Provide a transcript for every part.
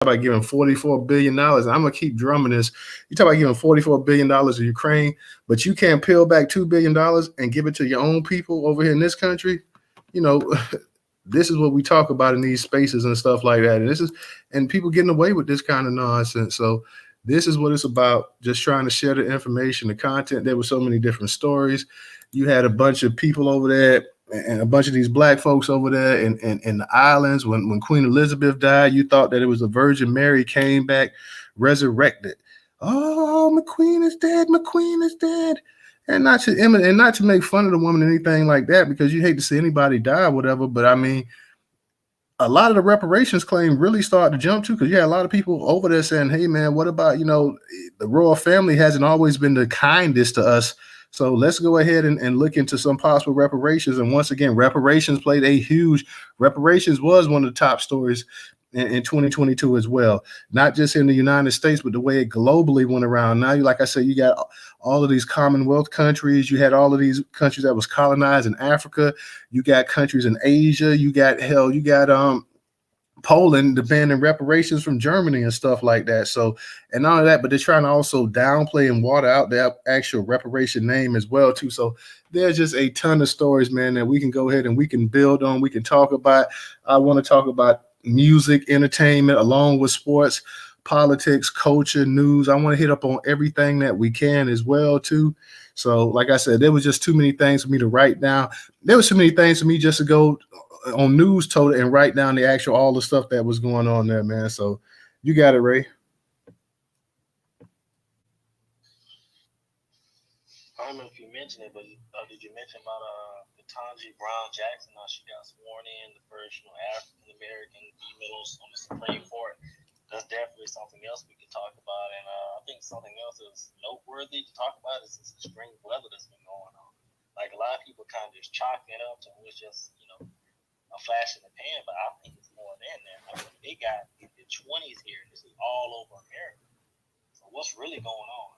about giving $44 billion. I'm gonna keep drumming this. You talk about giving $44 billion to Ukraine, but you can't peel back $2 billion and give it to your own people over here in this country. You know, this is what we talk about in these spaces and stuff like that. And people getting away with this kind of nonsense. So this is what it's about. Just trying to share the information, the content. There were so many different stories. You had a bunch of people over there and a bunch of these black folks over there in the islands. When Queen Elizabeth died, you thought that it was the Virgin Mary came back resurrected. Oh, McQueen is dead. McQueen is dead. And not to make fun of the woman or anything like that, because you hate to see anybody die or whatever. But I mean, a lot of the reparations claim really started to jump too, because you had a lot of people over there saying, "Hey, man, what about the royal family hasn't always been the kindest to us, so let's go ahead and look into some possible reparations." And once again, reparations was one of the top stories in 2022 as well, not just in the United States, but the way it globally went around. Now, like I said, you got all of these Commonwealth countries. You had all of these countries that was colonized in Africa. You got countries in Asia. You got Poland demanding reparations from Germany and stuff like that. So, and none of that, but they're trying to also downplay and water out the actual reparation name as well too. So there's just a ton of stories, man, that we can go ahead and we can build on. We can talk about. I want to talk about music, entertainment, along with sports, politics, culture, news. I want to hit up on everything that we can as well too. So, like I said, there was just too many things for me to write down. There was too many things for me just to go on Newstoter and write down the actual all the stuff that was going on there, man. So you got it, Ray. I don't know if you mentioned it, but did you mention about Ketanji Brown Jackson? Now she got sworn in, the first African American females on the Supreme Court. That's definitely something else we could talk about. And I think something else is noteworthy to talk about is this extreme weather that's been going on. Like a lot of people kind of just chalking it up to it's just a flash in the pan, but I think it's more than that. I mean, they got the 20s here. This is all over America. So what's really going on?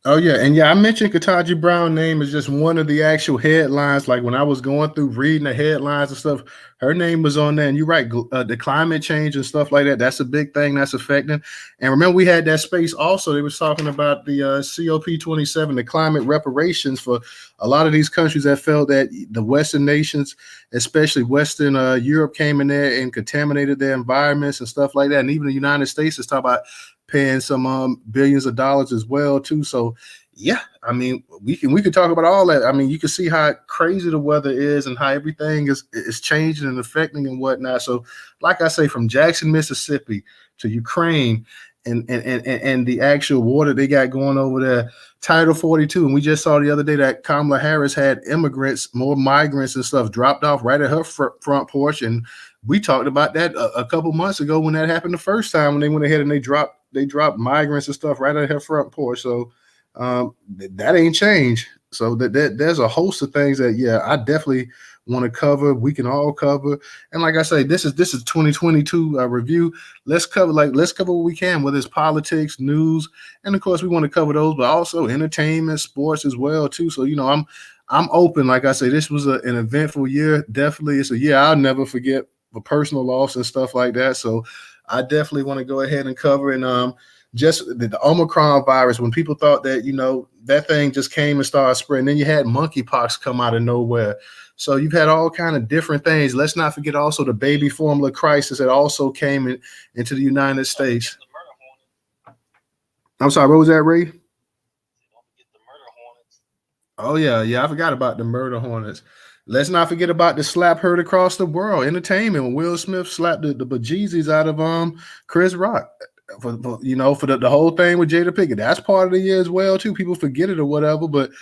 Oh yeah, and yeah, I mentioned Kataji Brown name is just one of the actual headlines. Like when I was going through reading the headlines and stuff, her name was on there. And you're right, the climate change and stuff like that. That's a big thing that's affecting. And remember, we had that space also. They was talking about the COP27, the climate reparations for a lot of these countries that felt that the Western nations, especially Western Europe, came in there and contaminated their environments and stuff like that. And even the United States is talking about paying some billions of dollars as well too. So yeah, I mean we can talk about all that. I mean, you can see how crazy the weather is and how everything is changing and affecting and whatnot. So like I say, from Jackson, Mississippi to Ukraine and the actual water they got going over there, Title 42. And we just saw the other day that Kamala Harris had more migrants and stuff dropped off right at her front porch. And we talked about that a couple months ago when that happened the first time, when they went ahead and they dropped migrants and stuff right at her front porch. So that ain't changed. So there's a host of things that I definitely want to cover. We can all cover. And like I say, this is 2022 review. Let's cover what we can, whether it's politics, news, and of course we want to cover those, but also entertainment, sports as well too. So I'm open. Like I say, this was an eventful year. Definitely, it's a year I'll never forget for personal loss and stuff like that. So I definitely want to go ahead and cover. And just the Omicron virus, when people thought that that thing just came and started spreading, then you had monkeypox come out of nowhere. So you've had all kind of different things. Let's not forget also the baby formula crisis that also came into the United States. I'm sorry, what was that, Ray? Oh yeah, I forgot about the murder hornets. Let's not forget about the slap heard across the world. Entertainment when Will Smith slapped the bejesus out of Chris Rock for the whole thing with Jada Pinkett. That's part of the year as well too. People forget it or whatever, but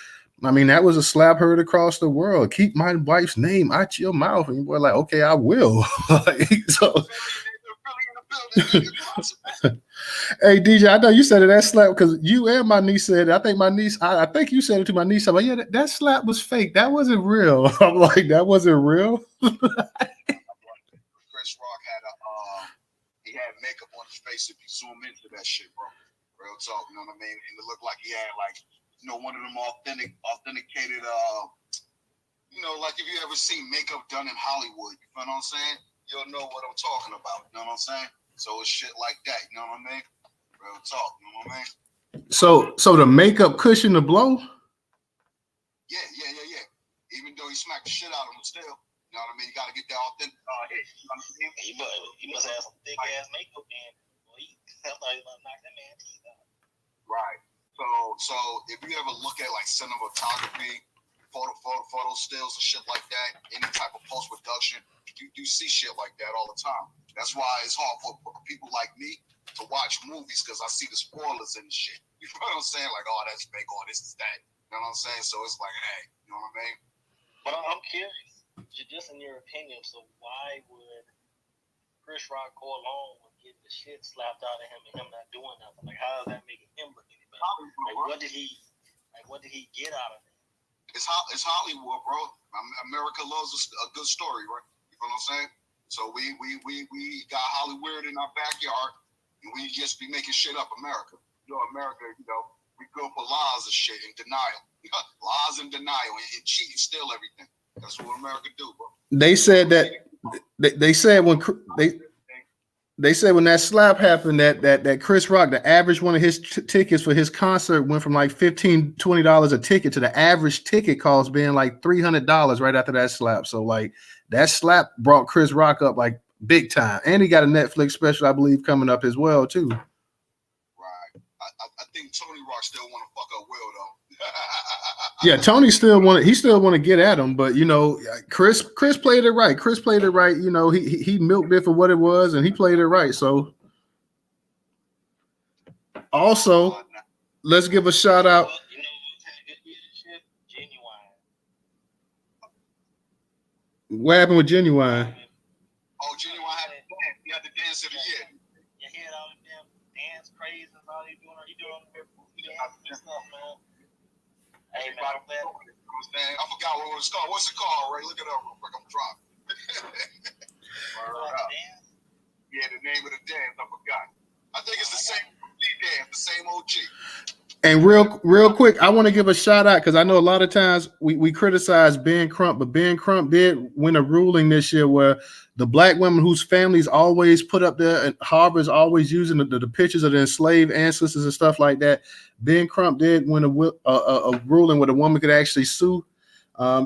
I mean that was a slap heard across the world. Keep my wife's name out your mouth, and you're like, okay, I will. So. Hey DJ, I know you said it. That slap because you and my niece said it. I think my niece, I think you said it to my niece. I'm like, yeah, that slap was fake. That wasn't real. I'm like, that wasn't real. Chris Rock had he had makeup on his face. If you zoom into that shit, bro, real talk, you know what I mean? And it looked like he had one of them authenticated, like if you ever seen makeup done in Hollywood, you know what I'm saying? You'll know what I'm talking about. You know what I'm saying? So it's shit like that. You know what I mean? Real talk. You know what I mean? So the makeup cushion the blow? Yeah. Even though he smacked the shit out of him still. You know what I mean? You got to get that authentic hit. You know what I mean? He must have some thick ass makeup then. I thought he was gonna knock that man teeth out. Right. So if you ever look at like cinematography, photo stills and shit like that, any type of post production, you see shit like that all the time. That's why it's hard for people like me to watch movies because I see the spoilers and shit. You know what I'm saying? Like, oh, that's fake, or this is that. You know what I'm saying? So it's like, hey, you know what I mean? But I'm curious, just in your opinion, so why would Chris Rock go along with getting the shit slapped out of him and him not doing nothing? Like, how is that making him look any better? Like, what did he get out of it? It's Hollywood, bro. America loves a good story, right? You know what I'm saying? So we got Hollywood in our backyard, and we just be making shit up. America, America, we go for lies and shit and denial, lies and denial and cheat and steal everything. That's what America do, bro. They said that they said when they said when that slap happened that Chris Rock, the average one of his tickets for his concert went from like $15-$20 a ticket to the average ticket cost being like $300 right after that slap. So like that slap brought Chris Rock up like big time, and he got a Netflix special, I believe, coming up as well too. Right. I think Tony Rock still want to fuck up Will though. Yeah, Tony still want to get at him, but Chris played it right. Chris played it right. He milked it for what it was, and he played it right. So also, let's give a shout out. What happened with Genuine? Oh, Genuine had a dance. He had the dance of the year. You hear all the damn dance crazy and all he doing stuff, man. Hey, man, I'm glad. I forgot what it was called. What's it called, Ray? Look it up real quick. I'm dropping. Yeah, the name of the dance. I forgot. I think it's the same OG dance, the same OG. And real quick, I want to give a shout out because I know a lot of times we criticize Ben Crump, but Ben Crump did win a ruling this year where the black women whose families always put up there, and Harvard's always using the pictures of the enslaved ancestors and stuff like that. Ben Crump did win a ruling where the woman could actually sue.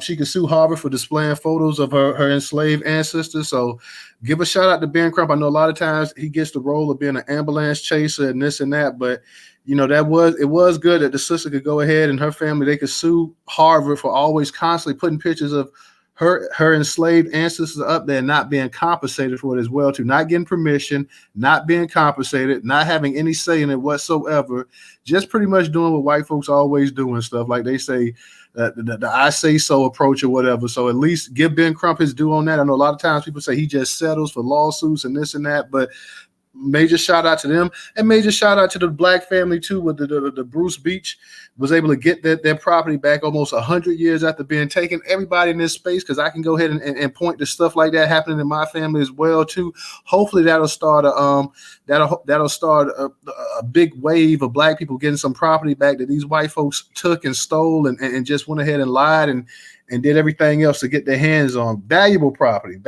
She could sue Harvard for displaying photos of her enslaved ancestors. So give a shout out to Ben Crump. I know a lot of times he gets the role of being an ambulance chaser and this and that, but it was good that the sister could go ahead and her family, they could sue Harvard for always constantly putting pictures of her enslaved ancestors up there and not being compensated for it as well, too. Not getting permission, not being compensated, not having any say in it whatsoever, just pretty much doing what white folks always do and stuff. Like they say, the I say so approach or whatever. So at least give Ben Crump his due on that. I know a lot of times people say he just settles for lawsuits and this and that, but major shout out to them, and major shout out to the black family too, with the Bruce Beach was able to get their property back almost 100 years after being taken. Everybody in this space, because I can go ahead and point to stuff like that happening in my family as well too. Hopefully that'll start a big wave of black people getting some property back that these white folks took and stole and just went ahead and lied and did everything else to get their hands on valuable property.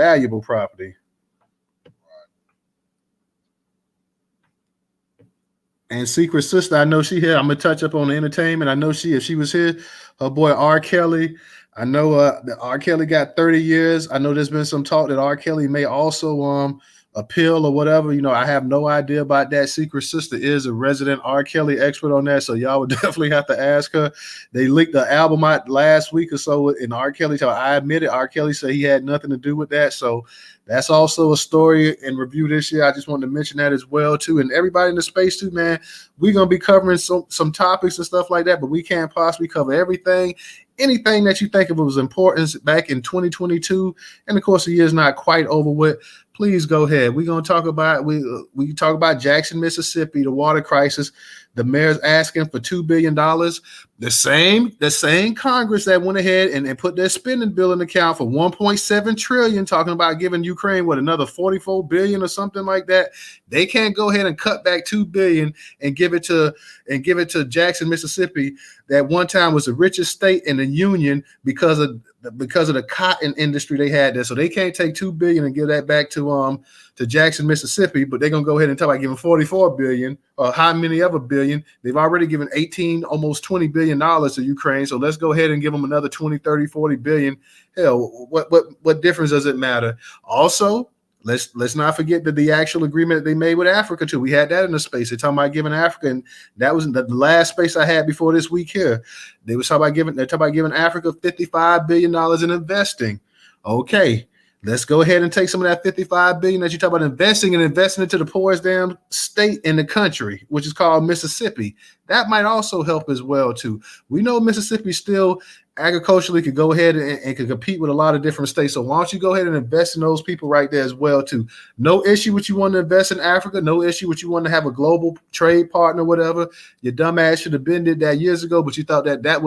And Secret Sister, I know she here. I'm gonna touch up on the entertainment. I know if she was here, her boy R. Kelly. I know that R. Kelly got 30 years. I know there's been some talk that R. Kelly may also appeal or whatever. I have no idea about that. Secret Sister is a resident R. Kelly expert on that, so y'all would definitely have to ask her. They leaked the album out last week or so, and R. Kelly, I admit it, R. Kelly said he had nothing to do with that. So that's also a story and review this year. I just wanted to mention that as well too. And everybody in the space too, man, we're gonna be covering some topics and stuff like that, but we can't possibly cover everything. Anything that you think of was important back in 2022, and of course the year's not quite over with, please go ahead. We're gonna talk about we talk about Jackson, Mississippi, the water crisis. The mayor's asking for $2 billion. The same Congress that went ahead and put their spending bill in the account for $1.7 trillion, talking about giving Ukraine another $44 billion or something like that. They can't go ahead and cut back $2 billion and give it to Jackson, Mississippi, that one time was the richest state in the union because of because of the cotton industry they had there. So they can't take $2 billion and give that back to Jackson, Mississippi, but they're gonna go ahead and talk about giving $44 billion or how many other billion. They've already given 18, almost $20 billion to Ukraine. So let's go ahead and give them another 20, 30, 40 billion. Hell, what difference does it matter? Also, let's not forget that the actual agreement that they made with Africa too. We had that in the space. They're talking about giving Africa, and that was the last space I had before this week here. They're talking about giving Africa $55 billion in investing. Okay, let's go ahead and take some of that $55 billion that you talk about investing into the poorest damn state in the country, which is called Mississippi. That might also help as well too. We know Mississippi still agriculturally could go ahead and could compete with a lot of different states. So why don't you go ahead and invest in those people right there as well too? No issue with you want to invest in Africa. No issue with you want to have a global trade partner, whatever. Your dumb ass should have been did that years ago, but you thought that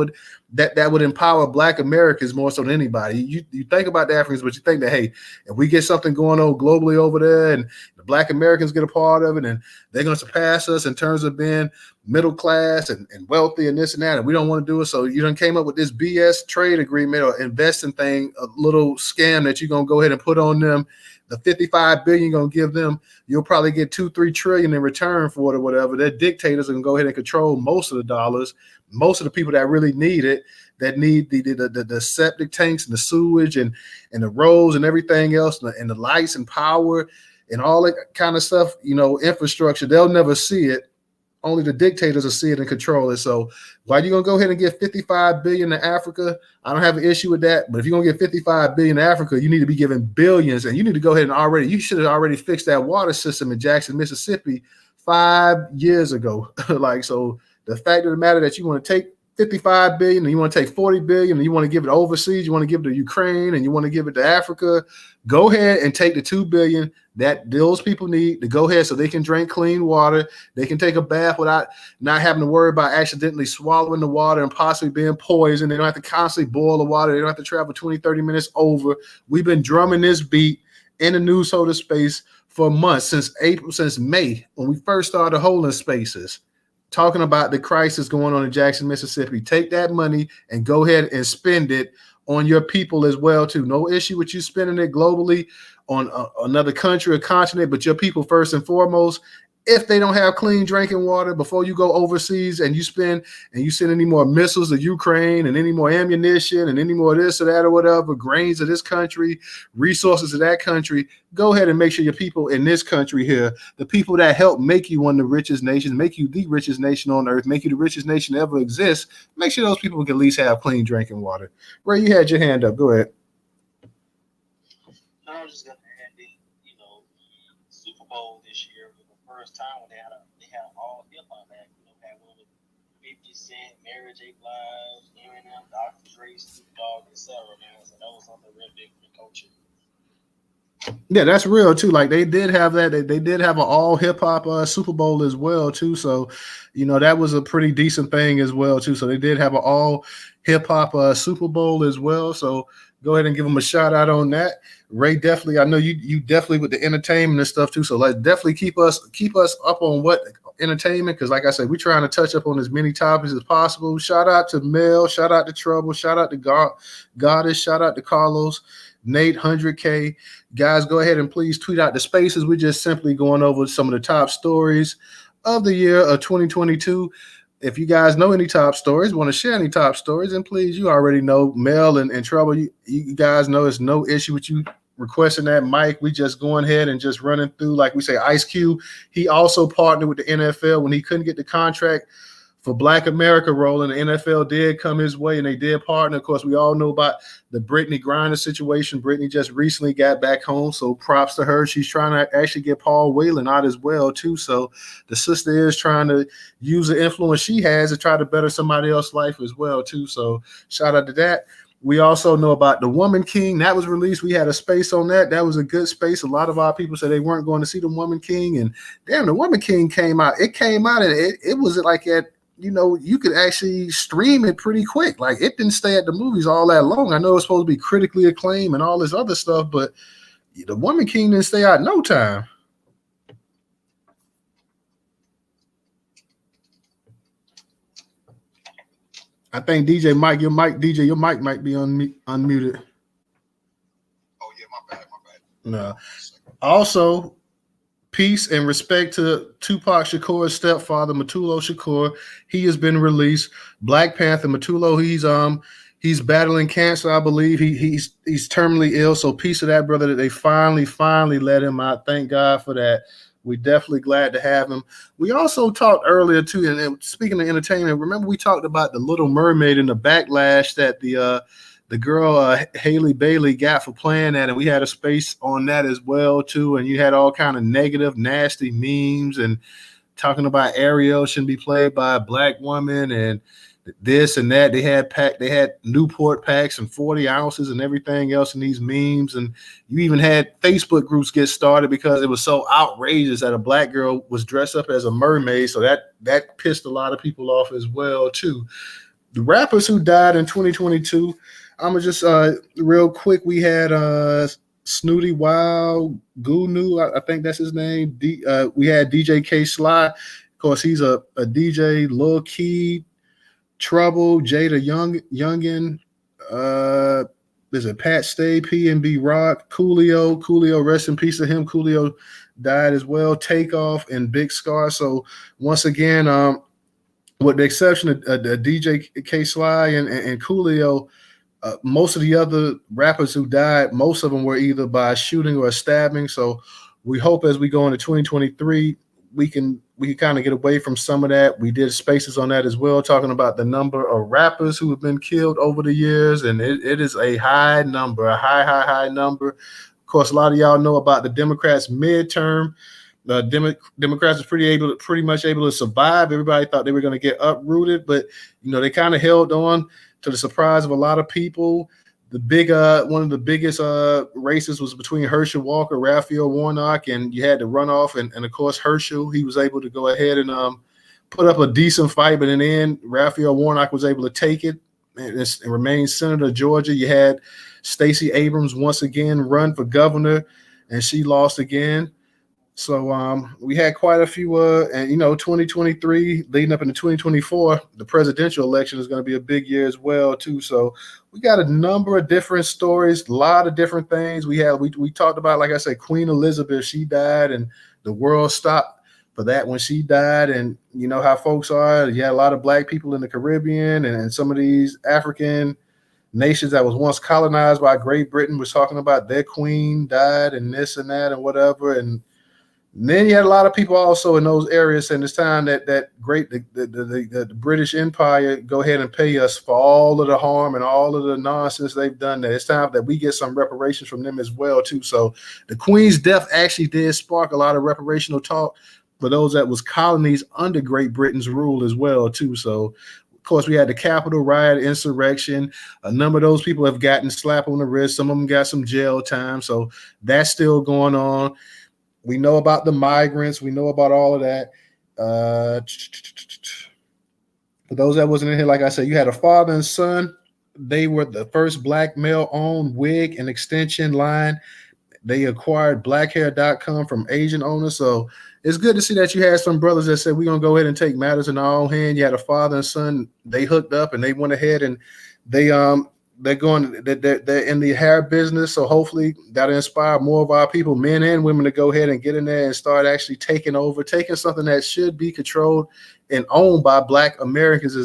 would empower Black Americans more so than anybody. You think about the Africans, but you think that, hey, if we get something going on globally over there and the Black Americans get a part of it and they're going to surpass us in terms of being middle class and wealthy and this and that, and we don't want to do it. So you done came up with this BS trade agreement or investing thing, a little scam that you're going to go ahead and put on them. The $55 billion you're going to give them, you'll probably get $2-3 trillion in return for it or whatever. Their dictators are going to go ahead and control most of the dollars. Most of the people that really need it, that need the septic tanks and the sewage and the roads and everything else and the lights and power and all that kind of stuff, infrastructure, they'll never see it. Only the dictators will see it and control it. So why you gonna go ahead and give $55 billion to Africa? I don't have an issue with that. But if you're gonna give $55 billion to Africa, you need to be giving billions, and you need to go ahead and you should have already fixed that water system in Jackson, Mississippi 5 years ago. So the fact of the matter that you want to take $55 billion and you want to take $40 billion and you want to give it overseas, you want to give it to Ukraine and you want to give it to Africa, go ahead and take the $2 billion that those people need to go ahead so they can drink clean water. They can take a bath without not having to worry about accidentally swallowing the water and possibly being poisoned. They don't have to constantly boil the water. They don't have to travel 20, 30 minutes over. We've been drumming this beat in the Newstoter space for months, since May, when we first started holding spaces, talking about the crisis going on in Jackson, Mississippi. Take that money and go ahead and spend it on your people as well too. No issue with you spending it globally on another country or continent, but your people first and foremost. If they don't have clean drinking water before you go overseas and you send any more missiles to Ukraine and any more ammunition and any more this or that or whatever, grains of this country, resources of that country, go ahead and make sure your people in this country here, the people that help make you one of the richest nations, make you the richest nation on earth, make you the richest nation that ever exists, make sure those people can at least have clean drinking water. Ray, you had your hand up. Go ahead. I was just going to add the Super Bowl this year was the first time when they had all hip hop act. Had one with 50 Cent, Mary J. Blige, Eminem, Dr. Dre, Snoop Dogg, etc. Man, so that was something real big for the culture. Yeah, that's real too. Like they did have that. They did have an all hip hop Super Bowl as well too. So, that was a pretty decent thing as well too. So they did have an all hip hop Super Bowl as well. So go ahead and give them a shout out on that. Ray, definitely. I know you definitely with the entertainment and stuff too. So let's definitely keep us up on what entertainment, because like I said, we're trying to touch up on as many topics as possible. Shout out to Mel, shout out to Trouble, shout out to Goddess, shout out to Carlos, Nate, 100K. Guys, go ahead and please tweet out the spaces. We're just simply going over some of the top stories of the year of 2022. If you guys know any top stories, want to share any top stories, and please, you already know Mel and Trouble. You guys know it's no issue with you requesting that mic. We just going ahead and just running through, like we say, Ice Cube. He also partnered with the NFL when he couldn't get the contract for Black America role, and the NFL did come his way and they did partner. Of course, we all know about the Brittany Griner situation. Brittany just recently got back home, so props to her. She's trying to actually get Paul Whelan out as well too. So the sister is trying to use the influence she has to try to better somebody else's life as well too. So shout out to that. We also know about The Woman King. That was released. We had a space on that. That was a good space. A lot of our people said they weren't going to see The Woman King, and damn, The Woman King came out. It came out and it was like at, you could actually stream it pretty quick. Like, it didn't stay at the movies all that long. I know it's supposed to be critically acclaimed and all this other stuff, but The Woman King didn't stay out no time. I think DJ, your mic might be unmuted. Oh yeah, my bad. No. Also, peace and respect to Tupac Shakur's stepfather, Matulo Shakur. He has been released. Black Panther Matulo, he's battling cancer, I believe. He's terminally ill. So peace to that brother that they finally let him out. Thank God for that. We're definitely glad to have him. We also talked earlier too, and speaking of entertainment, remember we talked about the Little Mermaid and the backlash that the girl Haley Bailey got for playing that, and we had a space on that as well too. And you had all kind of negative, nasty memes and talking about Ariel shouldn't be played by a black woman and this and that. They had Newport packs and 40 ounces and everything else in these memes. And you even had Facebook groups get started because it was so outrageous that a black girl was dressed up as a mermaid. So that pissed a lot of people off as well too. The rappers who died in 2022, I'm gonna just real quick. We had Snooty Wild Gunu, I think that's his name. We had DJ K Sly, of course he's a DJ. Lil Key, Trouble, Jada Youngin, there's a Pat Stay, PNB Rock, Coolio, rest in peace to him. Coolio died as well. Takeoff and Big Scar. So once again, with the exception of DJ K Sly and Coolio, most of the other rappers who died, most of them were either by shooting or stabbing. So we hope as we go into 2023, we can kind of get away from some of that. We did spaces on that as well, talking about the number of rappers who have been killed over the years, and it is a high number, a high number. Of course, a lot of y'all know about the Democrats' midterm. The Democrats were pretty much able to survive. Everybody thought they were going to get uprooted, but they kind of held on to the surprise of a lot of people. One of the biggest races was between Herschel Walker, Raphael Warnock, and you had the runoff. And of course, Herschel, he was able to go ahead and put up a decent fight. But in the end, Raphael Warnock was able to take it and remain senator of Georgia. You had Stacey Abrams once again run for governor, and she lost again. So we had quite a few, and 2023 leading up into 2024, the presidential election is going to be a big year as well too. So we got a number of different stories, a lot of different things. We talked about, like I said, Queen Elizabeth. She died, and the world stopped for that when she died. And you know how folks are. You had a lot of black people in the Caribbean and some of these African nations that was once colonized by Great Britain was talking about their queen died and this and that and whatever. And then you had a lot of people also in those areas saying it's time that the British Empire go ahead and pay us for all of the harm and all of the nonsense they've done. That it's time that we get some reparations from them as well too. So the Queen's death actually did spark a lot of reparational talk for those that was colonies under Great Britain's rule as well too. So of course we had the Capitol riot, insurrection. A number of those people have gotten slapped on the wrist. Some of them got some jail time. So that's still going on. We know about the migrants. We know about all of that. For those that wasn't in here, like I said, you had a father and son. They were the first black male-owned wig and extension line. They acquired blackhair.com from Asian owners. So it's good to see that you had some brothers that said, we're going to go ahead and take matters in our own hand. You had a father and son. They hooked up and they went ahead and they're in the hair business. So hopefully that'll inspire more of our people, men and women, to go ahead and get in there and start actually taking something that should be controlled and owned by black Americans.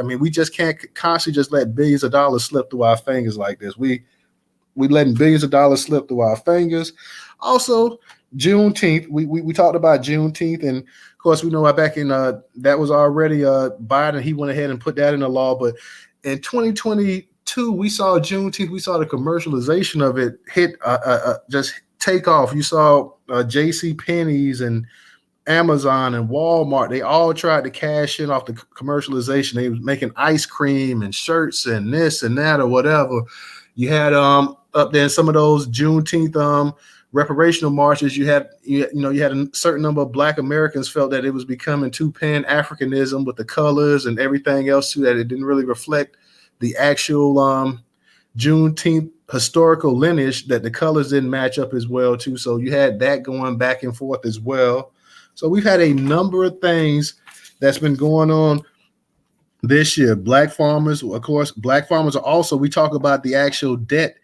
We just can't constantly just let billions of dollars slip through our fingers like this. We letting billions of dollars slip through our fingers. Also, Juneteenth, we talked about Juneteenth, and of course we know back in that was already Biden. He went ahead and put that in the law, but in 2022, we saw Juneteenth. We saw the commercialization of it hit just take off. You saw J.C. Penney's and Amazon and Walmart. They all tried to cash in off the commercialization. They was making ice cream and shirts and this and that or whatever. You had up there in some of those Juneteenth reparational marches. You had a certain number of black Americans felt that it was becoming too Pan-Africanism with the colors and everything else too, that it didn't really reflect the actual Juneteenth historical lineage, that the colors didn't match up as well too. So you had that going back and forth as well. So we've had a number of things that's been going on this year. Black farmers, of course, black farmers are also, we talk about the actual debt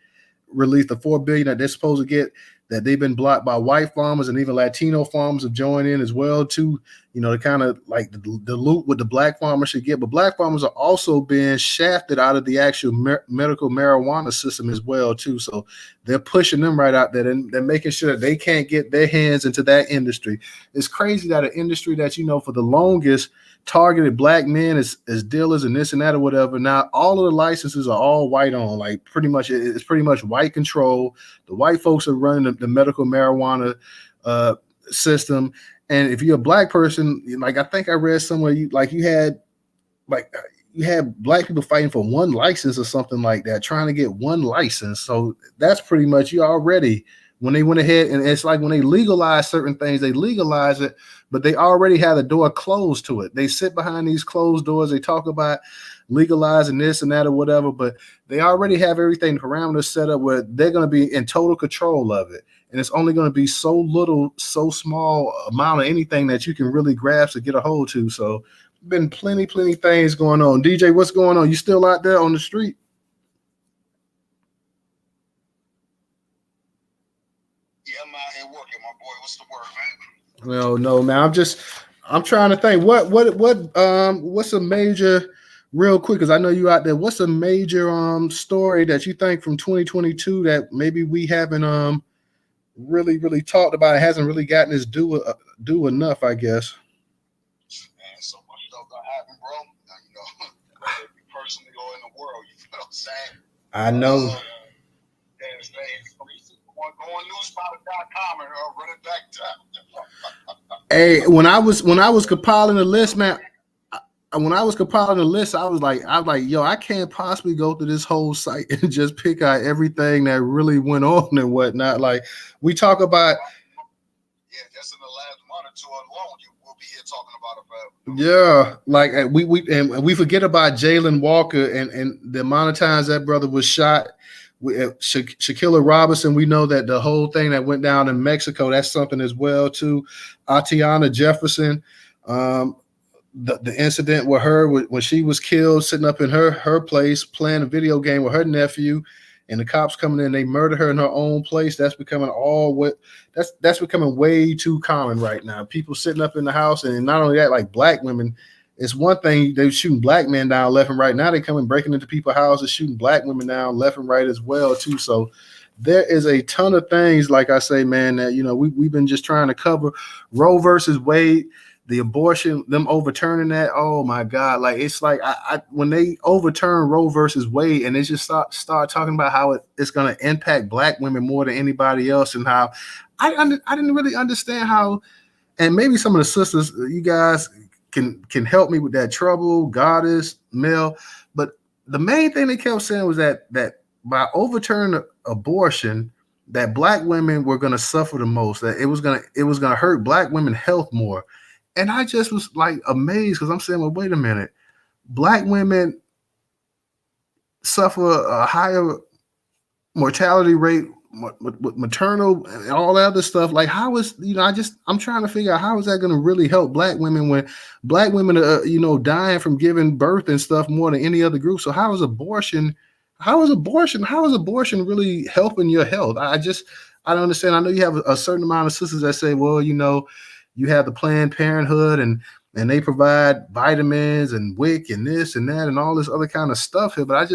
relief, the 4 billion that they're supposed to get, that they've been blocked by white farmers, and even Latino farmers have joined in as well too. To kind of like the loot what the black farmers should get, but black farmers are also being shafted out of the actual medical marijuana system as well too. So they're pushing them right out there, and they're making sure that they can't get their hands into that industry. It's crazy that an industry that for the longest targeted black men as dealers and this and that or whatever. Now all of the licenses are all white on, like pretty much it's pretty much white control. The white folks are running the medical marijuana system. And if you're a black person, like I think I read somewhere, you had black people fighting for one license or something like that, trying to get one license. So that's pretty much you already, when they went ahead, and it's like when they legalize certain things, they legalize it, but they already have the door closed to it. They sit behind these closed doors. They talk about legalizing this and that or whatever, but they already have everything, the parameters set up where they're going to be in total control of it. And it's only going to be so small amount of anything that you can really grasp to get a hold to. So been plenty things going on. DJ, what's going on? You still out there on the street? Yeah, I'm out here working, my boy. What's the word, man? Well, no, man. I'm trying to think what's a major, real quick, because I know you out there. What's a major story that you think from 2022 that maybe we haven't really talked about? It hasn't really gotten its due enough, I guess. Man, so much stuff that happened, bro. Every person to go in the world, you know what I'm saying? I know. Go on newstoter.com and run it back to. Hey, when I was compiling the list, man. When I was compiling the list, I was like, yo, I can't possibly go through this whole site and just pick out everything that really went on and whatnot. Like we talk about. Yeah, just in the last month or two alone, we'll be here talking about it forever. Yeah, like we forget about Jalen Walker and the amount of times that brother was shot. Shaquilla Robinson, we know that the whole thing that went down in Mexico, that's something as well too. Atiana Jefferson, the incident with her when she was killed sitting up in her place playing a video game with her nephew, and the cops coming in, they murder her in her own place. That's becoming that's becoming way too common right now. People sitting up in the house, and not only that, like black women. It's one thing they're shooting black men down left and right. Now they coming breaking into people's houses, shooting black women down left and right as well too. So there is a ton of things, like I say, man, that we've been just trying to cover. Roe versus Wade, the abortion, them overturning that. Oh my God! Like it's like I when they overturn Roe versus Wade, and they just start talking about how it's going to impact black women more than anybody else, and how I didn't really understand how. And maybe some of the sisters, you guys can help me with that trouble, Goddess, Mel. But the main thing they kept saying was that by overturning abortion, that black women were going to suffer the most, that it was going to hurt black women's health more. And I just was like amazed, because I'm saying, well, wait a minute, black women suffer a higher mortality rate with maternal and all that other stuff. Like, how is I'm trying to figure out how is that going to really help black women when black women are dying from giving birth and stuff more than any other group. So how is abortion really helping your health? I don't understand. I know you have a certain amount of sisters that say, well, you have the Planned Parenthood and they provide vitamins and WIC and this and that and all this other kind of stuff here, but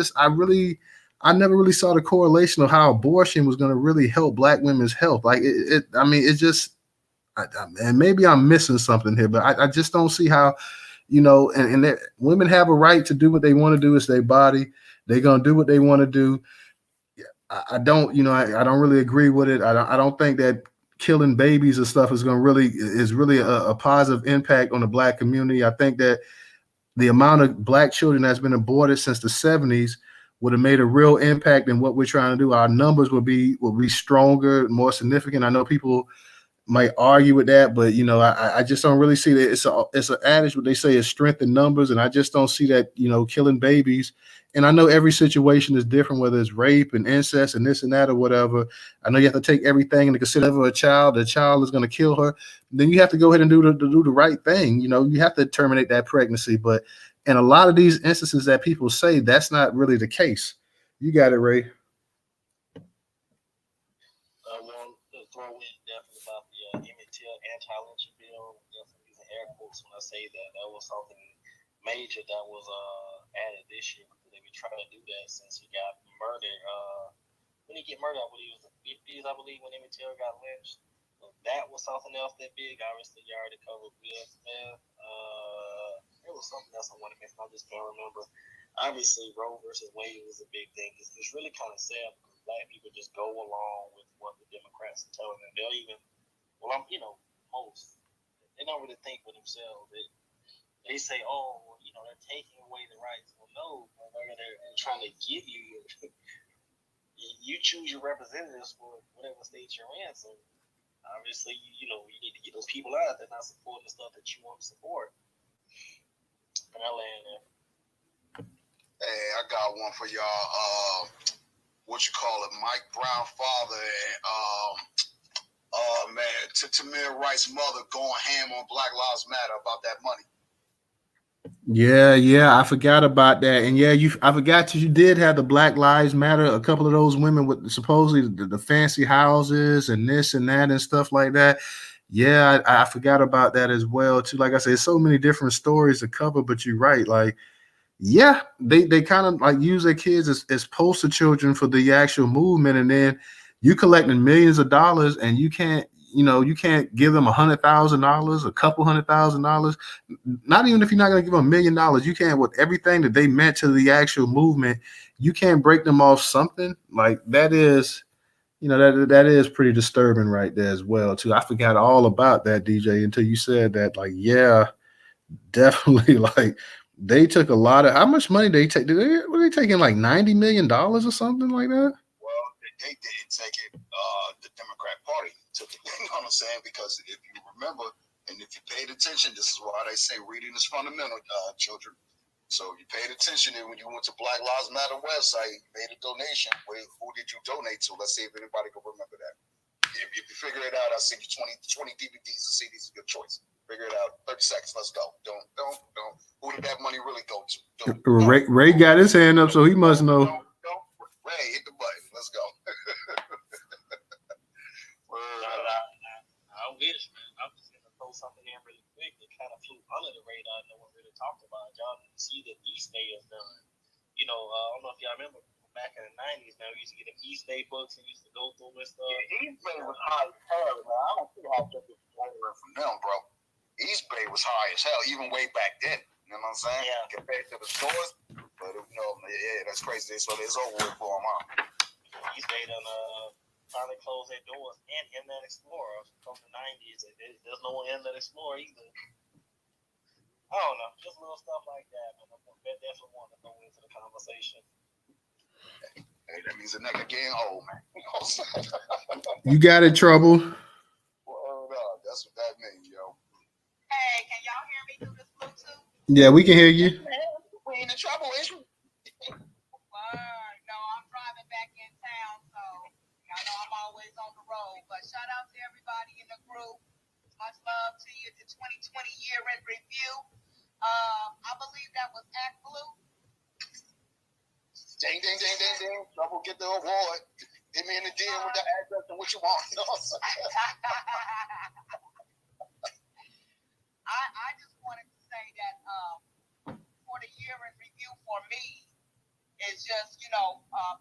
I never really saw the correlation of how abortion was going to really help black women's health. Like and maybe I'm missing something here, but I just don't see how, and that women have a right to do what they want to do. It's their body. They're going to do what they want to do. I don't really agree with it. I don't think that killing babies and stuff is really a positive impact on the black community. I think that the amount of black children that's been aborted since the 70s would have made a real impact in what we're trying to do. Our numbers will be stronger, more significant. I know people might argue with that, but I just don't really see that. It's an adage what they say is strength in numbers, and I just don't see that killing babies. And I know every situation is different, whether it's rape and incest and this and that or whatever. I know you have to take everything into consideration. For a child, the child is going to kill her. Then you have to go ahead and do the right thing. You have to terminate that pregnancy. But in a lot of these instances that people say, that's not really the case. You got it, Ray. Well, to throw in definitely about the Emmett Till anti-lynching bill. Definitely using air quotes when I say that. That was something major that was added this year because they've been trying to do that since he got murdered. When he get murdered, I believe it was the 50s. I believe when Emmett Till got lynched. So that was something else that big. Obviously, you already covered Will Smith. There was something else I want to mention. I just can't remember. Obviously, Roe versus Wade was a big thing. It's really kind of sad because black people just go along with what the Democrats are telling them. They'll even, most they don't really think for themselves. They say, oh, they're taking away the rights. Well, no, they're trying to give you. You choose your representatives for whatever state you're in. So obviously, you need to get those people out. They're not supporting the stuff that you want to support. And I land there. Hey, I got one for y'all. What you call it? Mike Brown father and man, Tamir Wright's mother going ham on Black Lives Matter about that money. Yeah, I forgot about that. And yeah, I forgot you did have the Black Lives Matter, a couple of those women with supposedly the fancy houses and this and that and stuff like that. Yeah, I forgot about that as well too. Like I said, so many different stories to cover, but you're right. Like, yeah, they kind of like use their kids as poster children for the actual movement, and then you collecting millions of dollars and you can't give them $100,000, a couple $100,000. Not even if you're not going to give them $1 million, you can't, with everything that they meant to the actual movement, you can't break them off something like that. Is that is pretty disturbing right there as well too. I forgot all about that, DJ, until you said that. Like, yeah, definitely. Like, they took a lot of, how much money they take? Were they taking like $90 million or something like that? Well, they didn't take it. The Democrat Party took it. You know what I'm saying? Because if you remember, and if you paid attention, this is why they say reading is fundamental, children. So you paid attention, and when you went to Black Lives Matter website, you made a donation. Who did you donate to? Let's see if anybody can remember that. If you figure it out, I'll send you 20 DVDs and CDs of your choice. Figure it out. 30 seconds. Let's go. Don't. Who did that money really go to? Ray got his hand up, so he must know. Don't. Ray, hit the button. Let's go. I wish, man. I'm just going to throw something in really quick that kind of flew under the radar. No one really talked about it. Y'all didn't see that East Bay is done. I don't know if y'all remember back in the 90s, man, we used to get them East Bay books and used to go through them and stuff. Yeah, East Bay was high as hell, man. I don't see how they get anywhere from them, bro. East Bay was high as hell, even way back then. You know what I'm saying? Yeah. Compared to the stores. But, that's crazy. So it's over with for them, huh? East Bay done finally closed their doors, and Internet Explorer from the 90s. There's no Internet Explorer either. I don't know, just little stuff like that. I definitely want to go into the conversation. Hey, that means a nigga getting old, man. You got it, Trouble. Well, that's what that means, yo. Hey, can y'all hear me through this Bluetooth? Yeah, we can hear you. We in the trouble, ain't you? No, I'm driving back in town, so I know I'm always on the road. But shout out to everybody in the group. Much love to you. The 2020 year in review. I believe that was Act Blue. Ding, ding, ding, ding, ding. Trouble get the award. Hit me in the DM with the address and what you want. You know what I'm saying? I just wanted to say that for the year in review for me is just,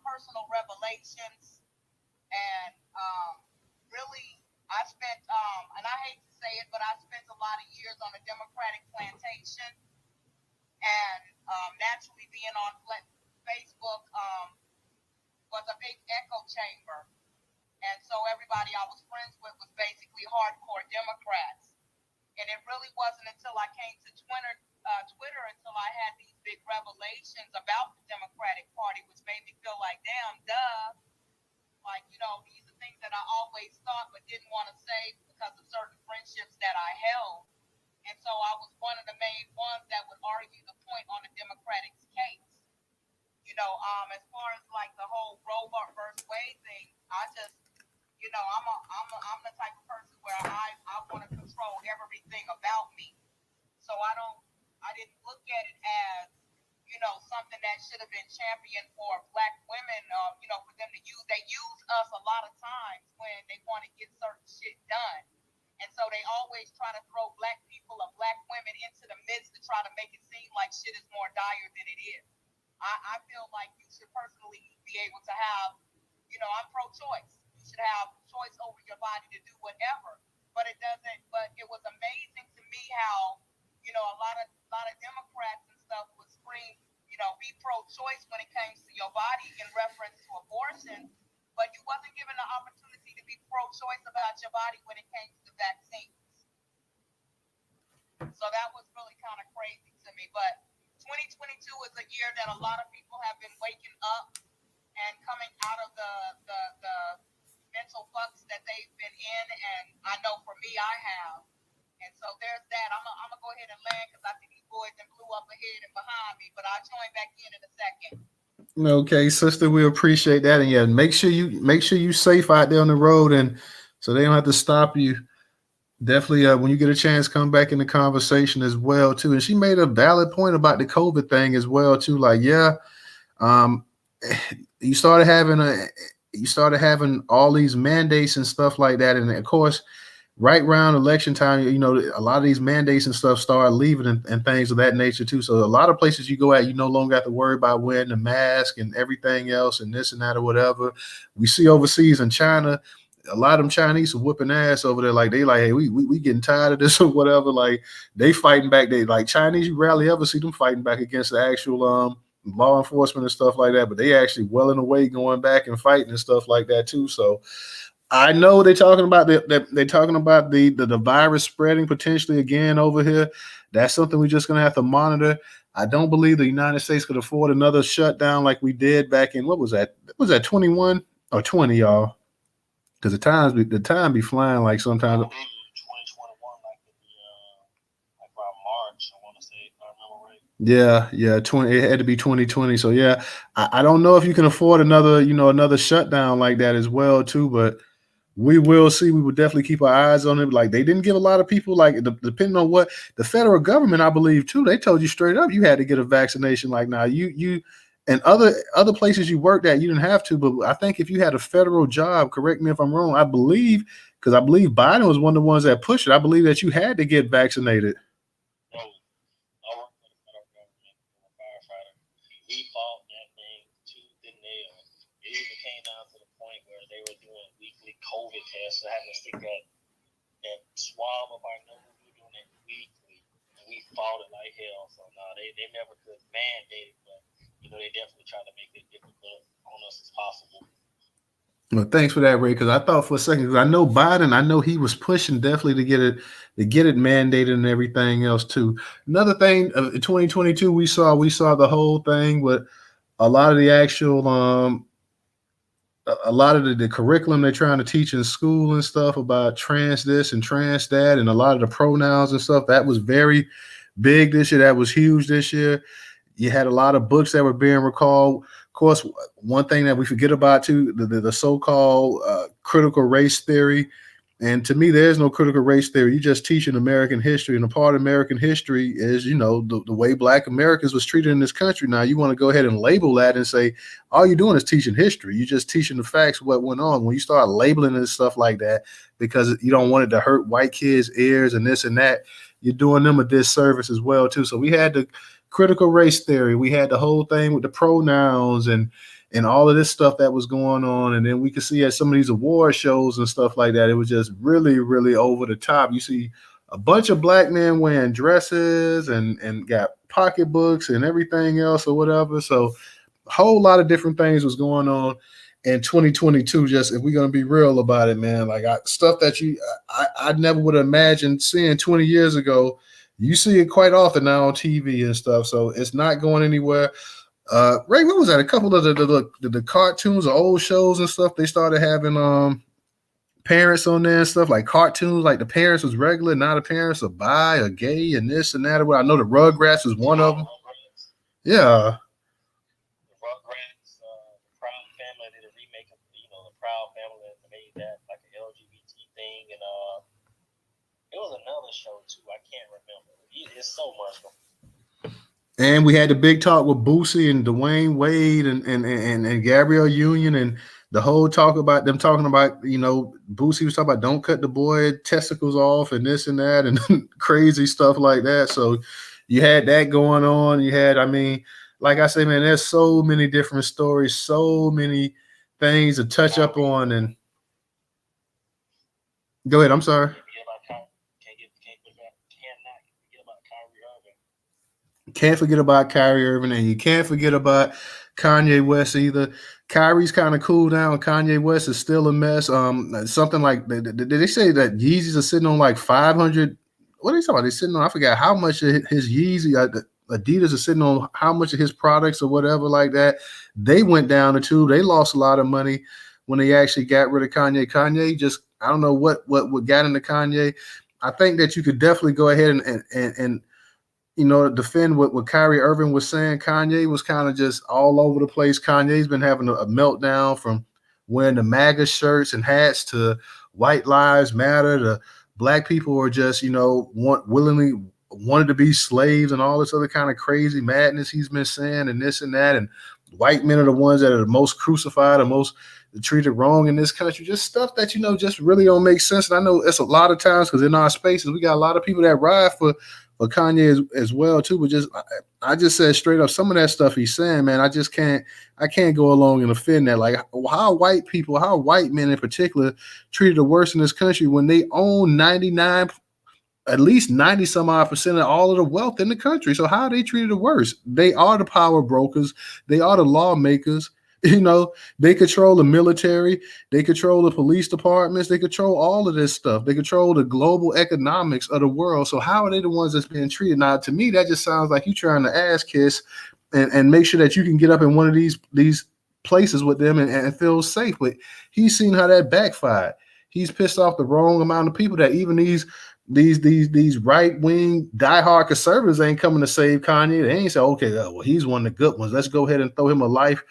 personal revelations. And really, I spent, and I hate to say it, but I spent a lot of years on a Democratic plantation. And naturally being on Facebook was a big echo chamber. And so everybody I was friends with was basically hardcore Democrats. And it really wasn't until I came to Twitter until I had these big revelations about the Democratic Party, which made me feel like, damn, duh. Like, these are things that I always thought but didn't want to say because of certain friendships that I held. And so I was one of the main ones that would argue the point on the Democratic's case. As far as like the whole Roe versus Wade thing, I just, I'm the type of person where I want to control everything about me. So I didn't look at it as, something that should have been championed for Black women, for them to use. They use us a lot of times when they want to get certain shit done. And so they always try to throw Black people or Black women into the midst to try to make it seem like shit is more dire than it is. I feel like you should personally be able to have, I'm pro-choice. You should have choice over your body to do whatever. But it was amazing to me how, a lot of Democrats and stuff would scream, be pro-choice when it came to your body in reference to abortion, but you wasn't given the opportunity to be pro-choice about your body when it came to the vaccines. So that was really kind of crazy to me. But 2022 is a year that a lot of people have been waking up and coming out of the mental fucks that they've been in, and I know for me, I have. And so there's that. I'm gonna go ahead and land because I think these boys then blew up ahead and behind me, but I'll join back in a second. Okay, sister, we appreciate that, and yeah, make sure you safe out there on the road, and so they don't have to stop you. Definitely, when you get a chance, come back in the conversation as well too. And she made a valid point about the COVID thing as well too. Like, yeah, you started having all these mandates and stuff like that, and of course, right around election time, a lot of these mandates and stuff start leaving and things of that nature too. So a lot of places you go at, you no longer have to worry about wearing the mask and everything else and this and that or whatever. We see overseas in China, a lot of them Chinese are whooping ass over there. Like they like, hey, we getting tired of this or whatever. Like they fighting back. They like Chinese, you rarely ever see them fighting back against the actual law enforcement and stuff like that. But they actually well in the way going back and fighting and stuff like that too. So I know they're talking about the virus spreading potentially again over here. That's something we're just gonna have to monitor. I don't believe the United States could afford another shutdown like we did back in what was that? Was that 21 or 20, y'all? Because the time be flying like sometimes. 2021, like around March, I want to say, if I remember right. Yeah, 20. It had to be 2020. So yeah, I don't know if you can afford another shutdown like that as well too, but we will see. We will definitely keep our eyes on it. Like they didn't give a lot of people, like depending on what the federal government, I believe too, they told you straight up you had to get a vaccination. Like now you and other places you worked at, you didn't have to. But I think if you had a federal job, correct me if I'm wrong, I believe Biden was one of the ones that pushed it. I believe that you had to get vaccinated. No, I worked for the federal government as a firefighter. We fought that thing tooth and nail. It even came down to the point where they were doing weekly COVID tests, so having to stick that swab of our nose. We were doing it weekly, and we fought it like hell. So no, they never could mandate it, but they definitely try to make it difficult on us as possible. Well, thanks for that, Ray. Because I thought for a second, because I know Biden, I know he was pushing definitely to get it mandated and everything else too. Another thing, in 2022, we saw the whole thing with a lot of the actual a lot of the curriculum they're trying to teach in school and stuff about trans this and trans that, and a lot of the pronouns and stuff. That was very big this year. That was huge this year. You had a lot of books that were being recalled. Of course, one thing that we forget about too, the so-called critical race theory. And to me, there's no critical race theory. You just teaching American history, and a part of American history is, the way Black Americans was treated in this country. Now, you want to go ahead and label that and say all you're doing is teaching history. You're just teaching the facts of what went on. When you start labeling and stuff like that because you don't want it to hurt white kids' ears and this and that, you're doing them a disservice as well too. So we had the critical race theory. We had the whole thing with the pronouns and all of this stuff that was going on. And then we could see at some of these award shows and stuff like that, it was just really, really over the top. You see a bunch of Black men wearing dresses and got pocketbooks and everything else or whatever. So a whole lot of different things was going on in 2022. Just if we're going to be real about it, man, like stuff that I never would have imagined seeing 20 years ago. You see it quite often now on TV and stuff, so it's not going anywhere. Ray, what was that? A couple of the cartoons or old shows and stuff, they started having parents on there and stuff like cartoons. Like the parents was regular, now the parents are bi or gay and this and that. Well, I know the Rugrats is one of them. Yeah. The Rugrats, the Proud Family did a remake of the Proud Family and made that like an LGBT thing, and it was another show too. I can't remember. It's so much. And we had the big talk with Boosie and Dwayne Wade and Gabrielle Union and the whole talk about them talking about, Boosie was talking about don't cut the boy testicles off and this and that and crazy stuff like that. So you had that going on. You had, I mean, like I say, man, there's so many different stories, so many things to touch up on. And go ahead. I'm sorry. Can't forget about Kyrie Irving, and you can't forget about Kanye West either. Kyrie's kind of cool down. Kanye West is still a mess. Something like did they say that Yeezys are sitting on like 500? What are they talking about? They're sitting on, I forgot how much of his Yeezy. Adidas are sitting on how much of his products or whatever like that. They went down the tube. They lost a lot of money when they actually got rid of Kanye. Kanye just, I don't know what got into Kanye. I think that you could definitely go ahead and defend what Kyrie Irving was saying. Kanye was kind of just all over the place. Kanye's been having a meltdown from wearing the MAGA shirts and hats to white lives matter to black people are just, willingly wanted to be slaves and all this other kind of crazy madness he's been saying and this and that. And white men are the ones that are the most crucified, the most treated wrong in this country. Just stuff that, just really don't make sense. And I know it's a lot of times because in our spaces, we got a lot of people that ride for Kanye as well too, but I just said straight up some of that stuff he's saying, man, I can't go along and offend that. Like how white men in particular treated the worst in this country when they own 99, at least 90 some odd percent of all of the wealth in the country. So how are they treated the worst? They are the power brokers, they are the lawmakers. They control the military, they control the police departments, they control all of this stuff. They control the global economics of the world. So how are they the ones that's being treated? Now, to me, that just sounds like you trying to ass kiss and make sure that you can get up in one of these places with them and feel safe. But he's seen how that backfired. He's pissed off the wrong amount of people that even these right-wing diehard conservatives ain't coming to save Kanye. They ain't say, okay, well, he's one of the good ones. Let's go ahead and throw him a life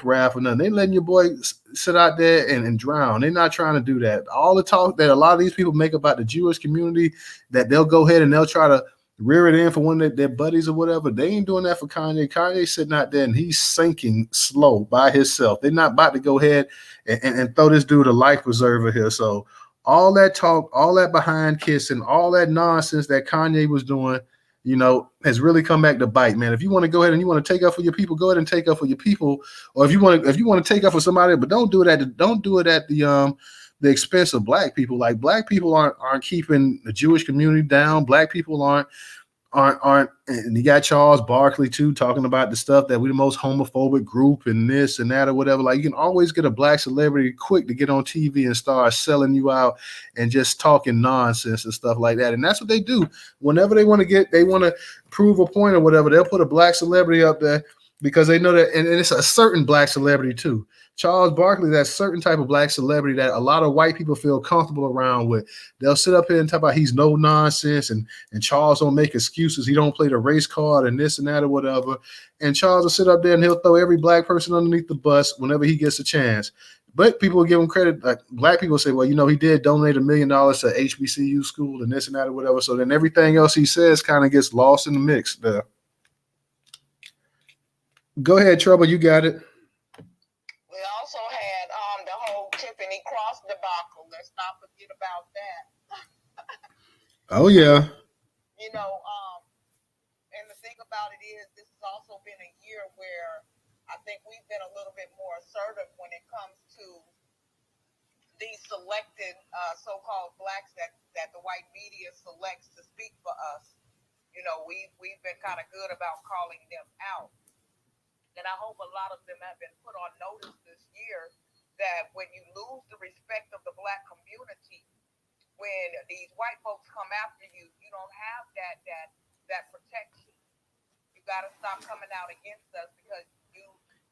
raft or nothing. They letting your boy sit out there and drown. They're not trying to do that. All the talk that a lot of these people make about the Jewish community, that they'll go ahead and they'll try to rear it in for one of their buddies or whatever. They ain't doing that for Kanye. Kanye's sitting out there and he's sinking slow by himself. They're not about to go ahead and throw this dude a life preserver here. So all that talk, all that behind kissing, all that nonsense that Kanye was doing, has really come back to bite, man. If you want to go ahead and you want to take up for your people, go ahead and take up for your people. Or if you want to take up for somebody, but don't do it at the expense of black people. Like black people aren't keeping the Jewish community down. Black people aren't, and you got Charles Barkley too talking about the stuff that we're the most homophobic group and this and that or whatever. Like you can always get a black celebrity quick to get on TV and start selling you out and just talking nonsense and stuff like that. And that's what they do whenever they want to prove a point or whatever. They'll put a black celebrity up there because they know that, and it's a certain black celebrity too. Charles Barkley, that certain type of black celebrity that a lot of white people feel comfortable around with. They'll sit up here and talk about he's no nonsense and Charles don't make excuses. He don't play the race card and this and that or whatever. And Charles will sit up there and he'll throw every black person underneath the bus whenever he gets a chance. But people will give him credit. Like black people say, well, he did donate $1 million to HBCU school and this and that or whatever. So then everything else he says kind of gets lost in the mix there. Go ahead, Trouble. You got it. We also had the whole Tiffany Cross debacle. Let's not forget about that. Oh yeah. And the thing about it is, this has also been a year where I think we've been a little bit more assertive when it comes to these selected so-called blacks that the white media selects to speak for us. We've been kind of good about calling them out. And I hope a lot of them have been put on notice this year that when you lose the respect of the black community, when these white folks come after you, you don't have that protection. You got to stop coming out against us because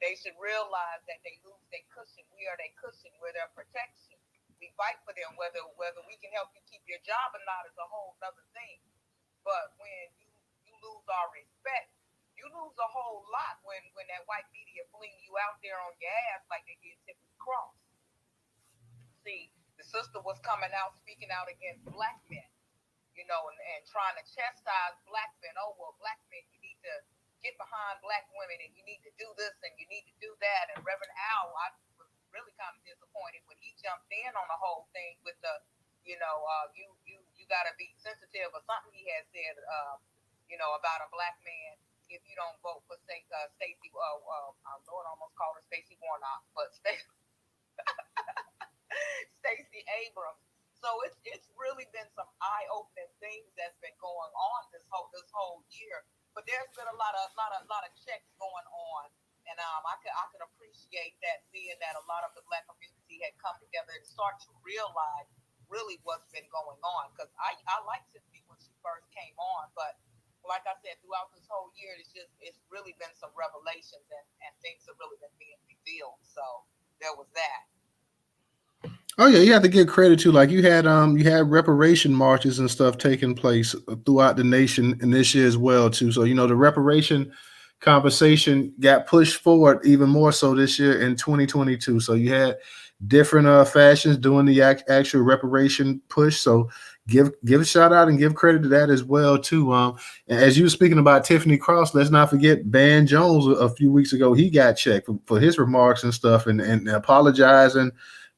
they should realize that they lose their cushion. We are their cushion. We're their protection. we fight for them. Whether we can help you keep your job or not is a whole other thing. But when you lose our respect, you lose a whole lot when that white media fling you out there on your ass like they did Tiffany Cross. See, the sister was coming out speaking out against black men, you know, and trying to chastise black men. Oh, well, black men, you need to get behind black women and you need to do this and you need to do that. And Reverend Al, I was really kind of disappointed when he jumped in on the whole thing with the, you know, you got to be sensitive or something he had said, you know, about a black man if you don't vote for Stacey, Lord, almost called her Stacey Warnock, but Stacey Abrams. So it's really been some eye-opening things that's been going on this whole year. But there's been a lot of checks going on, and I could appreciate that, seeing that a lot of the black community had come together and start to realize really what's been going on. Because I liked Tiffany when she first came on, but like I said, throughout this whole year, it's really been some revelations and things have really been being revealed. So there was that. Oh yeah, you have to give credit to, like, you had reparation marches and stuff taking place throughout the nation in this year as well too. So you know the reparation conversation got pushed forward even more so this year in 2022. So you had different fashions doing the actual reparation push. So give a shout out and give credit to that as well too. And as you were speaking about Tiffany Cross, let's not forget Ban Jones a few weeks ago. He got checked for his remarks and stuff and apologizing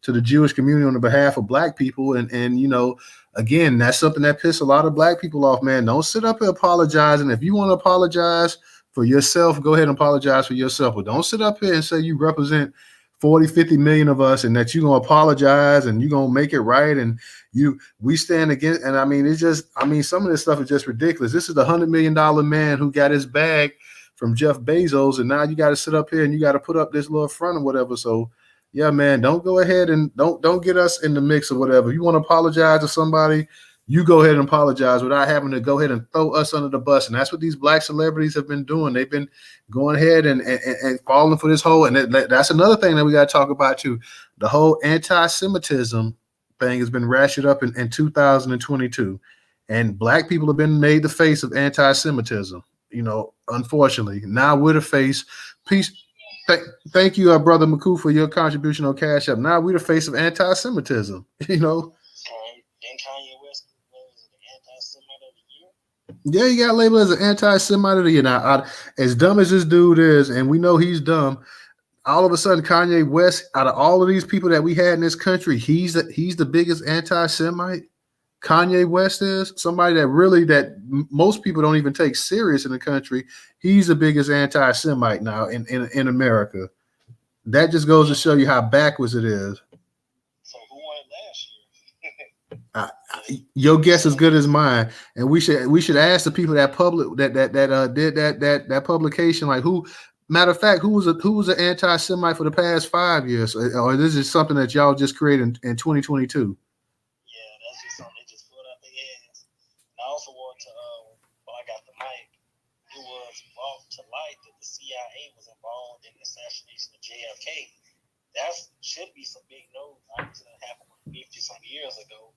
to the Jewish community on the behalf of black people. And you know, again, that's something that pissed a lot of black people off, man. Don't sit up here apologizing. If you want to apologize for yourself, go ahead and apologize for yourself. But don't sit up here and say you represent 40, 50 million of us and that you're going to apologize and you're going to make it right. And we stand against, and I mean, some of this stuff is just ridiculous. This is the $100 million man who got his bag from Jeff Bezos. And now you got to sit up here and you got to put up this little front or whatever. So yeah, man, don't go ahead and don't get us in the mix or whatever. If you want to apologize to somebody, you go ahead and apologize without having to go ahead and throw us under the bus. And that's what these black celebrities have been doing. They've been going ahead and falling for this whole, and that's another thing that we got to talk about too. The whole anti-Semitism thing has been ratcheted up in 2022. And black people have been made the face of anti-Semitism, you know, unfortunately. Now we're the face. Peace. Thank you, Brother McCoo, for your contribution on Cash App. Now we're the face of anti-Semitism, you know. And Kanye West was the anti-Semite of the year. Yeah, he got labeled as an anti-Semite of the year. Now, as dumb as this dude is, and we know he's dumb, all of a sudden Kanye West, out of all of these people that we had in this country, he's the biggest anti-Semite. Kanye West is somebody that most people don't even take serious in the country. He's the biggest anti-Semite now in America. That just goes to show you how backwards it is. So who won last year? Your guess is good as mine, and we should ask the people that did that publication, like who. Matter of fact, who was an anti-Semite for the past 5 years, or this is something that y'all just created in 2022. Also want to, while I got the mic, it was brought to light that the CIA was involved in the assassination of JFK. That should be some big news. Obviously, that happened 50-some years ago.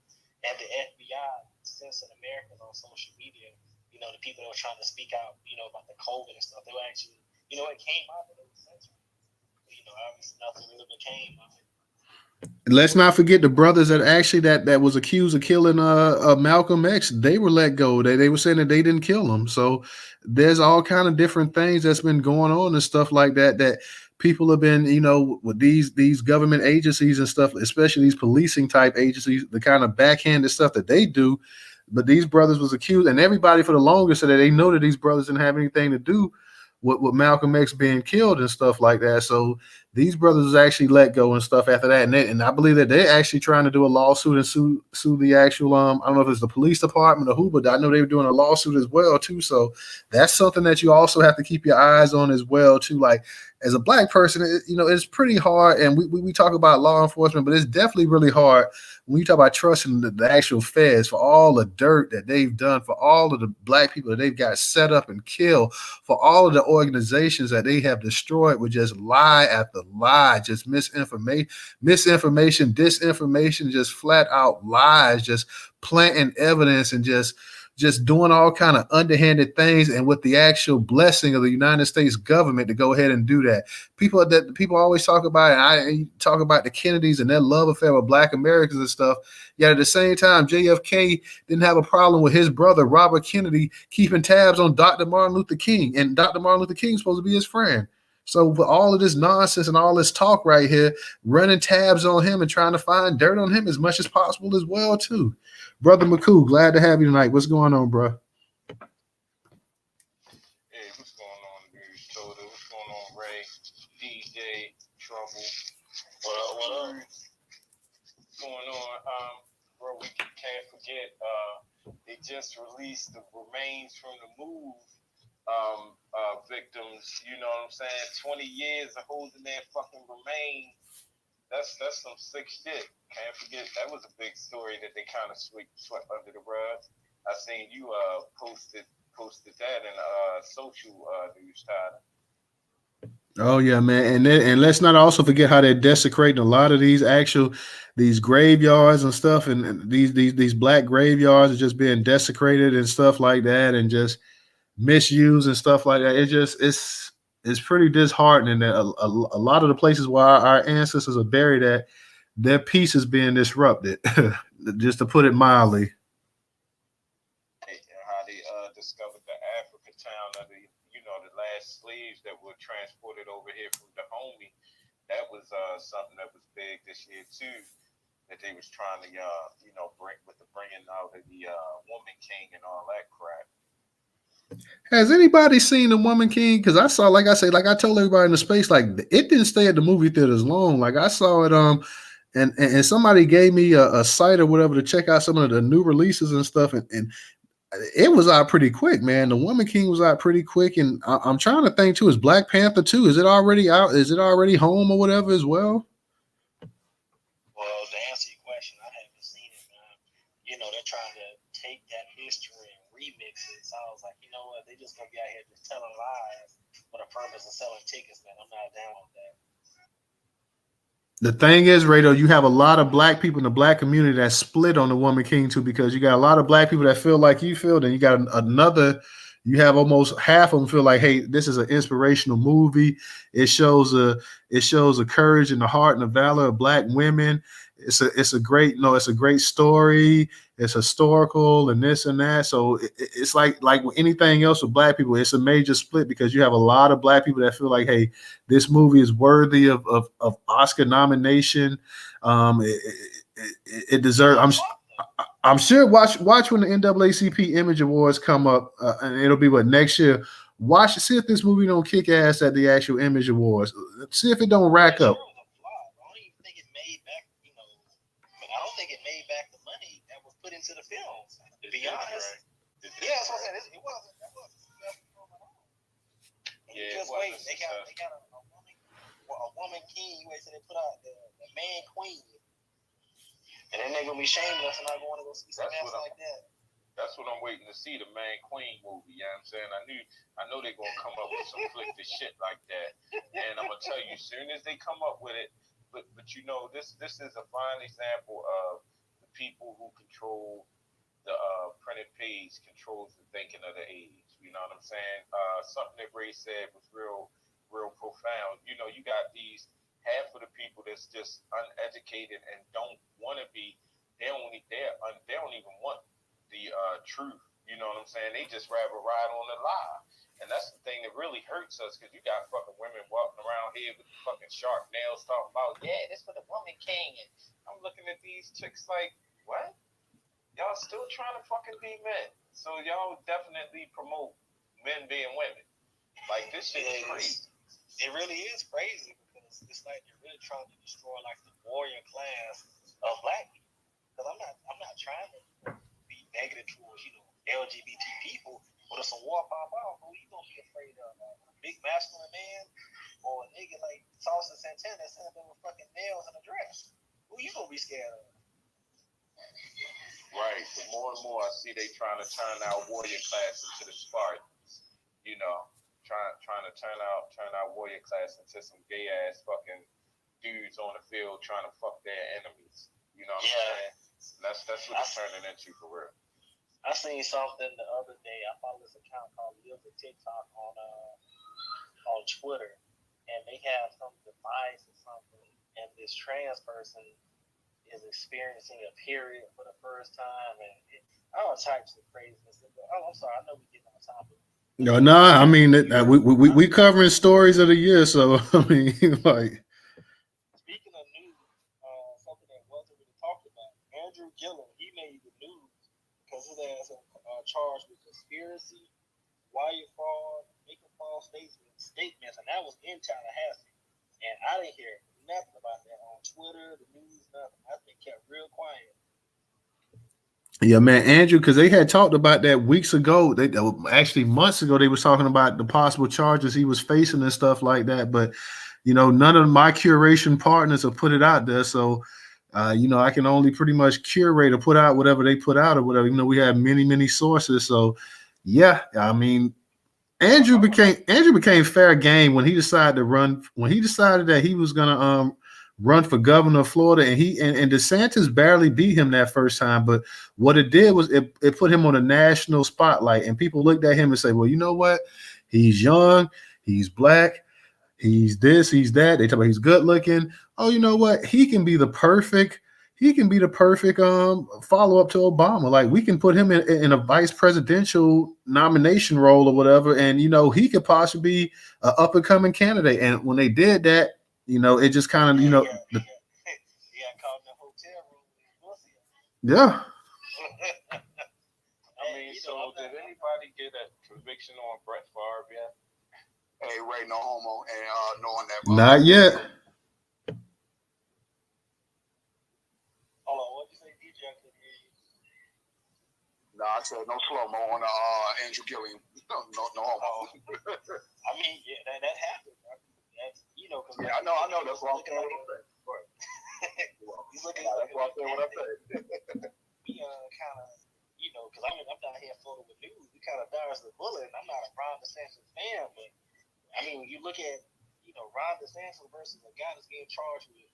And the FBI censored Americans on social media. You know, the people that were trying to speak out, you know, about the COVID and stuff, they were actually, you know, it came out that they were censored. You know, obviously nothing really became of it. Let's not forget the brothers that actually that was accused of killing Malcolm X. They were let go. They were saying that they didn't kill him. So there's all kind of different things that's been going on and stuff like that people have been, you know, with these government agencies and stuff, especially these policing type agencies, the kind of backhanded stuff that they do. But these brothers was accused, and everybody for the longest said that they know that these brothers didn't have anything to do with Malcolm X being killed and stuff like that. So these brothers was actually let go and stuff after that. And I believe that they're actually trying to do a lawsuit and sue the actual, I don't know if it's the police department or who, but I know they were doing a lawsuit as well too. So that's something that you also have to keep your eyes on as well too. Like as a black person, you know, it's pretty hard. And we talk about law enforcement, but it's definitely really hard when you talk about trusting the actual feds for all the dirt that they've done, for all of the black people that they've got set up and killed, for all of the organizations that they have destroyed with just lie after the lie, just misinformation, disinformation, just flat out lies, just planting evidence and just doing all kind of underhanded things, and with the actual blessing of the United States government to go ahead and do that. People always talk about, and I talk about the Kennedys and their love affair with Black Americans and stuff. Yet at the same time, JFK didn't have a problem with his brother Robert Kennedy keeping tabs on Dr. Martin Luther King, and Dr. Martin Luther King is supposed to be his friend. So with all of this nonsense and all this talk right here, running tabs on him and trying to find dirt on him as much as possible as well too. Brother McCoo, glad to have you tonight. What's going on, bro? Hey, what's going on, Newstoter? What's going on, Ray? DJ, Trouble. What up? What's going on? Bro, we can't forget, they just released the remains from the move victims. You know what I'm saying? 20 years of holding their fucking remains. That's some sick shit. Can't forget, that was a big story that they kind of swept under the rug. I seen you posted that in social Newstoter. Oh yeah, man, and let's not also forget how they're desecrating a lot of these graveyards and stuff, and these black graveyards are just being desecrated and stuff like that, and just misused and stuff like that. It's pretty disheartening that a lot of the places where our ancestors are buried at, their peace is being disrupted, just to put it mildly. How they discovered the Africa town of the last slaves that were transported over here from Dahomey. That was something that was big this year too. That they was trying to bringing out of the Woman King and all that crap. Has anybody seen the Woman King? Because I saw, like I told everybody in the space, like it didn't stay at the movie theaters long. Like I saw it, and somebody gave me a site or whatever to check out some of the new releases and stuff, and it was out pretty quick, man. The Woman King was out pretty quick, and I'm trying to think too. Is Black Panther 2? Is it already out? Is it already home or whatever as well? Well, to answer your question, I haven't seen it, man. They're trying to take that history and remix it. So I was like, you know what? They just gonna be out here just telling lies for the purpose of selling tickets, man. I'm not down with that. The thing is, Rado, you have a lot of black people in the black community that split on the Woman King too, because you got a lot of black people that feel like you feel, then you got you have almost half of them feel like, hey, this is an inspirational movie. It shows a courage and the heart and the valor of black women. It's a great story. It's historical and this and that. So it's like with anything else with black people, it's a major split because you have a lot of black people that feel like, hey, this movie is worthy of Oscar nomination. It deserves. I'm sure. Watch when the NAACP Image Awards come up, and it'll be next year. See if this movie don't kick ass at the actual Image Awards. See if it don't rack up. I don't think it made back the money that was put into the film. To be honest, yeah, that's what I said. It wasn't. Yeah, just wait. They got a woman king. Wait till they put out the man queen, and then they're gonna be shameless and not going to go see something else like that. That's what I'm waiting to see, the Man Queen movie. You know what I'm saying? I know they're gonna come up with some flick shit like that, and I'm gonna tell you, as soon as they come up with it. But this is a fine example of the people who control the printed page controls the thinking of the age. You know what I'm saying? Something that Ray said was real profound. You got these half of the people that's just uneducated and don't want to be. They don't even want the truth. You know what I'm saying? They just rather ride on the lie. And that's the thing that really hurts us, because you got fucking women walking around here with fucking sharp nails talking about, yeah, this for the Woman King. And I'm looking at these chicks like, what? Y'all still trying to fucking be men. So y'all definitely promote men being women. Like, this shit is crazy. It really is crazy, because it's like they're really trying to destroy like the warrior class of black people. Because I'm not trying to be negative towards, LGBT people. But if some war pop out, who you gonna be afraid of? A big masculine man or a nigga like Sauce and Santana that's sitting there with fucking nails and a dress? Who you gonna be scared of? Right. The more and more I see they trying to turn our warrior class into the Spartans. trying to turn our warrior class into some gay ass fucking dudes on the field trying to fuck their enemies. You know what I'm saying? That's what it's turning into for real. I seen something the other day. I follow this account called Live the TikTok on Twitter, and they have some device or something, and this trans person is experiencing a period for the first time, and all types of craziness. Oh, I'm sorry, I know we get on topic. No, I mean we covering stories of the year, so I mean like. Speaking of news, something that wasn't really talked about, Andrew Gillum, he made the news because his ass charged with conspiracy, wire fraud, making false statements, and that was in Tallahassee. And I didn't hear nothing about that on Twitter, the news, nothing. I think kept real quiet. Yeah, man, Andrew, because they had talked about that weeks ago. They actually months ago they was talking about the possible charges he was facing and stuff like that. But none of my curation partners have put it out there, so I can only pretty much curate or put out whatever they put out or whatever. We have many sources, so yeah, I mean. Andrew became fair game when he decided to run. When he decided that he was gonna run for governor of Florida, and DeSantis barely beat him that first time. But what it did was it put him on a national spotlight, and people looked at him and say, "Well, you know what? He's young, he's black, he's this, he's that." They talk about he's good looking. Oh, you know what? He can be the perfect follow up to Obama. Like we can put him in a vice presidential nomination role or whatever, and he could possibly be an up and coming candidate. And when they did that, it just kind of He got caught in the hotel room. Yeah. I mean, so did anybody get a conviction on Brett Favre yet? Hey, Ray, no homo, and knowing that. Not yet. Hold on, what did you say, DJ? I couldn't hear you. No, I said no slow-mo on Andrew Gilliam. No homo. I mean, yeah, that happened. That's, because yeah, I know. That's what I'm saying. He's looking That's what I'm saying. What I said. We kind of, because I'm down here floating with news. We kind of dodged the bullet, and I'm not a Ron DeSantis fan, but I mean, when you look at, Ron DeSantis versus a guy that's getting charged with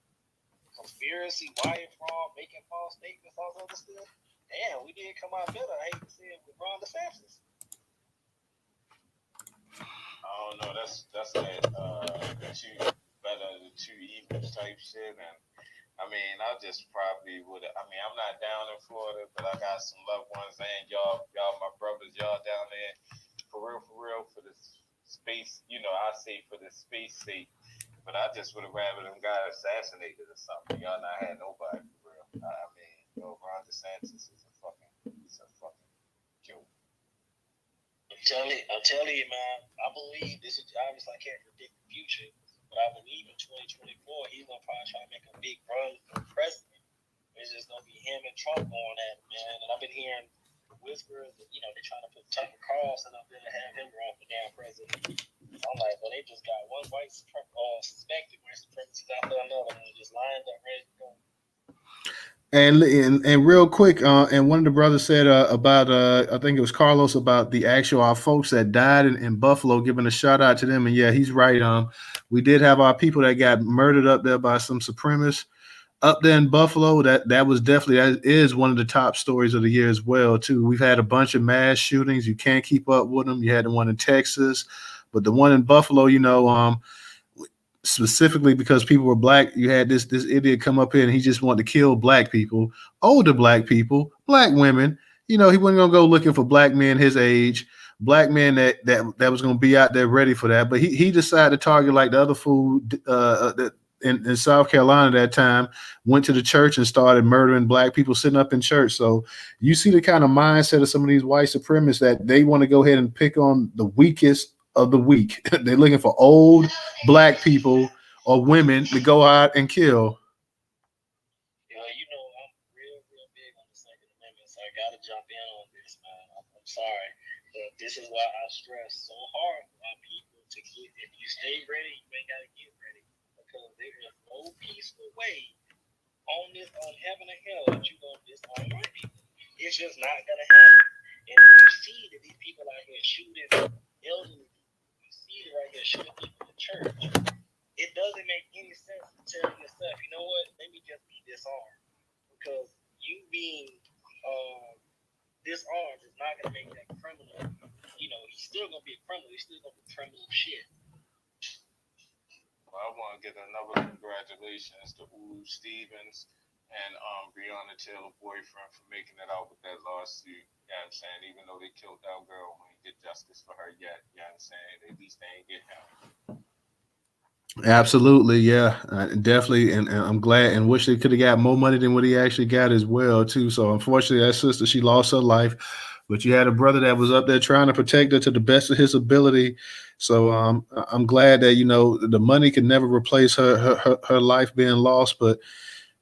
conspiracy, wire fraud, making false statements, all that other stuff. Damn, we did come out better. I hate to say it with Ron DeSantis. I don't know. That's that the two evils type shit, and I mean, I just probably would. I mean, I'm not down in Florida, but I got some loved ones, and y'all, my brothers, y'all down there, for real, for the space. I say for the space sake, but I just would have rather them guys assassinated or something. Y'all not had nobody for real. I mean, Ron DeSantis is a fucking joke. I'm telling you, man. I believe this is obviously I can't predict the future, but I believe in 2024 he's gonna probably try to make a big run for president. It's just gonna be him and Trump going at it, man. And I've been hearing whispers that they're trying to put Tucker Carlson up there to have him run for damn president. I'm like, well, they just got one white suspected white supremacist after another one just lined up ready to go. And real quick, and one of the brothers said about I think it was Carlos about the our folks that died in Buffalo, giving a shout out to them. And yeah, he's right. We did have our people that got murdered up there by some supremacists up there in Buffalo. That is one of the top stories of the year as well too. We've had a bunch of mass shootings. You can't keep up with them. You had the one in Texas, but the one in Buffalo, specifically because people were black, you had this idiot come up here and he just wanted to kill black people, older black people, black women. He wasn't gonna go looking for black men his age, black men that was gonna be out there ready for that. But he decided to target like the other fool that in South Carolina that time, went to the church and started murdering black people sitting up in church. So you see the kind of mindset of some of these white supremacists that they want to go ahead and pick on the weakest of the weak. They're looking for old black people or women to go out and kill. I'm real big on the Second Amendment, so I gotta jump in on this, man. I'm sorry, but this is why I stress so hard on people to get. If you stay ready, you ain't gotta get ready, because there is no peaceful way on heaven and hell that you gonna disarm white people. It's just not gonna happen. And if you see that these people out here shooting elderly, you see that should be in the church, it doesn't make any sense to tell yourself, you know what, let me just be disarmed. Because you being disarmed is not going to make that criminal, he's still going to be a criminal. He's still going to be criminal shit. Well, I want to give another congratulations to Ulu Stevens and Breonna Taylor boyfriend for making it out with that lawsuit. You know what I'm saying? Even though they killed that girl, we ain't get justice for her yet. You know what I'm saying? At least they ain't get him. Absolutely, yeah, definitely, and I'm glad and wish they could have got more money than what he actually got as well, too. So unfortunately, that sister, she lost her life, but you had a brother that was up there trying to protect her to the best of his ability. So I'm glad that the money can never replace her life being lost, but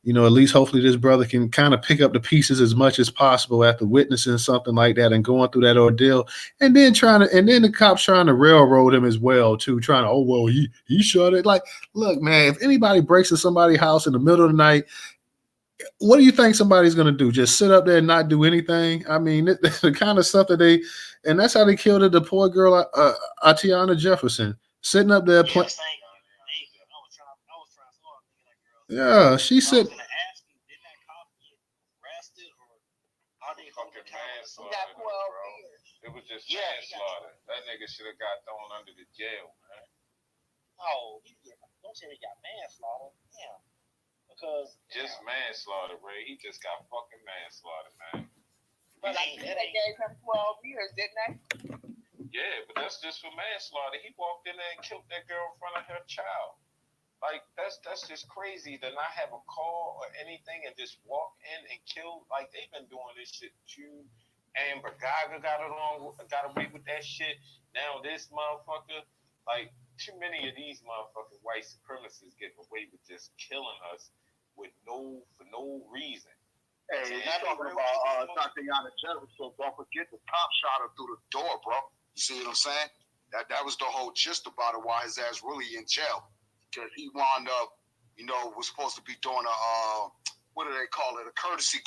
at least hopefully this brother can kind of pick up the pieces as much as possible after witnessing something like that and going through that ordeal. And then the cops trying to railroad him as well, too, trying to, oh, well, he shot it. Like, look, man, if anybody breaks into somebody's house in the middle of the night, what do you think somebody's going to do? Just sit up there and not do anything? I mean, the kind of stuff and that's how they killed the poor girl, Atiana Jefferson, sitting up there playing. Yeah, she said. Fucking manslaughter, bro. It was just manslaughter. That nigga should have got thrown under the jail, man. Oh, don't say he got manslaughter. Yeah. Because just manslaughter, Ray. He just got fucking manslaughter, man. But they gave him 12 years, didn't they? Yeah, but that's just for manslaughter. He walked in there and killed that girl in front of her child. Like, that's just crazy to not have a call or anything and just walk in and kill. Like, they've been doing this shit too. Amber Geiger got away with that shit. Now this motherfucker, like, too many of these motherfucking white supremacists getting away with just killing us for no reason. Hey, you're talking about Tatiana Jefferson. Don't forget the cop shot her through the door, bro. You see what I'm saying? That was the whole gist about it. Why his ass really in jail? Because he wound up, was supposed to be doing what do they call it? A courtesy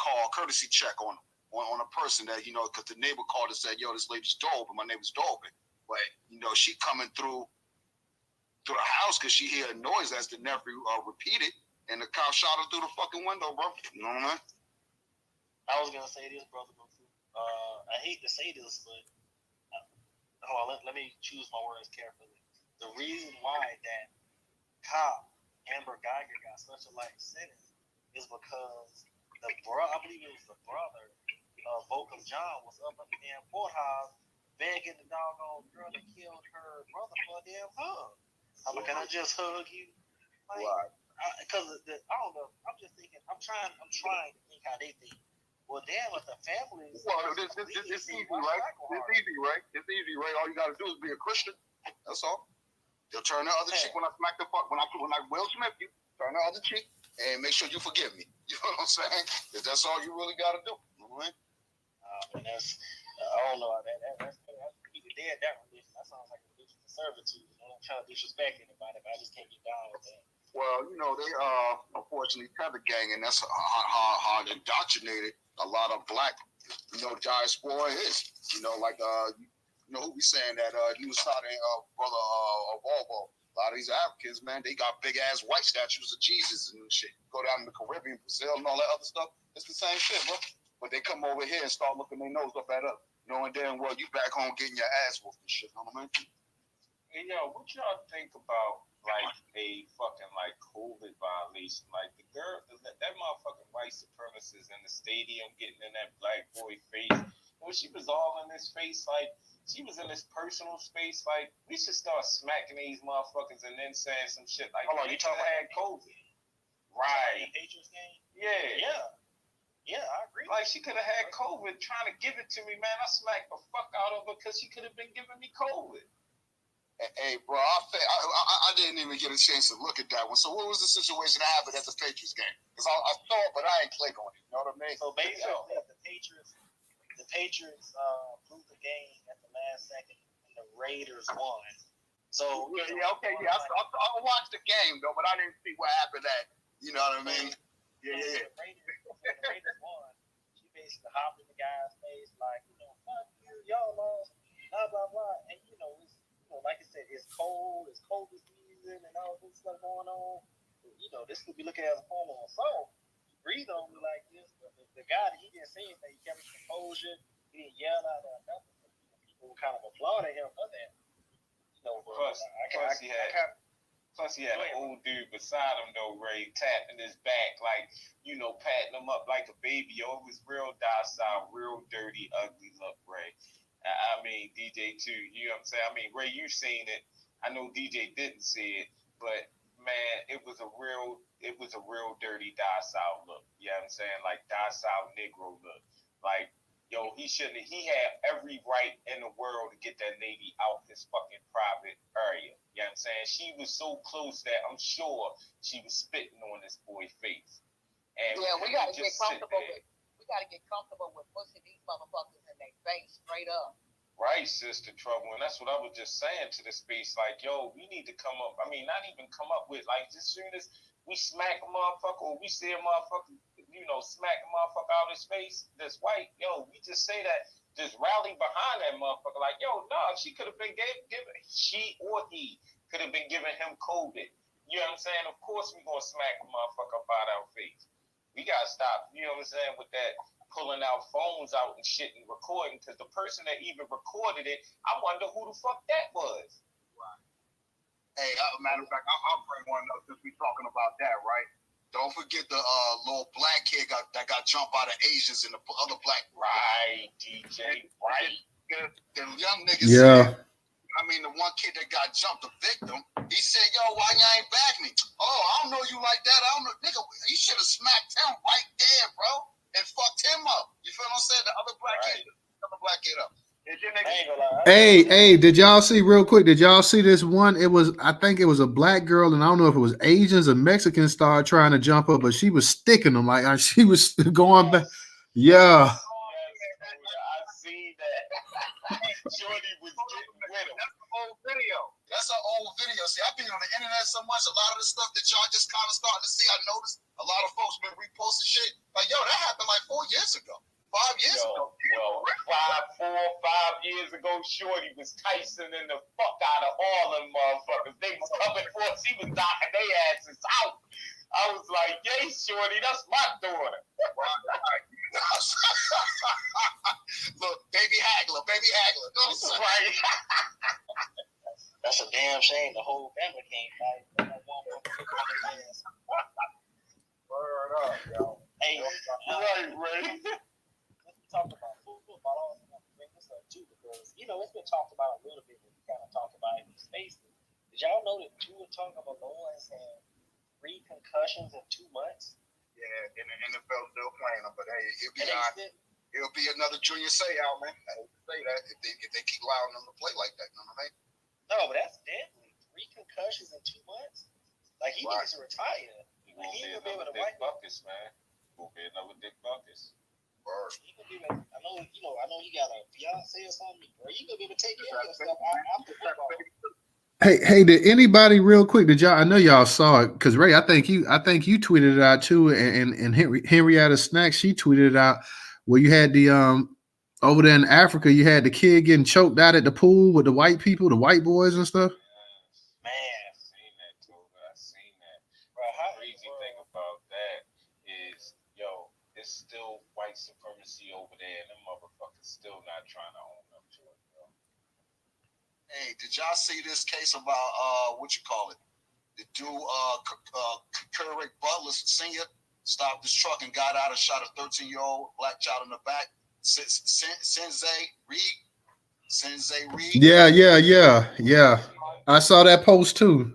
check on a person that, because the neighbor called and said, yo, this lady's door open, my neighbor's door open. But, she coming through the house because she heard a noise as the nephew repeated, and the cop shot her through the fucking window, bro. You know what I mean? I was going to say this, brother. I hate to say this, but hold on, let me choose my words carefully. The reason why that cop, Amber Geiger, got such a light sentence is because I believe it was the brother, Bokum John, was up at the damn courthouse begging the doggone girl that killed her brother for a damn hug. I'm like, can I just hug you? Like, because I don't know. I'm just thinking. I'm trying to think how they think. Well, damn, if the family is it's easy, right? It's easy, right? All you gotta do is be a Christian. That's all. They'll turn the other cheek when I smack the fuck when I Will Smith you. Turn the other cheek and make sure you forgive me. You know what I'm saying? Because that's all you really gotta do. Right? I don't know. That's people dead that religion. That sounds like a religious servitude. I'm not trying to disrespect anybody, but I just can't get down with that. Well, they unfortunately tether gang, and that's how indoctrinated a lot of black, diaspora is. Like who be saying that Newstoter brother Volvo. A lot of these Africans, man, they got big ass white statues of Jesus and shit. Go down in the Caribbean, Brazil, and all that other stuff. It's the same shit, bro. But they come over here and start looking their nose up at us, knowing damn well you back home getting your ass whooped and shit. You know what I mean? Hey, yo, what y'all think about like a fucking like COVID violation? Like the girl, that motherfucking white supremacist in the stadium getting in that black boy face. When she was all in his face, like she was in this personal space. Like we should start smacking these motherfuckers and then saying some shit like, "Oh, you talking about COVID?" Right. Patriots game. Yeah, I agree. Like she could have had COVID, trying to give it to me, man. I smacked the fuck out of her because she could have been giving me COVID. Hey, bro, I didn't even get a chance to look at that one. So what was the situation that happened at the Patriots game? Because I saw it, but I ain't click on it. You know what I mean? So basically, the Patriots blew the game at the last second, and the Raiders won. So I watched the game though, but I didn't see what happened at. You know what I mean? Yeah. The Raiders won. She basically hopped in the guy's face like, fuck you, y'all lost, blah blah blah, and it's know, like I said, it's cold season, and all this stuff going on. You know, this could be looking at as a form of assault. Breathe on me like this. But the guy, he didn't say anything. He kept his composure. He didn't yell out or nothing. People kind of applauded him for that. You know, Plus he had an old dude beside him though, Ray, tapping his back, like, you know, patting him up like a baby. Yo, it was real docile, real dirty, ugly look, Ray. I mean, DJ too. You know what I'm saying? I mean, Ray, you seen it. I know DJ didn't see it, but man, it was a real dirty, docile look. You know what I'm saying? Like docile Negro look. Like, yo, he had every right in the world to get that lady out his fucking private area. You know what I'm saying? She was so close that I'm sure she was spitting on this boy's face. And yeah, we gotta get comfortable with pushing these motherfuckers in their face straight up. Right, Sister Trouble, and that's what I was just saying to the space. Like, yo, we need to come up. I mean, not even come up with, like, as soon as we smack a motherfucker or we see a motherfucker, you know, smack a motherfucker out of his face that's white, yo, we just say that, just rally behind that motherfucker. Like, yo, nah, she could have been she or he could have been giving him COVID. You know what I'm saying? Of course we gonna smack a motherfucker up out our face. We gotta stop, you know what I'm saying, with that pulling out phones out and shit and recording, because the person that even recorded it, I wonder who the fuck that was. Right. Hey, matter of fact, I'll bring one up since we talking about that, right? Don't forget the little black kid that got jumped by the Asians and the other black. Right, DJ, right. The young niggas. Yeah. Said, I mean, the one kid that got jumped, the victim, he said, yo, why you ain't back me? Oh, I don't know you like that. I don't know. Nigga, you should have smacked him right there, bro, and fucked him up. You feel what I'm saying? The other black kid up. Hey, did y'all see real quick? Did y'all see this one? I think it was a black girl, and I don't know if it was Asians or Mexicans started trying to jump up, but she was sticking them like she was going back. Yeah. I seen that. Shorty was getting with him. That's an old video. See, I've been on the internet so much. A lot of the stuff that y'all just kind of starting to see, I noticed a lot of folks been reposting shit. Like, yo, that happened like 4 years ago. 5 years ago. Well, 5 years ago, Shorty was Tyson in the fuck out of all them motherfuckers. They was coming for us. He was knocking their asses out. I was like, yay, Shorty, that's my daughter. Look, baby haggler. Right. That's a damn shame. The whole family can't fight. Word up, yo. Hey, right, Ray. Let's talk about football. I want to bring this up too, because you know it's been talked about a little bit. We kind of talked about it in spaces. Did y'all know that Tua Tagovailoa has had 3 concussions in 2 months? Yeah, and the NFL still playing him, but hey, it'll be another junior out, man. I hate to say that if they keep allowing them to play like that, you know what I mean? No, but that's deadly. 3 concussions in 2 months. Like he needs to retire. He gonna be another Dick Buckus, man. Gonna be another Dick Buckus. He gonna be able, I know he got a fiance or something. Bro, you gonna be able to take care of yourself after football. Hey, did anybody real quick? Did y'all? I know y'all saw it because Ray, I think you tweeted it out too, and Henrietta Snacks, she tweeted it out where you had the over there in Africa, you had the kid getting choked out at the pool with the white people, the white boys and stuff. Man, I seen that too. I seen that. Bro, the crazy thing about that is, yo, it's still white supremacy over there, and them motherfuckers still not trying to own up to it, bro. Hey, did y'all see this case about what you call it? The dude, Curator Butler Sr. stopped his truck and got out and shot a 13-year-old black child in the back. Sensei Reed. Yeah. I saw that post too.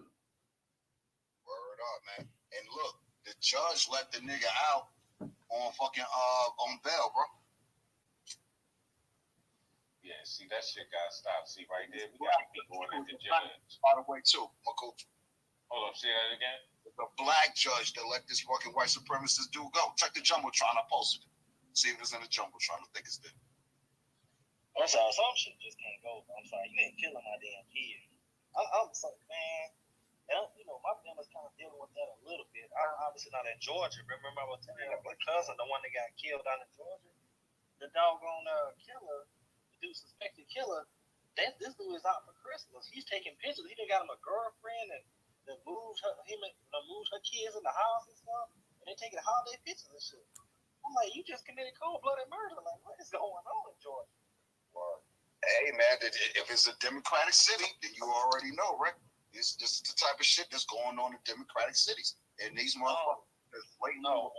Word up, man. And look, the judge let the nigga out on fucking on bail, bro. Yeah, see, that shit got stopped. See, right there, we got to be going at the judge. By the way, too, my coach. Hold up, say that again. The black judge that let this fucking white supremacist dude go. Check the Jumbotron. I posted it. See if it's in the Jumbotron. I think it's there. I'm sorry, some shit just can't go. I'm sorry, you ain't killing my damn kid. I'm sorry, man. And my family's kind of dealing with that a little bit. I'm obviously not in Georgia. Remember I was telling you my cousin, the one that got killed down in Georgia? The doggone killer, the dude suspected killer, this dude is out for Christmas. He's taking pictures. He done got him a girlfriend and that moved her kids in the house and stuff, and they taking holiday pictures and shit. I'm like, you just committed cold-blooded murder. Like, what is going on in Georgia? Well, hey man, if it's a Democratic city, then you already know, right? This is the type of shit that's going on in Democratic cities, and these motherfuckers waiting on.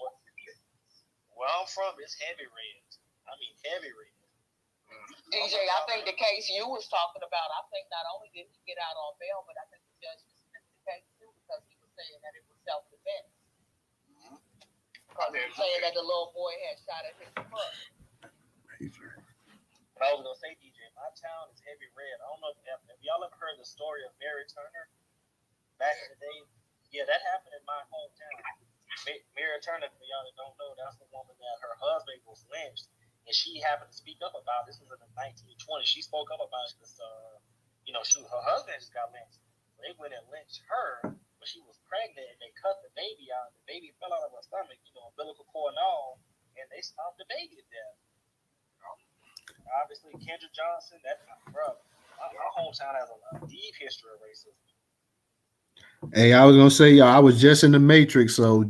Where I'm from, it's heavy red. I mean, heavy red. DJ, I think the case you was talking about, I think not only did he get out on bail, but I think the judge dismissed the case too because he was saying that it was self-defense. Because he was saying that the little boy had shot at his foot. I was gonna say, DJ, my town is heavy red. I don't know if y'all ever heard the story of Mary Turner back in the day. Yeah, that happened in my hometown. Mary Turner, for y'all that don't know, that's the woman that her husband was lynched, and she happened to speak up about this. Was in the 1920s. She spoke up about this. Her husband just got lynched. They went and lynched her, but she was pregnant, and they cut the baby out. The baby fell out of her stomach, umbilical cord and all, and they stopped the baby to death. Obviously, Kendra Johnson, my hometown has a deep history of racism. Hey, I was gonna say, y'all, I was just in the Matrix, so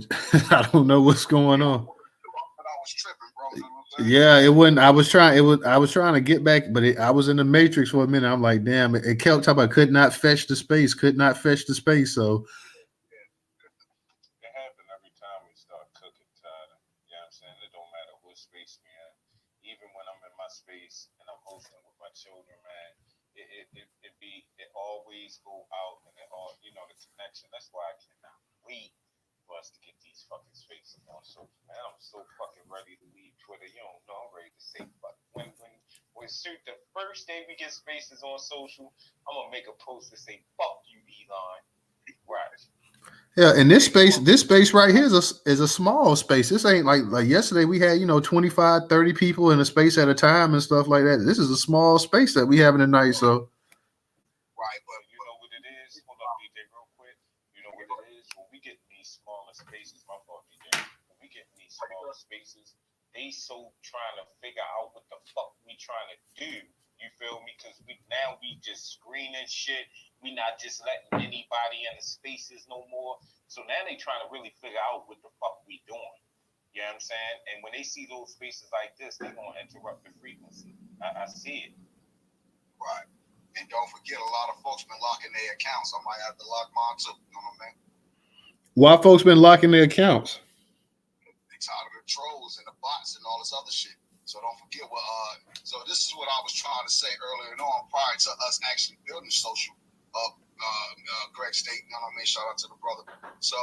I don't know what's going on. But I was tripping, bro. You know what I'm saying? Yeah, it wasn't. I was trying to get back, but I was in the Matrix for a minute. I'm like, damn, it kept talking about could not fetch the space. So It happen every time we start cooking, Tyler. You know what I'm saying? It don't matter what space we in. Even when I'm in my space and I'm hosting with my children, man, it always go out and it all, the connection. That's why I cannot wait for us to get these fucking spaces on social. Man, I'm so fucking ready to leave Twitter. You don't know, I'm ready to say fuck. When shoot, the first day we get spaces on social, I'm gonna make a post to say fuck you, Elon. Right. yeah, and this space right here is a small space. This ain't like yesterday we had 25, 30 people in a space at a time and stuff like that. This is a small space that we having tonight. So Right, but you know what it is? Hold up, DJ, real quick. You know what it is? When we get in these smaller spaces, my fault, DJ. When we get in these smaller spaces, they so trying to figure out what the fuck we trying to do. You feel me? Because we just screening shit. We not just letting anybody in the spaces no more. So now they trying to really figure out what the fuck we doing. You know what I'm saying? And when they see those spaces like this, they gonna interrupt the frequency. I see it. right. And don't forget, a lot of folks been locking their accounts. I might have to lock mine too. You know what I mean? why folks been locking their accounts? They tired of the trolls and the bots and all this other shit. So don't forget so this is what I was trying to say earlier on prior to us actually building social up. Greg State, you know what I mean? Shout out to the brother. So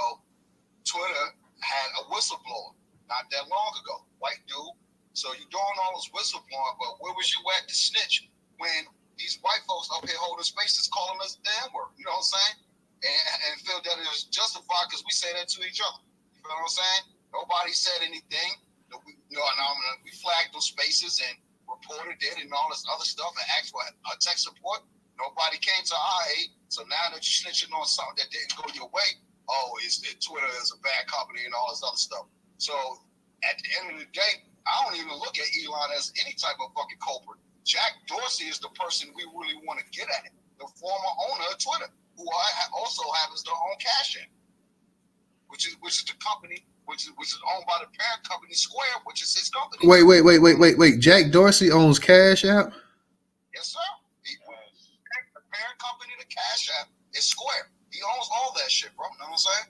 Twitter had a whistleblower not that long ago, white dude. So you're doing all this whistleblowing, but where was you at to snitch when these white folks up here holding spaces calling us the N-word? You know what I'm saying? And feel that it is justified because we say that to each other. You feel what I'm saying? Nobody said anything. We flagged those spaces and reported it and all this other stuff and asked for a tech support. Nobody came to our aid. So now that you're snitching on something that didn't go your way, Twitter is a bad company and all this other stuff. So at the end of the day, I don't even look at Elon as any type of fucking culprit. Jack Dorsey is the person we really want to get at, the former owner of Twitter, who also happens to own Cash App, which is the company which is owned by the parent company Square, which is his company. Wait. Jack Dorsey owns Cash App? Yes, sir. The parent company to Cash App is Square. He owns all that shit, bro. You know what I'm saying?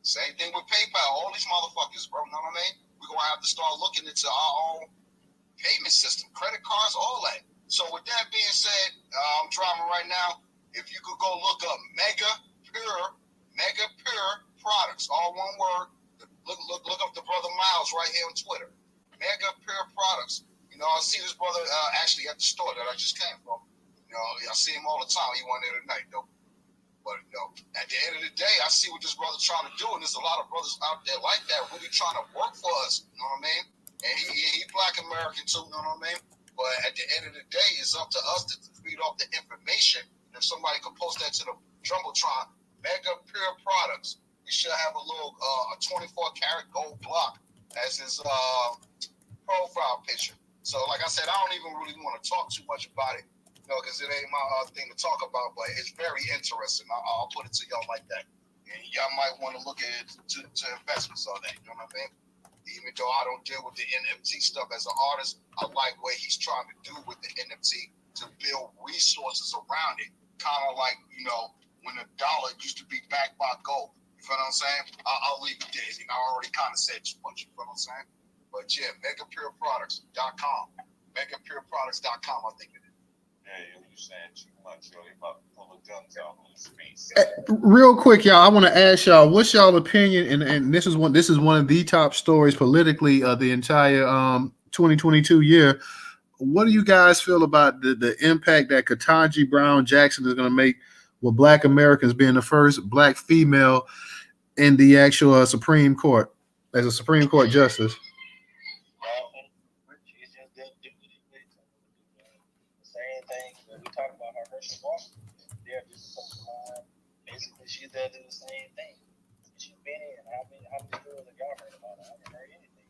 Same thing with PayPal. All these motherfuckers, bro. You know what I mean? We're going to have to start looking into our own payment system, credit cards, all that. So with that being said, I'm driving right now. If you could go look up Mega Pure Products, all one word. Look up the brother Miles right here on Twitter. Mega Pure Products. I see this brother actually at the store that I just came from. I see him all the time. He wasn't there tonight though. But at the end of the day, I see what this brother's trying to do, and there's a lot of brothers out there like that really trying to work for us. You know what I mean? And he Black American too. You know what I mean? But at the end of the day, it's up to us to feed off the information. If somebody could post that to the Jumbotron, Mega Pure Products, he should have a little a 24 karat gold block as his profile picture. So, like I said, I don't even really want to talk too much about it, because it ain't my thing to talk about. But it's very interesting. I'll put it to y'all like that. And y'all might want to look at it to investments on that. You know what I mean? Even though I don't deal with the NFT stuff as an artist, I like what he's trying to do with the NFT to build resources around it. Kind of like, when the dollar used to be backed by gold. You feel what I'm saying? I'll leave it there. I already kind of said too much. You feel what I'm saying? But yeah, megapureproducts.com. Megapureproducts.com, I think it is. Yeah, you saying too much, yo. They about to pull the guns out on the space. Real quick, y'all, I want to ask y'all, what's y'all opinion? And this is one of the top stories politically of the entire 2022 year. What do you guys feel about the impact that Ketanji Brown Jackson is going to make with Black Americans being the first Black female in the actual Supreme Court as a Supreme Court justice? She's just the same thing when we talk about her Herschel Walker. They're just basically she's there doing the same thing. She's been in. How many stories have y'all heard about her? I haven't heard anything.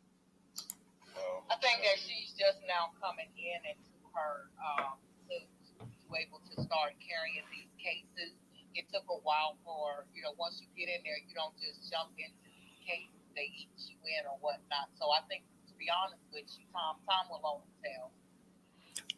I think that she's just now coming in into her to able to start carrying these cases. It took a while for, once you get in there, you don't just jump into these cases. They eat you in or whatnot. So I think, to be honest with you, time will only tell.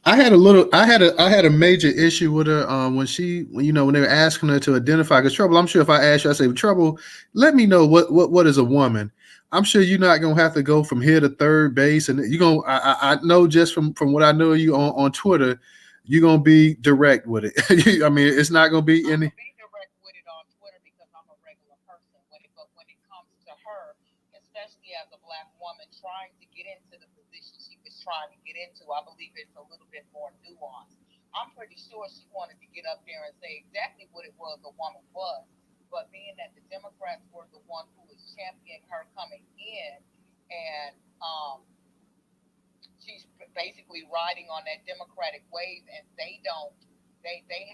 I had a major issue with her when they were asking her to identify. Because Trouble, I'm sure if I asked you, I say, Trouble, let me know what is a woman. I'm sure you're not gonna have to go from here to third base, and you're gonna. I know just from what I know of you on Twitter, you're gonna be direct with it. I mean, it's not gonna be any. Be direct with it on Twitter because I'm a regular person. But when it comes to her, especially as a Black woman trying to get into the position she was trying to get into, I believe it's a little bit more nuanced. I'm pretty sure she wanted to get up there and say exactly what it was the woman was. But being that the Democrats were the one who was championing her coming in, and she's basically riding on that Democratic wave, and they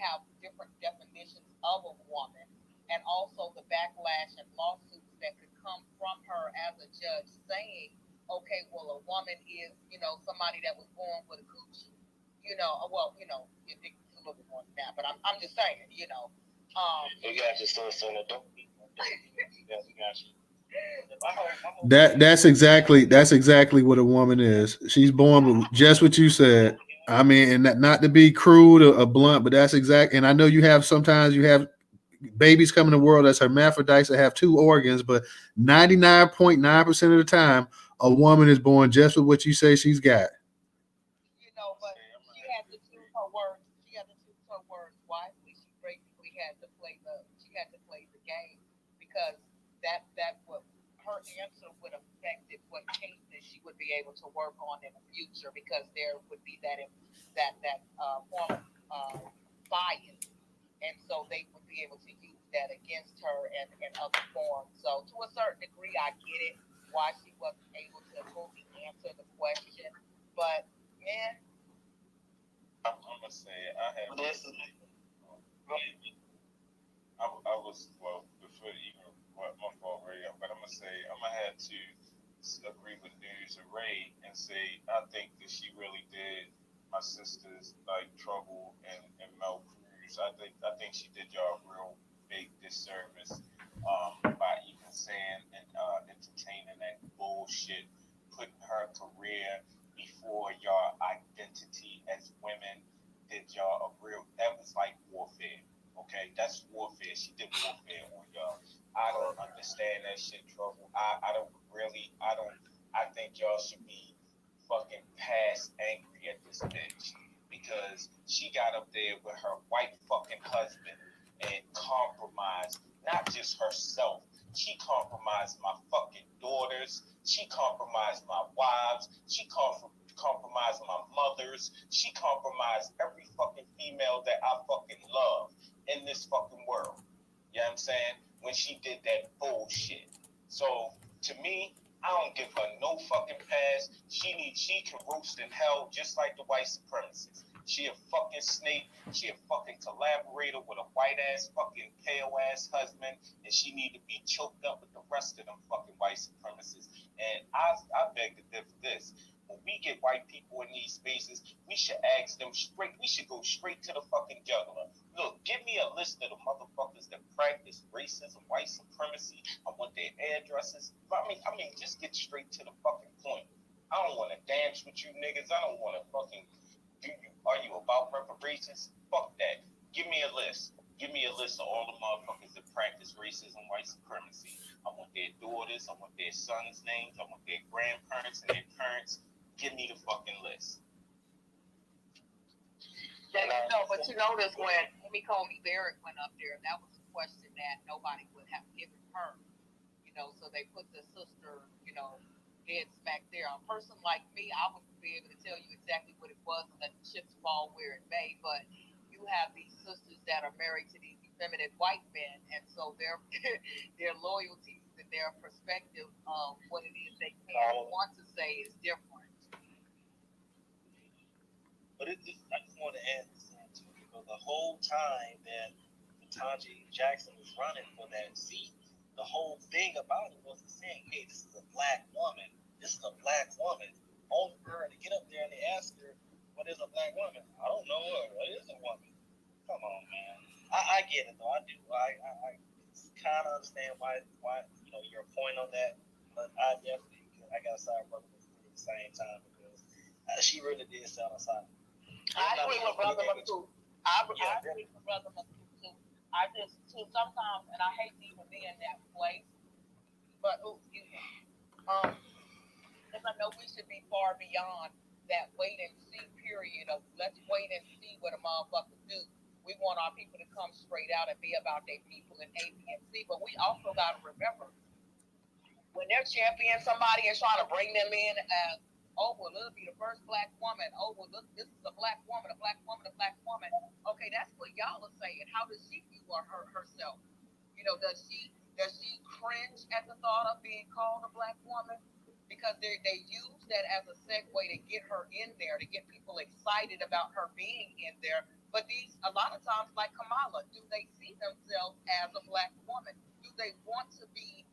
have different definitions of a woman, and also the backlash and lawsuits that could come from her as a judge saying, okay, well, a woman is, somebody that was born with a coochie, it's a little bit more than that, but I'm just saying, You got your sister in the door. Yes, we got you. That's exactly what a woman is. She's born with just what you said. I mean, and not to be crude or blunt, but that's exact. And I know sometimes you have babies come in the world that's hermaphrodites that have two organs, but 99.9% of the time, a woman is born just with what you say she's got. But she had to choose her words. She had to choose her words wisely. She basically had to play the game because that what her answer would have affected what cases she would be able to work on in the future because there would be that form of bias, and so they would be able to use that against her and other forms. So to a certain degree, I get it why she wasn't able to fully answer the question, but man. I'm gonna say I had. I was before even my fault, Ray. But I'm gonna say I'm gonna have to agree with News and Ray and say I think that she really did my sisters like Trouble and Mel Cruz. I think she did y'all a real big disservice by even saying and entertaining that bullshit, putting her career before your identity as women. Did y'all a real? That was like warfare. Okay, that's warfare. She did warfare on y'all. I don't understand that shit, Trouble. I think y'all should be fucking past angry at this bitch because she got up there with her white fucking husband and compromised not just herself. She compromised my fucking daughters. She compromised my wives. She compromised my mothers. She compromised every fucking female that I fucking love in this fucking world. You know what I'm saying? When she did that bullshit. So to me, I don't give her no fucking pass. She can roast in hell just like the white supremacists. She a fucking snake. She a fucking collaborator with a white ass fucking pale ass husband, and she need to be choked up with the rest of them fucking white supremacists. And I beg to differ this. when we get white people in these spaces, we should ask them straight. We should go straight to the fucking juggler. Look, give me a list of the motherfuckers that practice racism, white supremacy. I want their addresses. I mean, just get straight to the fucking point. I don't want to dance with you niggas. I don't want to fucking. Are you about reparations? Fuck that. Give me a list. Give me a list of all the motherfuckers that practice racism, white supremacy. I want their daughters. I want their sons' names. I want their grandparents and their parents. Give me the fucking list. But you notice when Comey Barrett went up there, that was a question that nobody would have given her. So they put the sister, dead smack there. A person like me, I would be able to tell you exactly what it was and let the chips fall where it may. But you have these sisters that are married to these effeminate white men, and so their loyalties and their perspective of what it is they can want to say is different. But I just want to add this too, because the whole time that Ketanji Jackson was running for that seat, the whole thing about it was saying, hey, this is a black woman. This is a black woman. Only for her to get up there and they ask her, what is a black woman? I don't know her. What is a woman? Come on, man. I get it, though. I do. I kind of understand why your point on that. But I definitely, I got to side with her at the same time because she really did sell us out. I agree with Brother Maku. I agree with Brother Maku too. I just sometimes, and I hate to even be in that place, but excuse me. Because I know we should be far beyond that wait and see period of let's wait and see what a motherfucker do. We want our people to come straight out and be about their people in A, B, and C. But we also got to remember when they're championing somebody and trying to bring them in as, oh, well, it'll be the first black woman. Oh, well, look, this is a black woman, a black woman, a black woman. Okay, that's what y'all are saying. How does she view herself? Does she cringe at the thought of being called a black woman? Because they use that as a segue to get her in there, to get people excited about her being in there. But a lot of times, like Kamala, do they see themselves as a black woman? Do they want to be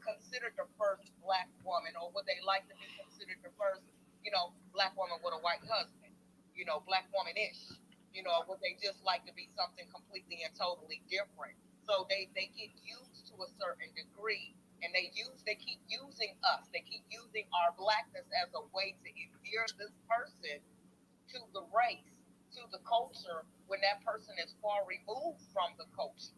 considered the first black woman, or would they like to be considered the first, black woman with a white husband, black woman-ish, or would they just like to be something completely and totally different? So they get used to a certain degree, and they keep using us. They keep using our blackness as a way to endear this person to the race, to the culture, when that person is far removed from the culture.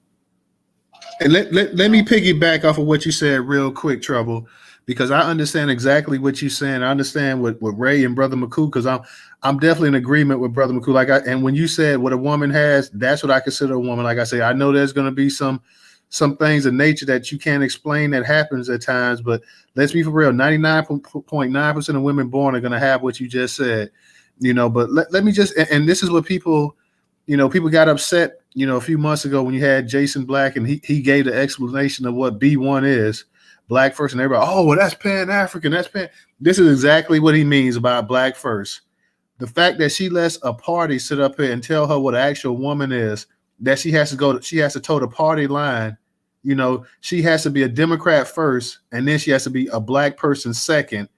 And let me piggyback off of what you said real quick, Trouble, because I understand exactly what you're saying. I understand what Ray and Brother McCoo, because I'm definitely in agreement with Brother McCoo. And when you said what a woman has, that's what I consider a woman. Like I say, I know there's going to be some things in nature that you can't explain that happens at times, but let's be for real. 99.9% of women born are going to have what you just said, but let me just, and this is what people got upset, a few months ago when you had Jason Black and he gave the explanation of what B1 is, black first, and everybody, oh, well, that's Pan-African. This is exactly what he means about black first. The fact that she lets a party sit up here and tell her what an actual woman is, that she has to toe the party line. She has to be a Democrat first, and then she has to be a black person second.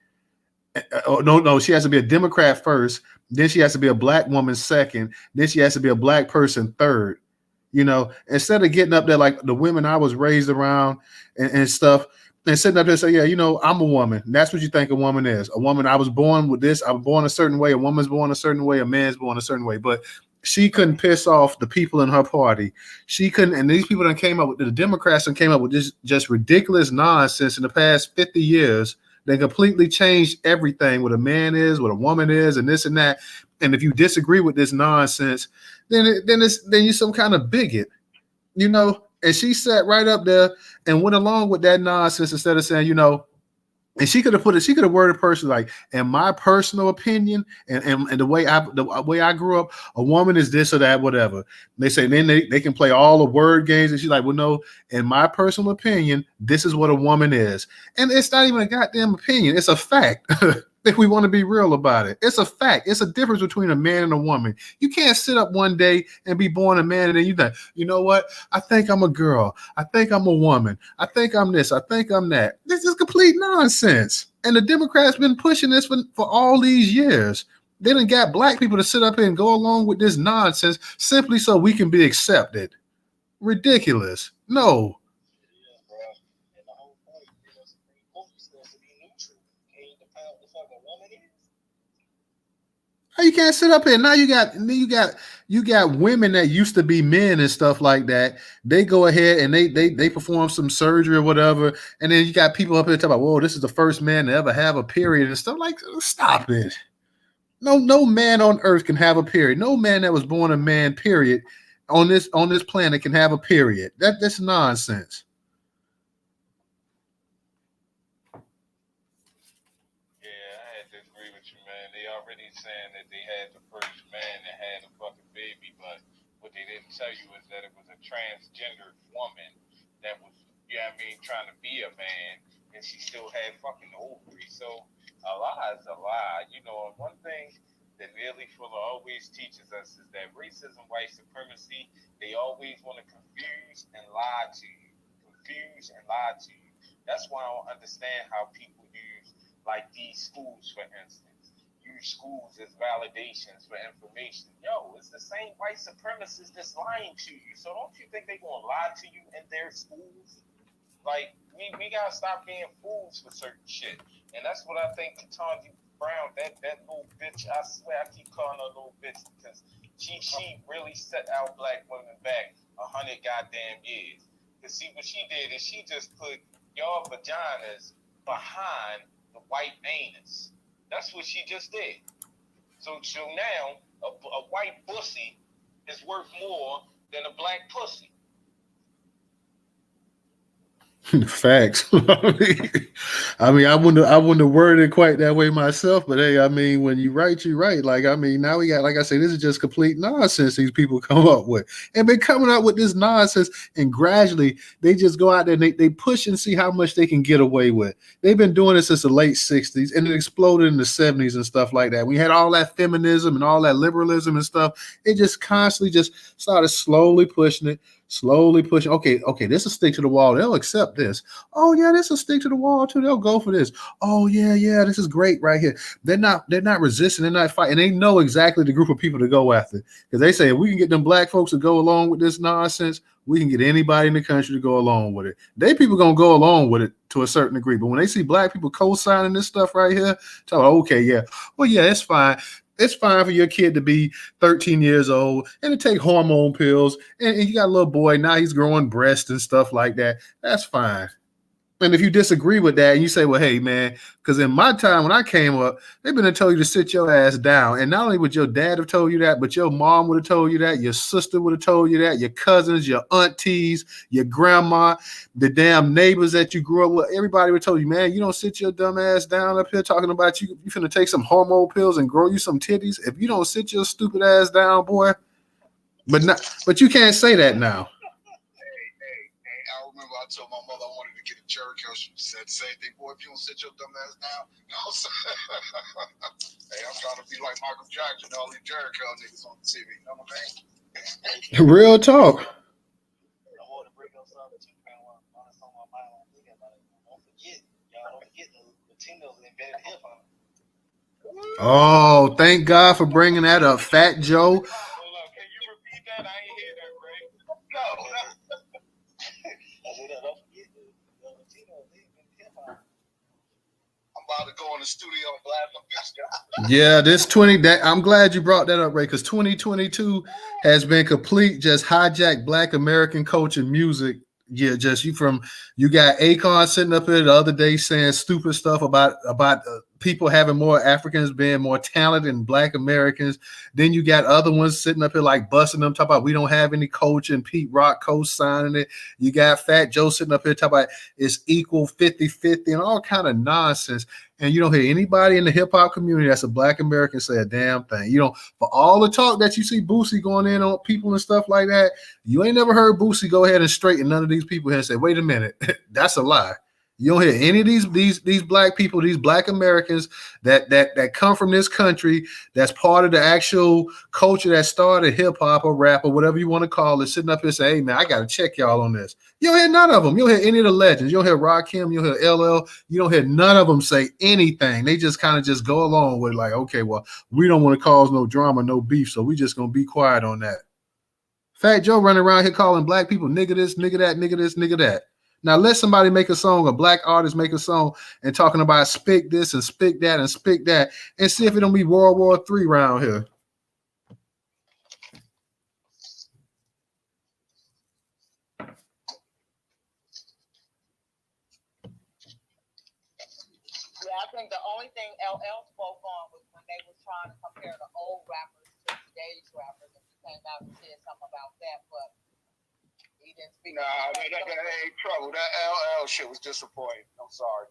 No, she has to be a Democrat first, then she has to be a black woman second, then she has to be a black person third. Instead of getting up there like the women I was raised around and stuff, and sitting up there and say, yeah, I'm a woman. And that's what you think a woman is. A woman, I was born with this, I was born a certain way, a woman's born a certain way, a man's born a certain way. But she couldn't piss off the people in her party. She couldn't, and these people that came up with, the Democrats and came up with this just ridiculous nonsense in the past 50 years. They completely changed everything, what a man is, what a woman is, and this and that. And if you disagree with this nonsense, then you're some kind of bigot, And she sat right up there and went along with that nonsense instead of saying, and she could have worded person like, in my personal opinion, and the way I grew up, a woman is this or that, whatever. They say then they can play all the word games, and she's like, well, no, in my personal opinion, this is what a woman is. And it's not even a goddamn opinion, it's a fact. If we want to be real about it, it's a fact. It's a difference between a man and a woman. You can't sit up one day and be born a man and then you think, you know what? I think I'm a girl. I think I'm a woman. I think I'm this. I think I'm that. This is complete nonsense. And the Democrats been pushing this for all these years. They done got black people to sit up here and go along with this nonsense simply so we can be accepted. Ridiculous. No. Yeah, bro. And the whole point, Supreme Court is supposed to be neutral. Can't define what the fuck a woman is. You can't sit up here. Now you got women that used to be men and stuff like that. They go ahead and they perform some surgery or whatever, and then you got people up here talking about, whoa, this is the first man to ever have a period and stuff like. Stop it. No man on earth can have a period. No man that was born a man, period, on this planet can have a period. That's nonsense. Yeah, I had to agree with you, man. They already saying that they had the first man that had a fucking baby, but what they didn't tell you is that it was a transgendered woman that was, you know what I mean, trying to be a man, and she still had fucking ovaries. So a lie is a lie. You know, and one thing that Nearly Fuller always teaches us is that racism, white supremacy, they always want to confuse and lie to you. Confuse and lie to you. That's why I don't understand how people use, like, these schools, for instance. Use schools as validations for information. Yo, it's the same white supremacists that's lying to you. So don't you think they're going to lie to you in their schools? Like, we got to stop being fools for certain shit. And that's what I think Ketanji Brown, that little bitch, I swear I keep calling her a little bitch because she really set our black women back 100 goddamn years. Because see, what she did is she just put y'all vaginas behind the white anus. That's what she just did. So now, a white pussy is worth more than a black pussy. Facts. I mean, I wouldn't have worded it quite that way myself, but hey, I mean, when you write, you write. Like, I mean, now we got, like I say, this is just complete nonsense these people come up with. And been coming up with this nonsense, and gradually they just go out there and they push and see how much they can get away with. They've been doing this since the late 60s, and it exploded in the 70s and stuff like that. We had all that feminism and all that liberalism and stuff. It just constantly just started slowly pushing it. Okay, this will stick to the wall. They'll accept this. Oh yeah, this will stick to the wall too. They'll go for this. Oh yeah, this is great right here. They're not resisting. They're not fighting. They know exactly the group of people to go after because they say if we can get them black folks to go along with this nonsense, we can get anybody in the country to go along with it. They people gonna go along with it to a certain degree, but when they see black people co-signing this stuff right here, tell them, okay, yeah, well, yeah, it's fine. It's fine for your kid to be 13 years old and to take hormone pills. And you got a little boy, now he's growing breasts and stuff like that. That's fine. And if you disagree with that and you say, well, hey, man, because in my time when I came up, they've been told you to sit your ass down. And not only would your dad have told you that, but your mom would have told you that, your sister would have told you that, your cousins, your aunties, your grandma, the damn neighbors that you grew up with, everybody would have told you, man, you don't sit your dumb ass down up here talking about you finna take some hormone pills and grow you some titties. If you don't sit your stupid ass down, boy, but you can't say that now. I remember I told my mother I wanted to get a Jericho. She said the same thing. Boy, if you don't sit your dumb ass down, hey, I'm trying to be like Michael Jackson, all these Jericho niggas on the TV. You know what I mean? Real talk. I want to bring up something too, man. Honest on my mind, I'm thinking about it. Don't forget the Latinos invented hip hop. Oh, thank God for bringing that up, Fat Joe. Hold up, can you repeat that? I ain't hear that, Ray. No. I said, don't forget the Latinos invented hip hop. I'm about to go in the studio and blast my bitch. Yeah, I'm glad you brought that up, Ray, because 2022 has been complete, just hijacked Black American culture music. Yeah, you got Akon sitting up here the other day saying stupid stuff about people having more Africans being more talented than Black Americans. Then you got other ones sitting up here like busting them, talking about we don't have any culture, and Pete Rock co-signing it. You got Fat Joe sitting up here talking about it's equal 50-50 and all kind of nonsense. And you don't hear anybody in the hip hop community that's a Black American say a damn thing. You know, for all the talk that you see Boosie going in on people and stuff like that, you ain't never heard Boosie go ahead and straighten none of these people here and say, wait a minute, that's a lie. You don't hear any of these black people, these black Americans that come from this country, that's part of the actual culture that started hip hop or rap or whatever you want to call it, sitting up here saying, "Hey man, I gotta check y'all on this." You don't hear none of them. You don't hear any of the legends. You don't hear Rakim. You don't hear LL. You don't hear none of them say anything. They just kind of just go along with it, like, okay, well, we don't want to cause no drama, no beef, so we just gonna be quiet on that. Fat Joe running around here calling black people nigga this, nigga that, nigga this, nigga that. Now let somebody make a song, a black artist make a song and talking about spick this and spick that and spick that, and see if it don't be World War III round here. Yeah, I think the only thing LL spoke on was when they were trying to compare the old rappers to today's rappers, and he came out and said something about that, but he didn't speak. Nah, that ain't trouble. That LL shit was disappointing. I'm sorry.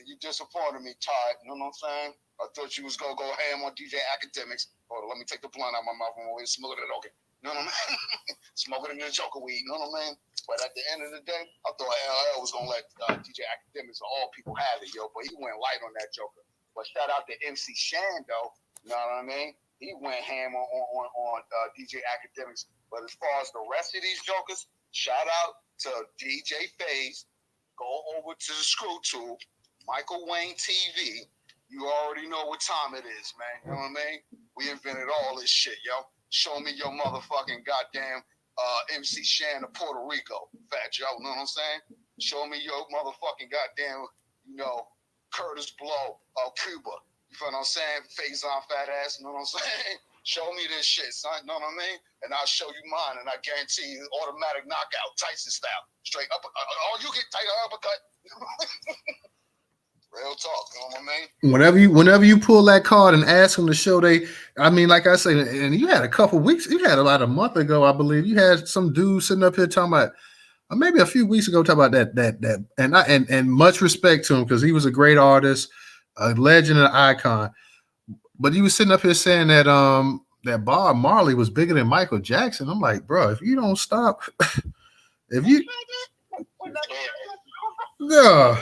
You disappointed me, Todd. You know what I'm saying? I thought you was gonna go ham on DJ Academics. Hold on, let me take the blunt out of my mouth and always smoke it. Okay. You know what I mean? Smoking in the Joker weed. You know what I mean? But at the end of the day, I thought LL was gonna let DJ Academics or all people have it, yo. But he went light on that Joker. But shout out to MC Shan though. You know what I mean? He went ham on DJ Academics. But as far as the rest of these jokers, shout out to DJ FaZe. Go over to the Screw Tube, Michael Wayne TV. You already know what time it is, man. You know what I mean? We invented all this shit, yo. Show me your motherfucking goddamn MC Shan of Puerto Rico, Fat Joe. You know what I'm saying? Show me your motherfucking goddamn, Curtis Blow of Cuba. You feel what I'm saying? Face on fat ass. You know what I'm saying? Show me this shit, son. You know what I mean? And I'll show you mine, and I guarantee you automatic knockout, Tyson style. Straight up. Oh, you get tighter uppercut. Real talk, you know what I Whenever mean? you pull that card and ask them to show like I say, and you had a couple weeks, you had about a month ago, I believe, you had some dude sitting up here talking about, or maybe a few weeks ago, talking about that, and much respect to him because he was a great artist, a legend, an icon. But he was sitting up here saying that Bob Marley was bigger than Michael Jackson. I'm like, bro, if you don't stop, if you, yeah.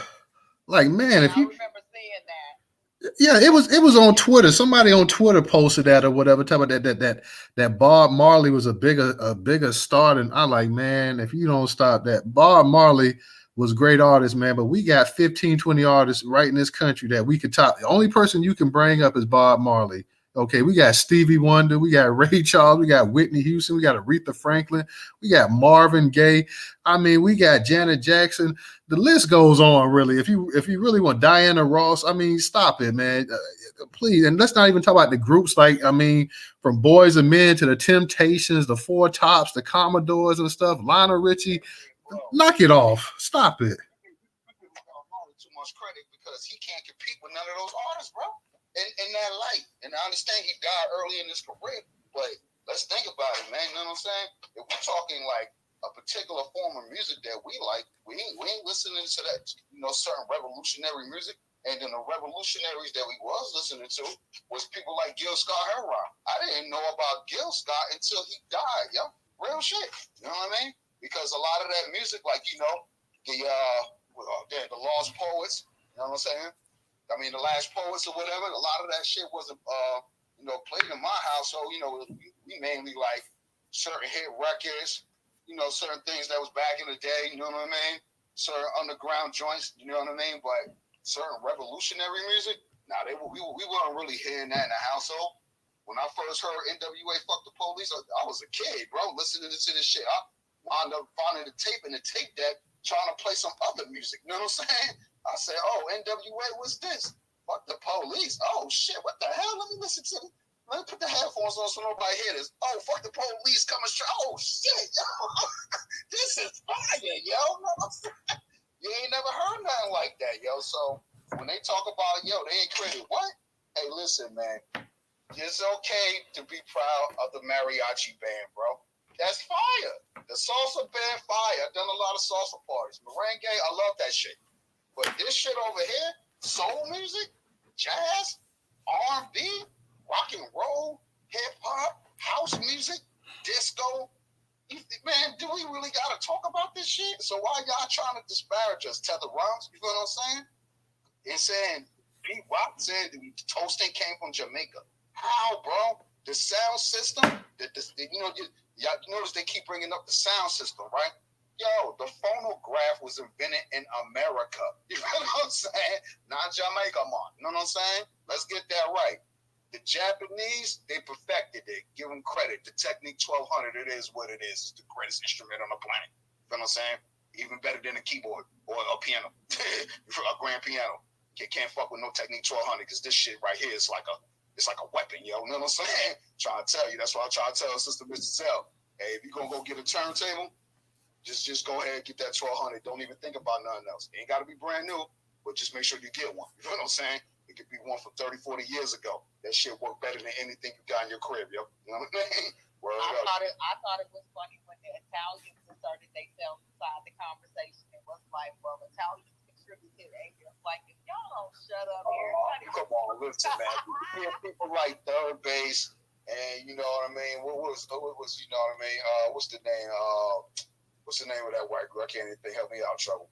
Like, man, if you, I remember seeing that. yeah, it was on Twitter. Somebody on Twitter posted that or whatever, talking about that Bob Marley was a bigger star than. I like, man, if you don't stop that. Bob Marley was a great artist, man, but we got 15, 20 artists right in this country that we could top. The only person you can bring up is Bob Marley. Okay, we got Stevie Wonder, we got Ray Charles, we got Whitney Houston, we got Aretha Franklin, we got Marvin Gaye. I mean, we got Janet Jackson. The list goes on, really. If you really want Diana Ross, I mean, stop it, man. Please. And let's not even talk about the groups like, I mean, from Boys and Men to the Temptations, the Four Tops, the Commodores and stuff, Lionel Richie. Knock it off. Stop it. Too much credit because he can't compete with none of those artists, bro. In that light. And I understand he died early in his career, but let's think about it, man. You know what I'm saying? If we're talking like a particular form of music that we like, we ain't listening to that, certain revolutionary music. And then the revolutionaries that we was listening to was people like Gil Scott-Heron. I didn't know about Gil Scott until he died, yo. Real shit. You know what I mean? Because a lot of that music, like, the Lost Poets, you know what I'm saying? I mean, the Last Poets or whatever, a lot of that shit wasn't, played in my household. We mainly like certain hit records, certain things that was back in the day, you know what I mean? Certain underground joints, you know what I mean? But certain revolutionary music, we weren't really hearing that in the household. When I first heard NWA Fuck the Police, I was a kid, bro, listening to this shit. I wound up finding the tape in the tape deck, trying to play some other music, you know what I'm saying? I said, oh, NWA, what's this? Fuck the Police. Oh, shit, what the hell? Let me listen to it. Let me put the headphones on so nobody hear this. Oh, fuck the Police coming straight. Oh, shit, yo. This is fire, yo. You ain't never heard nothing like that, yo. So when they talk about, they ain't created what? Hey, listen, man. It's okay to be proud of the mariachi band, bro. That's fire. The salsa band, fire. I've done a lot of salsa parties. Merengue, I love that shit. But this shit over here, soul music, jazz, R&B, rock and roll, hip hop, house music, disco, Man, do we really gotta talk about this shit? So why y'all trying to disparage us? Tether Rhymes, you know what I'm saying? It's saying Pete Rock said the toasting came from Jamaica. How, bro? The sound system, y'all notice they keep bringing up the sound system, right? Yo, the phonograph was invented in America. You know what I'm saying? Not Jamaica, man. You know what I'm saying? Let's get that right. The Japanese, they perfected it. Give them credit. The Technique 1200, it is what it is. It's the greatest instrument on the planet. You know what I'm saying? Even better than a keyboard or a piano, a grand piano. You can't fuck with no Technique 1200 because this shit right here is like a weapon, yo. You know what I'm saying? Trying to tell you. That's why I try to tell Sister Mr. Zell. Hey, if you're gonna go get a turntable, just go ahead and get that 1200. Don't even think about nothing else. It ain't got to be brand new, but just make sure you get one. You know what I'm saying? It could be one from 30, 40 years ago. That shit work better than anything you got in your crib, yo. You know what I mean? I thought it was funny when the Italians asserted themselves inside the conversation. It was like, well, Italians contributed aliens. Like, if y'all don't shut up, everybody. Come on, listen, man. You hear people like Third Base, and you know what I mean? What was you know what I mean? What's the name? What's the name of that white girl? I can't even think. Help me out, trouble.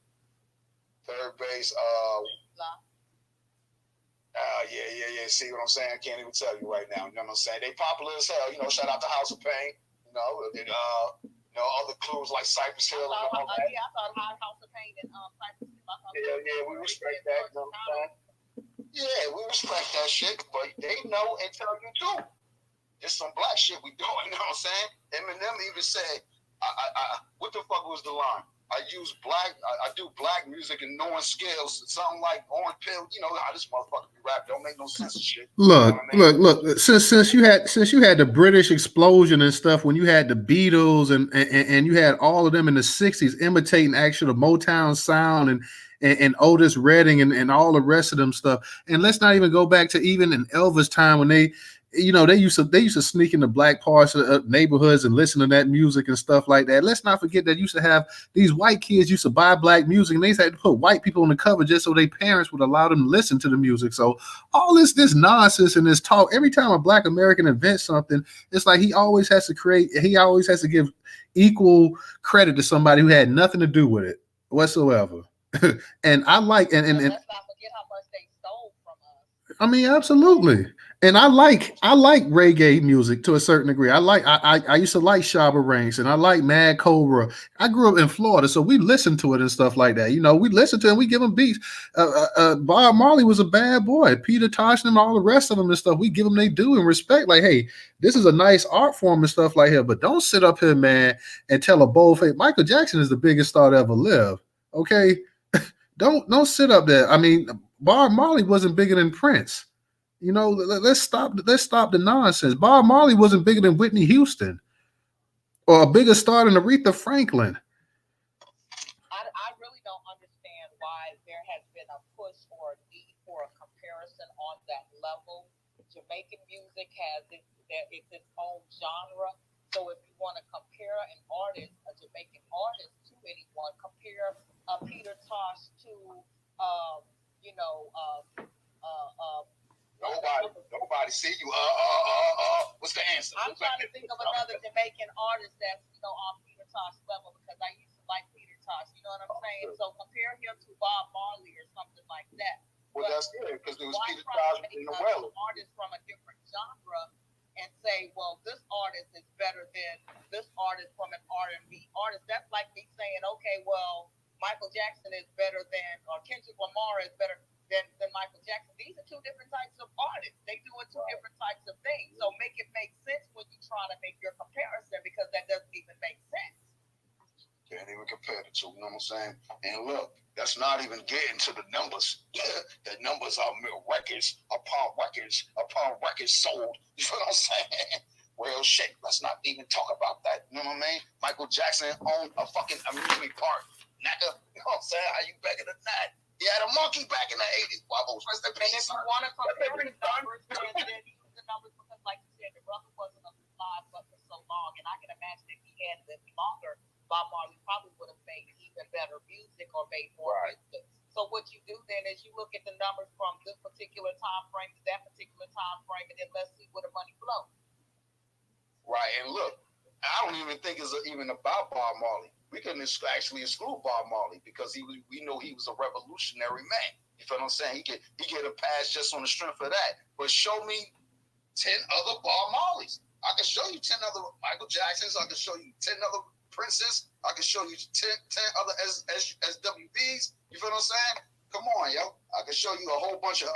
Third Base. Yeah. See what I'm saying? I can't even tell you right now. You know what I'm saying? They popular as hell. You know, shout out to House of Pain. You know, other clues like Cypress Hill. I thought House of Pain and Cypress Hill. Yeah, we respect that. You know what I'm saying? Yeah, we respect that shit, but they know and tell you too. There's some black shit we doing. You know what I'm saying? Eminem even said, what the fuck was the line? I do black music and knowing skills. Something like Orange Pill. You know how this motherfucker be rap. Don't make no sense of shit. Look. Since you had the British explosion and stuff, when you had the Beatles and you had all of them in the '60s imitating actually the Motown sound and Otis Redding and all the rest of them stuff. And let's not even go back to even in Elvis' time when they used to sneak into black parts of neighborhoods and listen to that music and stuff like that. Let's not forget that used to have these white kids used to buy black music and they had to put white people on the cover just so their parents would allow them to listen to the music. So all this nonsense and this talk, every time a black American invents something, it's like he always has to give equal credit to somebody who had nothing to do with it whatsoever. And I like and let's not forget how much they stole from us. I mean, absolutely. And I like reggae music to a certain degree. I used to like Shabba Ranks and I like Mad Cobra. I grew up in Florida, so we listened to it and stuff like that. You know, we listened to it and we give them beats. Bob Marley was a bad boy. Peter Tosh and all the rest of them and stuff. We give them they due and respect. Like, hey, this is a nice art form and stuff like that. But don't sit up here, man, and tell a bold face. Michael Jackson is the biggest star to ever live. Okay, don't sit up there. I mean, Bob Marley wasn't bigger than Prince. You know, let's stop the nonsense. Bob Marley wasn't bigger than Whitney Houston or a bigger star than Aretha Franklin. I really don't understand why there has been a push or a need for a comparison on that level. Jamaican music has its own genre. So if you want to compare an artist, a Jamaican artist to anyone, compare Peter Tosh to Nobody see you. What's the answer? I'm trying to think of another Jamaican artist that's on Peter Tosh level because I used to like Peter Tosh. You know what I'm saying? So compare him to Bob Marley or something like that. Well, that's good because there was Peter Tosh in the well. Artist from a different genre and say, well, this artist is better than this artist from an R&B artist. That's like me saying, okay, well, Michael Jackson is better than, or Kendrick Lamar is better than Michael Jackson. These are two different types of artists. They do two different types of things. So make it make sense when you try to make your comparison because that doesn't even make sense. Can't even compare the two, you know what I'm saying? And look, that's not even getting to the numbers. The numbers are records upon records sold. You know what I'm saying? Real shit. Let's not even talk about that. You know what I mean? Michael Jackson owned a fucking amusement park. Nigga, you know what I'm saying? How you better than that? He had a monkey back in the 80s. Wobbles, rest in peace. And if you want to compare the numbers, then he used the numbers because, like you said, the brother wasn't alive but for so long. And I can imagine if he had lived longer, Bob Marley probably would have made even better music or made more music. So what you do then is you look at the numbers from this particular time frame to that particular time frame, and then let's see where the money flows. Right, and look, I don't even think it's even about Bob Marley. We can actually exclude Bob Marley because we know he was a revolutionary man. You feel what I'm saying? He get a pass just on the strength of that. But show me 10 other Bob Marleys. I can show you 10 other Michael Jacksons. I can show you 10 other Princes. I can show you 10 other SWBs. You feel what I'm saying? Come on, yo. I can show you a whole bunch of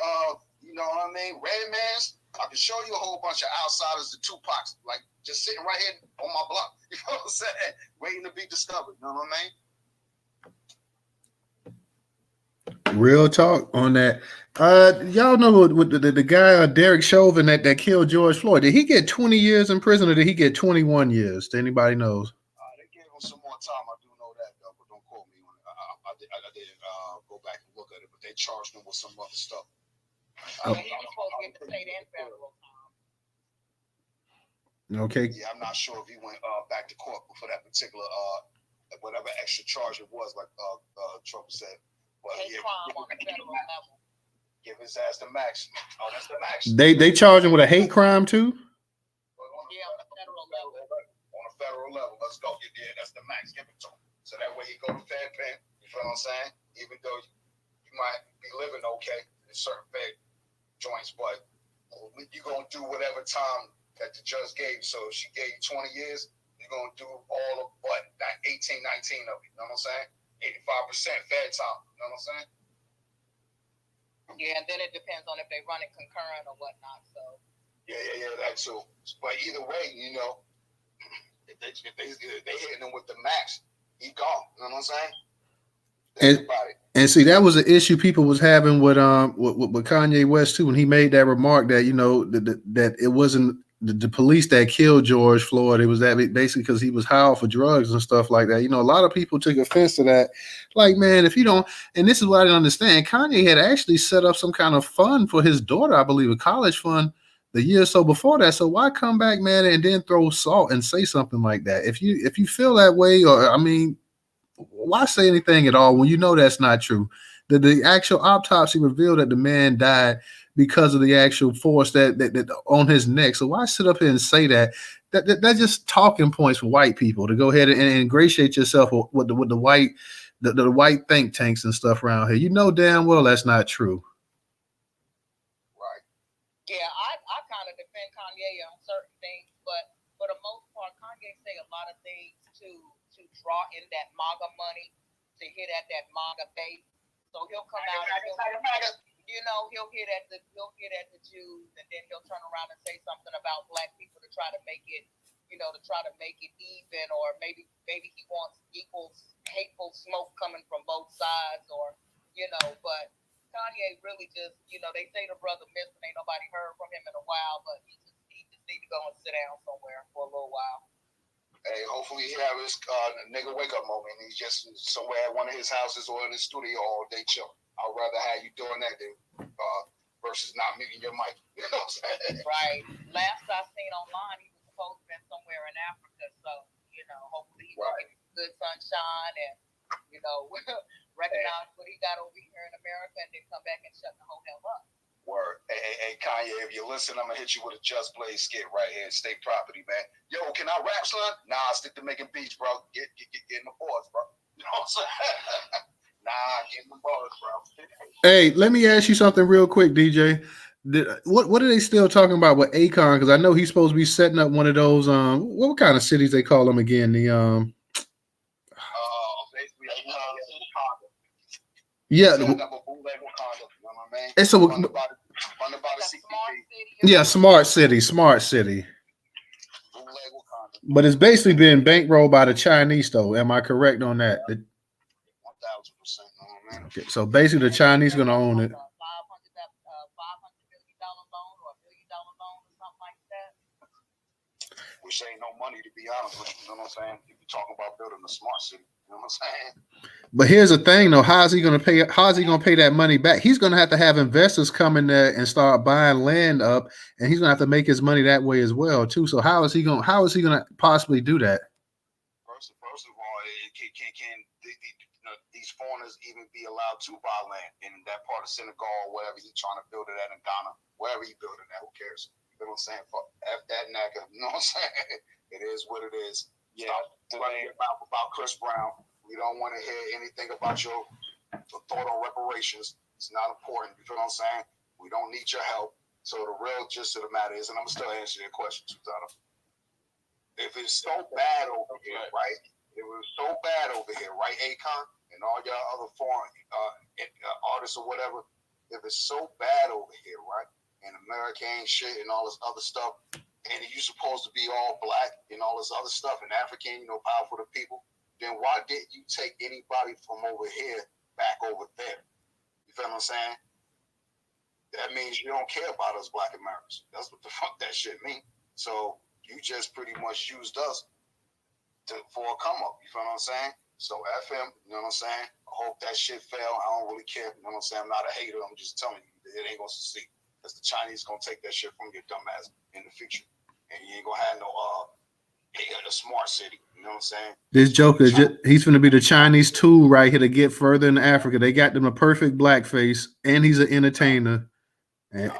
you know what I mean, Redmans. I can show you a whole bunch of outsiders, the Tupacs, like just sitting right here on my block. You know what I'm saying? Waiting to be discovered. You know what I mean? Real talk on that. Y'all know what the guy Derek Chauvin that killed George Floyd. Did he get 20 years in prison or did he get 21 years? Anybody knows? They gave him some more time. I do know that, though, but don't quote me on it. I didn't go back and look at it, but they charged him with some other stuff. Oh. He was supposed to get the state and federal time. Okay. Yeah, I'm not sure if he went back to court for that particular whatever extra charge it was, like Trump said. But hate crime on the federal level. Give his ass the max. Oh, that's the max. They charge him with a hate crime too? Yeah, on the federal level. On a federal level, let's go. Yeah, that's the max. Give it to him. So that way he go to Fed pen. You feel what I'm saying? Even though you might be living okay in certain Fed joints, but you're going to do whatever time that the judge gave. So if she gave you 20 years, you're going to do all of what? 18, 19 of it. You know what I'm saying? 85% Fed time. You know what I'm saying? Yeah, and then it depends on if they run it concurrent or whatnot. So yeah, that too. But either way, you know, if they hitting him with the max, he gone. You know what I'm saying? And see, that was an issue people was having with Kanye West too, when he made that remark that, you know, that it wasn't the police that killed George Floyd. It was that basically because he was high for drugs and stuff like that. You know, a lot of people took offense to that. Like, man, if you don't, and this is what I didn't understand, Kanye had actually set up some kind of fund for his daughter, I believe, a college fund the year or so before that. So why come back, man, and then throw salt and say something like that? If you feel that way, or I mean, why say anything at all when you know that's not true? The actual autopsy revealed that the man died because of the actual force that on his neck. So why sit up here and say that? That's just talking points for white people to go ahead and ingratiate yourself with the white think tanks and stuff around here. You know damn well that's not true. Right. Yeah, I kind of defend Kanye on certain things, but for the most part, Kanye say a lot of things to draw in that MAGA money, to hit at that MAGA base. So he'll come out and he'll hit at the Jews, and then he'll turn around and say something about black people to try to make it, to try to make it even, or maybe he wants equal hateful smoke coming from both sides, or but Kanye really just, they say the brother missing, ain't nobody heard from him in a while, but he just need to go and sit down somewhere for a little while. Hey, hopefully he have his nigga wake up moment. He's just somewhere at one of his houses or in his studio all day chill. I'd rather have you doing that than versus not muting your mic. You know what I'm saying? Right. Last I seen online, he was supposed to be somewhere in Africa. So, hopefully he will get good sunshine and, recognize what he got over here in America and then come back and shut the whole hell up. Word. Hey, Kanye, if you listen, I'm gonna hit you with a Just Blaze skit right here. State property, man. Yo, can I rap, son? Nah, I stick to making beats, bro. Get in the boards, bro. You know what I'm saying? Nah, get in the boards, bro. Hey, let me ask you something real quick, DJ. What are they still talking about with Akon? Because I know he's supposed to be setting up one of those. What kind of cities they call them again? The basically yeah. And so yeah, smart city. But it's basically been bankrolled by the Chinese, though. Am I correct on that? 1,000%. Okay, so basically the Chinese gonna own it. $500 million loan or $1 billion loan or something like that. Which ain't no money, to be honest with you. You know what I'm saying? If you're talking about building a smart city, you know what I'm saying? But here's the thing, though. How's he gonna pay that money back? He's gonna have to have investors come in there and start buying land up, and he's gonna have to make his money that way as well, too. So how is he gonna possibly do that? First of all, can these foreigners even be allowed to buy land in that part of Senegal, wherever he's trying to build it at in Ghana, wherever he building that? Who cares? You know what I'm saying? F that nigga. You know what I'm saying? It is what it is. Yeah, Stop running your mouth about Chris Brown. We don't want to hear anything about your thought on reparations. It's not important. You feel what I'm saying? We don't need your help. So the real gist of the matter is, and I'm gonna still answer your question, Suzanne. If it's so bad over here, right? If it was so bad over here, right, Akon and all y'all other foreign artists or whatever, if it's so bad over here, right, and America ain't shit and all this other stuff, and you supposed to be all black and all this other stuff and African, powerful to people, then why didn't you take anybody from over here back over there? You feel what I'm saying? That means you don't care about us black Americans. That's what the fuck that shit mean. So you just pretty much used us for a come up. You feel what I'm saying? So F him, you know what I'm saying? I hope that shit fail. I don't really care. You know what I'm saying? I'm not a hater. I'm just telling you that it ain't gonna succeed. Because the Chinese gonna take that shit from your dumb ass in the future. And you ain't gonna have no a smart city. You know what I'm saying? This Joker, he's gonna be the Chinese tool right here to get further in Africa. They got them a perfect blackface, and he's an entertainer. And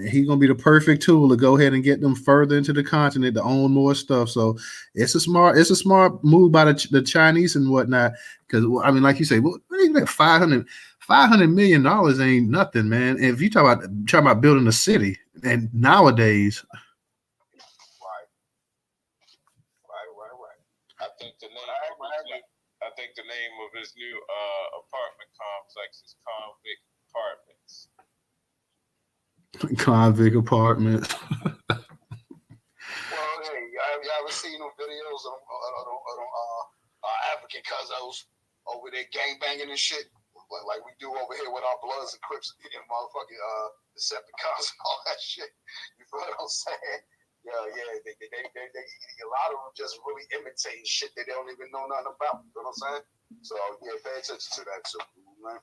he's gonna be the perfect tool to go ahead and get them further into the continent to own more stuff. So it's a smart move by the Chinese and whatnot. Because I mean, like you say, what is that $500 million ain't nothing, man. And if you talk about building a city, and nowadays, I think the name of his new apartment complex is Convict Apartments. Convict Apartments. Well, hey, y'all ever seen them videos of African cousins over there gang banging and shit, like we do over here with our Bloods and Crips and motherfucking Decepticons and all that shit? You feel what I'm saying? Yeah. They a lot of them just really imitating shit that they don't even know nothing about. You know what I'm saying? So yeah, pay attention to that too, man.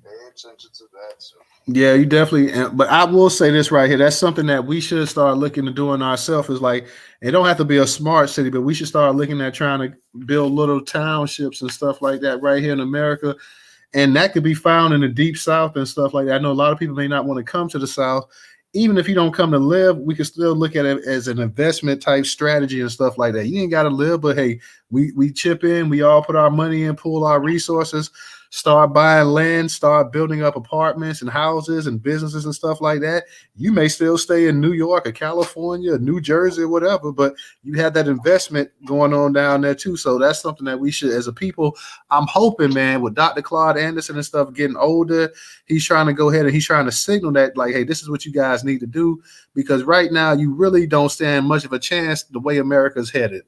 Pay attention to that too. Yeah, you definitely. But I will say this right here. That's something that we should start looking at doing ourselves. Is like, it don't have to be a smart city, but we should start looking at trying to build little townships and stuff like that right here in America. And that could be found in the deep South and stuff like that. I know a lot of people may not want to come to the South. Even if you don't come to live, we can still look at it as an investment type strategy and stuff like that. You ain't got to live, but hey, we chip in, we all put our money in, pool our resources, start buying land, start building up apartments and houses and businesses and stuff like that. You may still stay in New York or California or New Jersey or whatever, but you have that investment going on down there too. So that's something that we should, as a people, I'm hoping, man, with Dr. Claude Anderson and stuff getting older, he's trying to go ahead and he's trying to signal that, like, hey, this is what you guys need to do, because right now you really don't stand much of a chance the way America's headed.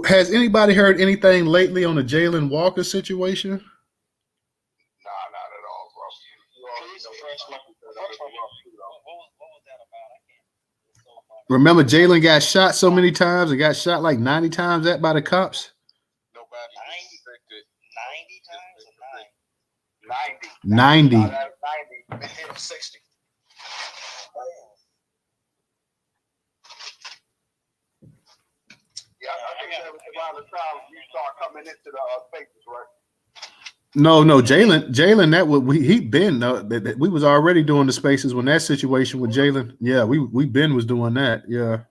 Has anybody heard anything lately on the Jalen Walker situation? Nah, not at all, bro. Remember, Jalen got shot so many times and got shot like 90 times by the cops? Nobody 90 times or 90. 90. Hit him 60. Yeah, I think that was around the time you start coming into the faces, right? No, Jalen, that would he been we was already doing the spaces when that situation with Jalen. Yeah, we been was doing that. Yeah.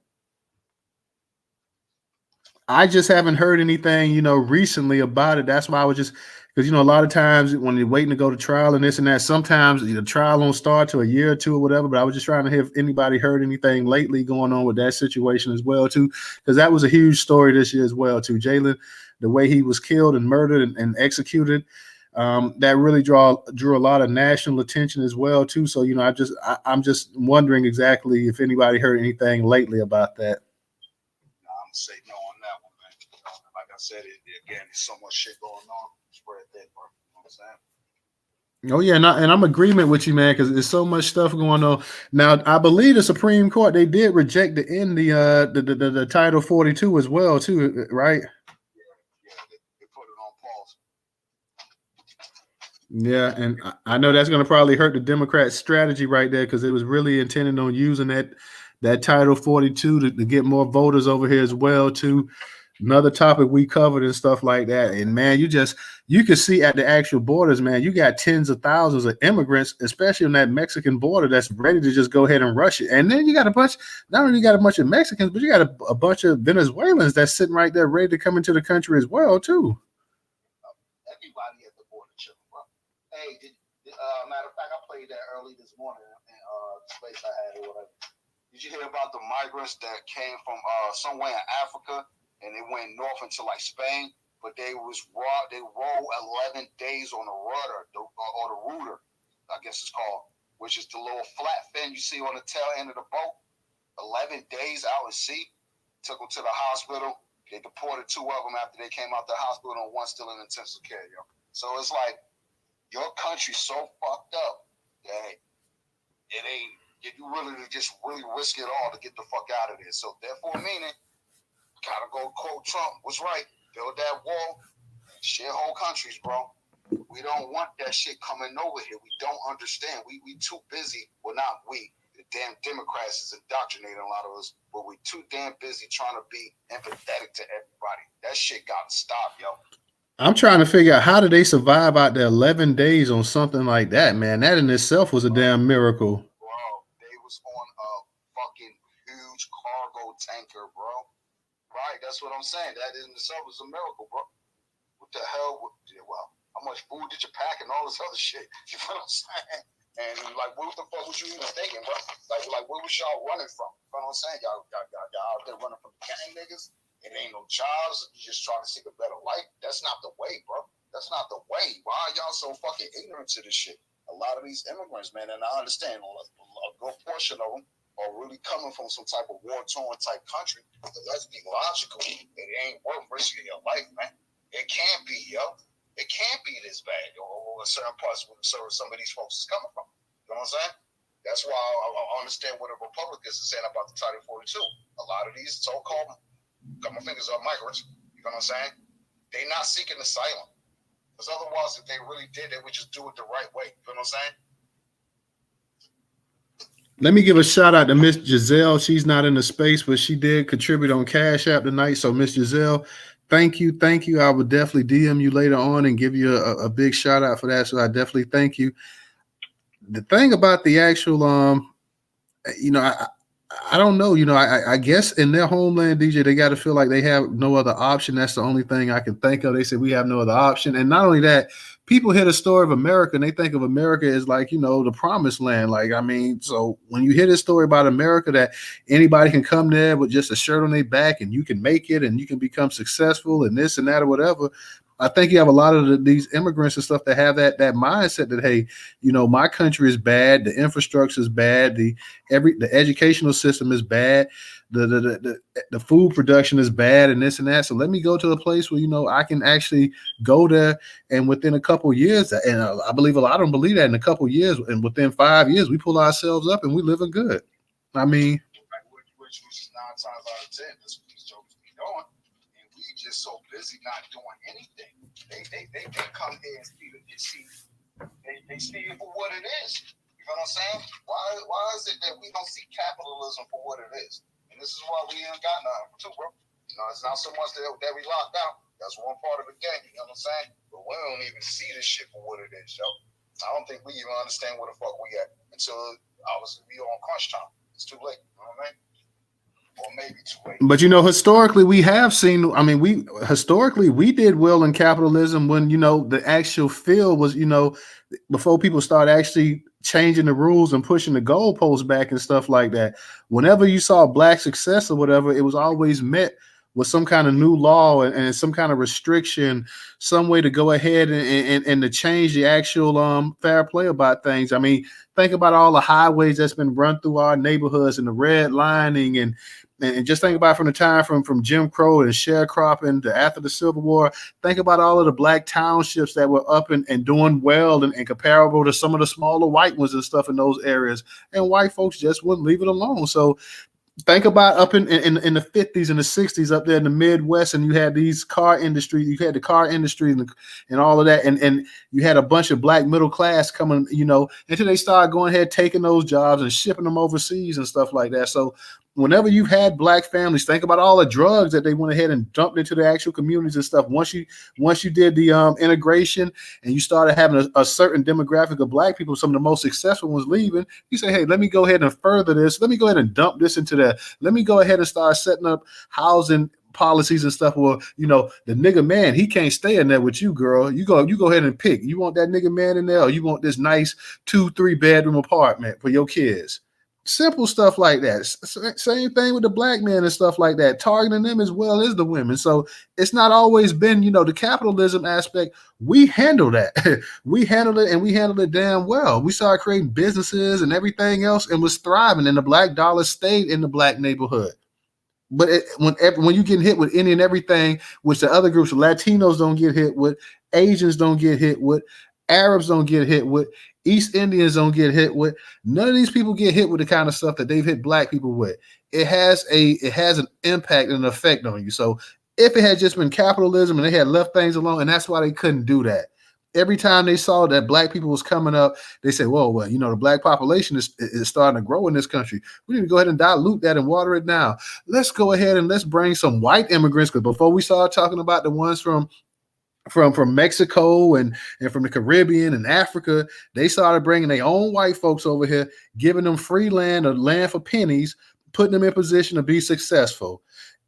I just haven't heard anything, recently about it. That's why I was just, because, a lot of times when you're waiting to go to trial and this and that, sometimes the trial don't start till a year or two or whatever. But I was just trying to hear if anybody heard anything lately going on with that situation as well, too, because that was a huge story this year as well, too. Jalen, the way he was killed and murdered and executed, that really drew a lot of national attention as well, too. So, I'm just wondering exactly if anybody heard anything lately about that. I'm gonna say no on that one, man. Like I said, again, there's so much shit going on. Spread that, bro. You know what I'm saying? Oh yeah, and I'm in agreement with you, man, because there's so much stuff going on. Now, I believe the Supreme Court, they did reject the Title 42 as well, too, right? Yeah, they put it on pause. Yeah, and I know that's going to probably hurt the Democrat strategy right there, because it was really intended on using that Title 42 to get more voters over here as well, too. another topic we covered and stuff like that. And man, you can see at the actual borders, man, you got tens of thousands of immigrants, especially on that Mexican border, that's ready to just go ahead and rush it. And then you got a bunch, not only you got a bunch of Mexicans, but you got a bunch of Venezuelans that's sitting right there ready to come into the country as well, too. Everybody at the border chilling, bro. Hey, matter of fact, I played that early this morning in the space I had or whatever. Did you hear about the migrants that came from somewhere in Africa and they went north into like Spain, but they rolled 11 days on the rudder or the rudder, I guess it's called, which is the little flat fin you see on the tail end of the boat. 11 days out at sea. Took them to the hospital. They deported 2 of them after they came out the hospital, and 1 still in intensive care, yo. So it's like your country's so fucked up that it ain't. You really just really risk it all to get the fuck out of there. So therefore, meaning, gotta go quote Trump was right. Build that wall, share whole countries, bro. We don't want that shit coming over here. We don't understand. We too busy. Well, not we. The damn Democrats is indoctrinating a lot of us, but we too damn busy trying to be empathetic to everybody. That shit got to stop, yo. I'm trying to figure out how did they survive out there 11 days on something like that, man. That in itself was a damn miracle. Bro, they was on a fucking huge cargo tanker, bro. Right, that's what I'm saying. That in itself was a miracle, bro. What the hell? Well, how much food did you pack and all this other shit? You know what I'm saying? And like, what the fuck was you even thinking, bro? Like where was y'all running from? You know what I'm saying? Y'all out there running from gang niggas? It ain't no jobs. You just trying to seek a better life. That's not the way, bro. That's not the way. Why are y'all so fucking ignorant to this shit? A lot of these immigrants, man, and I understand a good portion of them are really coming from some type of war-torn type country. But let's be logical. It ain't worth risking your life, man. It can't be, yo. It can't be this bad, or certain parts where some of these folks is coming from. You know what I'm saying? That's why I understand what the Republicans are saying about the Title 42. A lot of these so-called, got my fingers on migrants, you know what I'm saying? They're not seeking asylum. Because otherwise, if they really did, they would just do it the right way. You know what I'm saying? Let me give a shout out to Miss Giselle. She's not in the space, but she did contribute on Cash App tonight. So, Miss Giselle, thank you. Thank you. I will definitely DM you later on and give you a big shout out for that. So I definitely thank you. The thing about the actual, I don't know. I guess in their homeland, DJ, they got to feel like they have no other option. That's the only thing I can think of. They said we have no other option. And not only that, people hear the story of America and they think of America as like, the promised land. Like, I mean, so when you hear this story about America, that anybody can come there with just a shirt on their back and you can make it and you can become successful and this and that or whatever. I think you have a lot of these immigrants and stuff that have that mindset that, hey, my country is bad, the infrastructure is bad, the educational system is bad, the food production is bad, and this and that. So let me go to a place where I can actually go there, and within a couple of years, and I believe a lot of them believe that in a couple of years, and within 5 years, we pull ourselves up and we living good. I mean, which is 9 times out of 10, that's what these jokers be doing. We just so busy not doing anything. They come here and see they see it for what it is. You know what I'm saying? Why is it that we don't see capitalism for what it is? And this is why we ain't got nothing too, bro. It's not so much that we locked out. That's one part of the game. You know what I'm saying? But we don't even see this shit for what it is, yo. I don't think we even understand where the fuck we at until obviously we on crunch time. It's too late. You know what I mean? Or maybe too late. But historically we have seen, we did well in capitalism when the actual field was, before people start actually changing the rules and pushing the goalposts back and stuff like that. Whenever you saw black success or whatever, it was always met with some kind of new law and some kind of restriction, some way to go ahead and to change the actual fair play about things. I mean, think about all the highways that's been run through our neighborhoods and the redlining and just think about from the time from Jim Crow and sharecropping to after the Civil War. Think about all of the black townships that were up and doing well and comparable to some of the smaller white ones and stuff in those areas. And white folks just wouldn't leave it alone. So think about up in the 50s and the 60s up there in the Midwest, and you had these car industry, you had the car industry and all of that, and you had a bunch of black middle class coming, until they started going ahead taking those jobs and shipping them overseas and stuff like that. So whenever you've had black families, think about all the drugs that they went ahead and dumped into the actual communities and stuff. Once you did the integration and you started having a certain demographic of black people, some of the most successful ones leaving, you say, hey, let me go ahead and further this. Let me go ahead and dump this into that. Let me go ahead and start setting up housing policies and stuff where, you know, the nigga man, he can't stay in there with you, girl. You go ahead and pick. You want that nigga man in there, or you want this nice 2-3 bedroom apartment for your kids. Simple stuff like that. Same thing with the black men and stuff like that, targeting them as well as the women. So it's not always been, you know, the capitalism aspect. We handle that. We handled it, and we handled it damn well. We started creating businesses and everything else and was thriving, and the black dollar stayed in the black neighborhood. But when you get hit with any and everything, which the other groups, Latinos don't get hit with, Asians don't get hit with, Arabs don't get hit with, East Indians don't get hit with. None of these people get hit with the kind of stuff that they've hit black people with. It has an impact and an effect on you. So if it had just been capitalism and they had left things alone, and that's why they couldn't do that. Every time they saw that black people was coming up, they said, well, you know, the black population is starting to grow in this country. We need to go ahead and dilute that and water it down. Let's go ahead and let's bring some white immigrants, because before we started talking about the ones from Mexico and from the Caribbean and Africa, they started bringing their own white folks over here, giving them free land or land for pennies, putting them in position to be successful.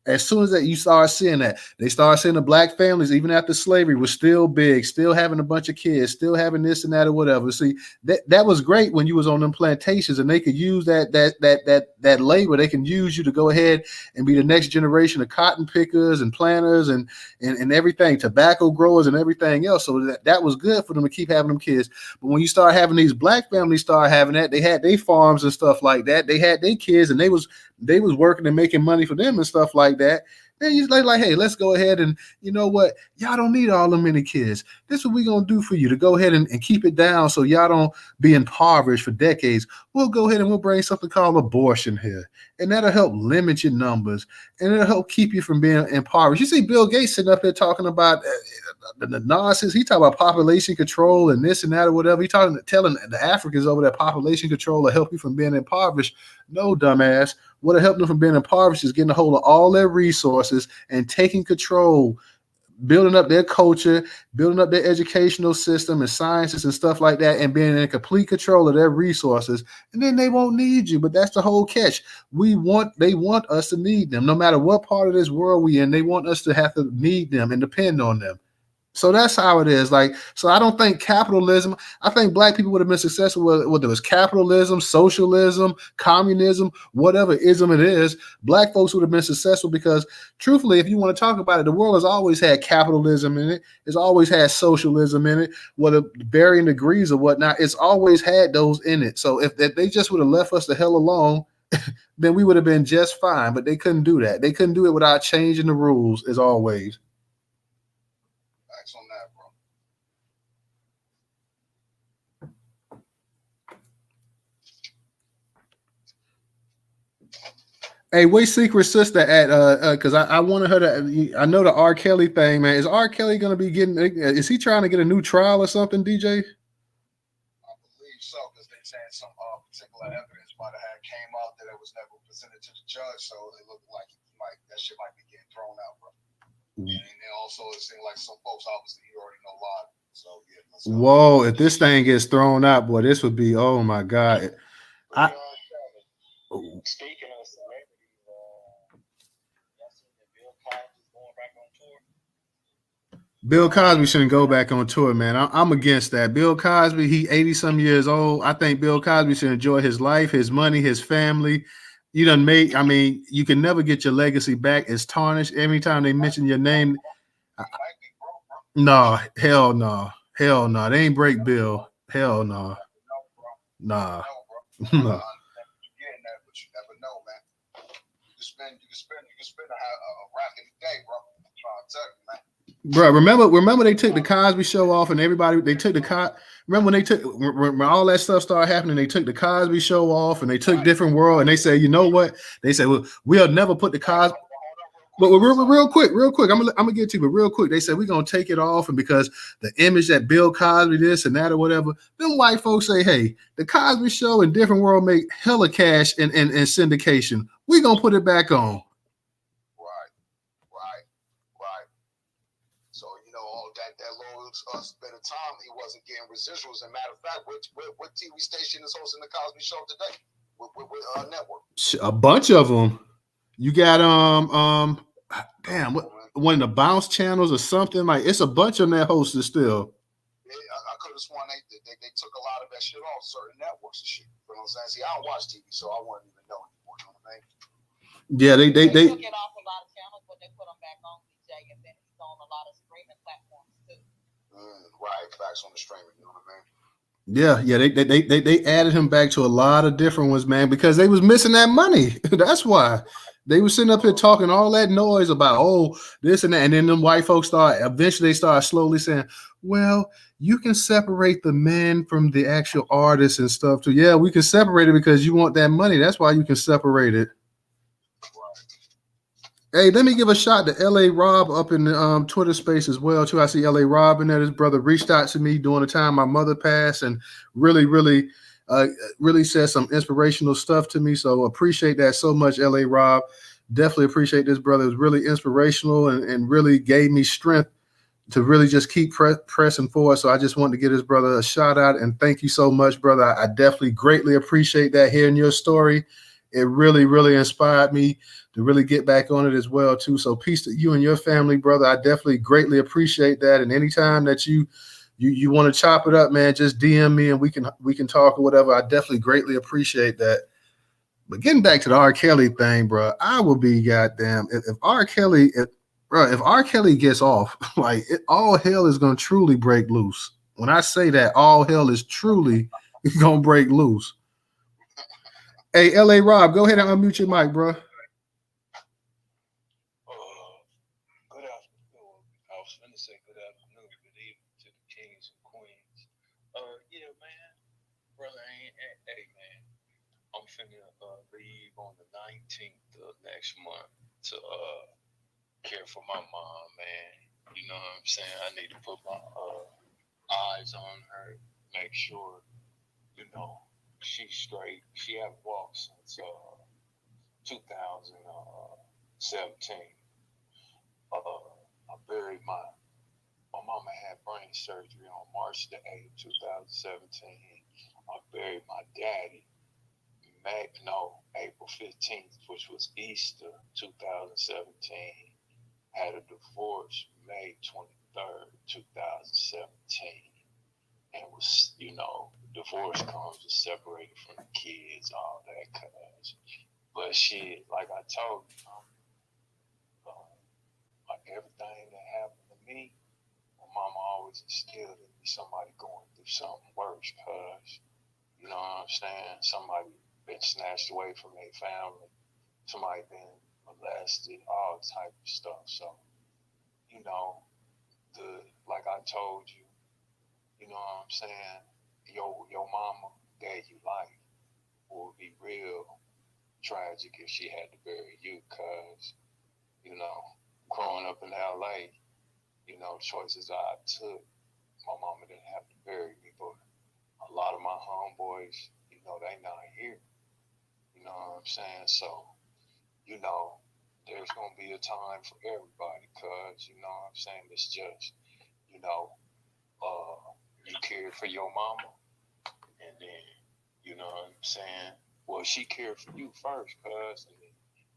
As soon as that you start seeing that, they start seeing the black families, even after slavery, was still big, still having a bunch of kids, still having this and that or whatever. See, that was great when you was on them plantations, and they could use that labor. They can use you to go ahead and be the next generation of cotton pickers and planters and everything, tobacco growers and everything else. So that was good for them to keep having them kids. But when you start having these black families start having that, they had their farms and stuff like that. They had their kids, and they was working and making money for them and stuff like that. Then you like, hey, let's go ahead and, you know what? Y'all don't need all them many kids. This is what we're going to do for you to go ahead and keep it down so y'all don't be impoverished for decades. We'll go ahead and we'll bring something called abortion here. And that'll help limit your numbers. And it'll help keep you from being impoverished. You see Bill Gates sitting up there talking about the nonsense. He talking about population control and this and that or whatever. He telling the Africans over there population control will help you from being impoverished. No, dumbass. What'll help them from being impoverished is getting a hold of all their resources and taking control, building up their culture, building up their educational system and sciences and stuff like that, and being in complete control of their resources. And then they won't need you. But that's the whole catch. They want us to need them. No matter what part of this world we in, they want us to have to need them and depend on them. So that's how it is. Like, so I don't think capitalism, I think black people would have been successful whether it was capitalism, socialism, communism, whatever ism it is. Black folks would have been successful because, truthfully, if you want to talk about it, the world has always had capitalism in it. It's always had socialism in it, whether varying degrees or whatnot. It's always had those in it. So if they just would have left us the hell alone, then we would have been just fine. But they couldn't do that. They couldn't do it without changing the rules, as always. On that, bro. Hey, where's Secret Sister at? Because I wanted her to. I know the R. Kelly thing, man. Is R. Kelly going to be getting? Is he trying to get a new trial or something, DJ? I believe so, because they saying some particular evidence might have came out that it was never presented to the judge, so it looked like that shit might be getting thrown out, bro. And then also it seemed like some folks obviously you already know a lot. So yeah. Whoa! If this thing gets thrown out, boy, this would be. Oh my God! Speaking of celebrities, y'all seen that Bill Cosby's going back on tour? Bill Cosby shouldn't go back on tour, man. I'm against that. Bill Cosby, he 80-some years old. I think Bill Cosby should enjoy his life, his money, his family. You done made. I mean, you can never get your legacy back. It's tarnished every time they mention your name. No, hell no. Hell no. They ain't break Bill. Hell no. Nah. No. You getting that, but you never know, man. You can spend a rack in the day, bro. I'm trying to tell you, man. Bro, remember they took the Cosby Show off and everybody they took the remember when all that stuff started happening, they took the Cosby Show off and they took Different World and they said, you know what? They said, well, we'll never put the Cosby. But real quick, I'm gonna get to you, but real quick, they said we're gonna take it off, and because the image that Bill Cosby this and that or whatever, them white folks say, hey, the Cosby Show and Different World make hella cash in syndication. We gonna put it back on. Right. So all that low bit of time, he wasn't getting residuals. And matter of fact, what TV station is hosting the Cosby Show today? What network? A bunch of them. You got damn, one of the bounce channels or something, like it's a bunch of that hosted still. Yeah, I could have sworn they took a lot of that shit off certain networks and shit. You know what I'm saying? See, I don't watch TV, so I wouldn't even know anymore. You know what I mean? Yeah, they took it off a lot of channels, but they put them back on, DJ, and then he's on a lot of streaming platforms too. Right, facts on the streaming. You know what I mean? Yeah, they added him back to a lot of different ones, man, because they was missing that money. That's why they was sitting up here talking all that noise about this and that, and then them white folks eventually start slowly saying, well, you can separate the men from the actual artists and stuff too. Yeah, we can separate it because you want that money. That's why you can separate it. Hey, let me give a shout to LA Rob up in the Twitter space as well too. I see LA Rob in there. His brother reached out to me during the time my mother passed and really said some inspirational stuff to me. So appreciate that so much, LA Rob. Definitely appreciate this brother. It was really inspirational and really gave me strength to really just keep pressing forward. So I just wanted to give this brother a shout out and thank you so much, brother. I definitely greatly appreciate that, hearing your story. It really inspired me to really get back on it as well too. So peace to you and your family, brother. I definitely greatly appreciate that. And anytime that you want to chop it up, man, just DM me and we can talk or whatever. I definitely greatly appreciate that. But getting back to the R. Kelly thing, bro, I will be goddamn if R. Kelly gets off, like all hell is gonna truly break loose. When I say that, all hell is truly gonna break loose. Hey, LA Rob, go ahead and unmute your mic, bro. Good afternoon. I was going to say good afternoon, good evening to the kings and queens. Yeah, man, brother, hey, man, I'm finna leave on the 19th of next month to care for my mom, man. You know what I'm saying? I need to put my eyes on her, make sure, she's straight. She hasn't walked since 2017. I buried my mama had brain surgery on March the 8th, 2017. I buried my daddy April 15th, which was Easter 2017. Had a divorce May 23rd, 2017. And was, divorce comes with separated from the kids, all that cuz. But shit, like I told you, like everything that happened to me, my mama always instilled in me somebody going through something worse, cuz, you know what I'm saying? Somebody been snatched away from their family, somebody been molested, all type of stuff. So, like I told you, you know what I'm saying? Your mama gave you life. It would be real tragic if she had to bury you, cuz, growing up in LA, choices I took, my mama didn't have to bury me, but a lot of my homeboys, they not here. You know what I'm saying? So, there's gonna be a time for everybody, cuz, you know what I'm saying? It's just, you cared for your mama, and then, you know what I'm saying? Well, she cared for you first, cuz, and then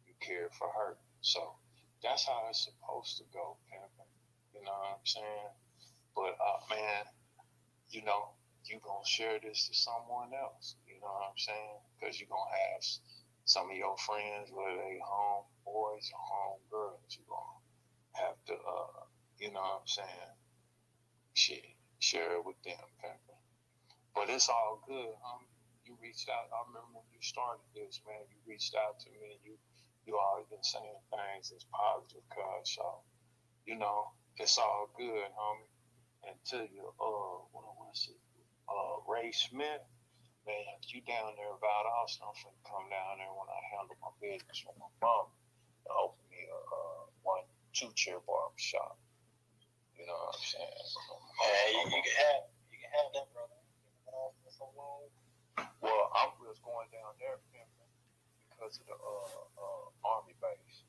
you cared for her. So that's how it's supposed to go, pimpin'. You know what I'm saying? But man, you gonna share this to someone else. You know what I'm saying? Because you're gonna have some of your friends, whether they home boys or home girls, you're gonna have to, you know what I'm saying? Share it with them, pimpin'. But it's all good, homie. You reached out. I remember when you started this, man. You reached out to me. You always been saying things that's positive, cuz. So, it's all good, homie. And to you, what was it? Ray Smith, man, you down there about Austin. I'm finna come down there when I handle my business with my mom to open me two-chair barbershop. You know what I'm saying? You can have that, brother. For so long. Well, I was going down there because of the Army base.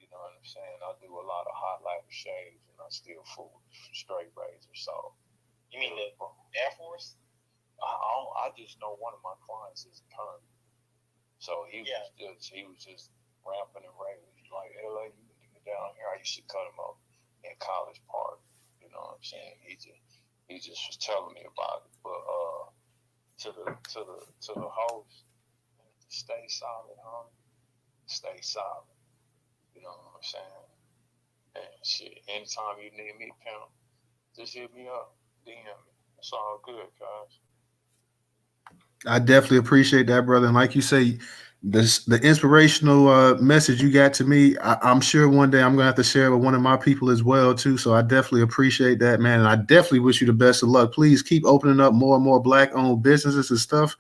You know what I'm saying? I do a lot of highlighter shaves, and I still fool straight razor. So, you mean the Air Force? I just know one of my clients is a permit. So he was just ramping and raving. He's like, LA, you need to get down here. I used to cut him up in College Park. You know what I'm saying? He just was telling me about it. But to the host, stay solid, homie. Stay solid. You know what I'm saying? And shit, anytime you need me, pimp, just hit me up, DM me. It's all good, guys. I definitely appreciate that, brother. And like you say, the inspirational message you got to me, I'm sure one day I'm gonna have to share with one of my people as well too. So I definitely appreciate that, man. And I definitely wish you the best of luck. Please keep opening up more and more Black-owned businesses and stuff.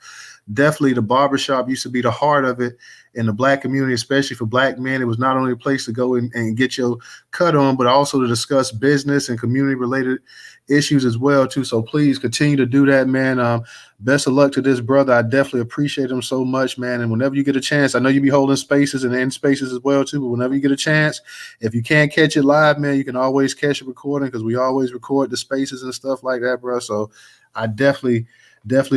Definitely, the barbershop used to be the heart of it in the Black community, especially for Black men. It was not only a place to go and get your cut on, but also to discuss business and community-related issues as well too. So please continue to do that, man. Best of luck to this brother. I definitely appreciate him so much, man. And whenever you get a chance, I know you be holding spaces and in spaces as well too. But whenever you get a chance, if you can't catch it live, man, you can always catch a recording because we always record the spaces and stuff like that, bro. So I definitely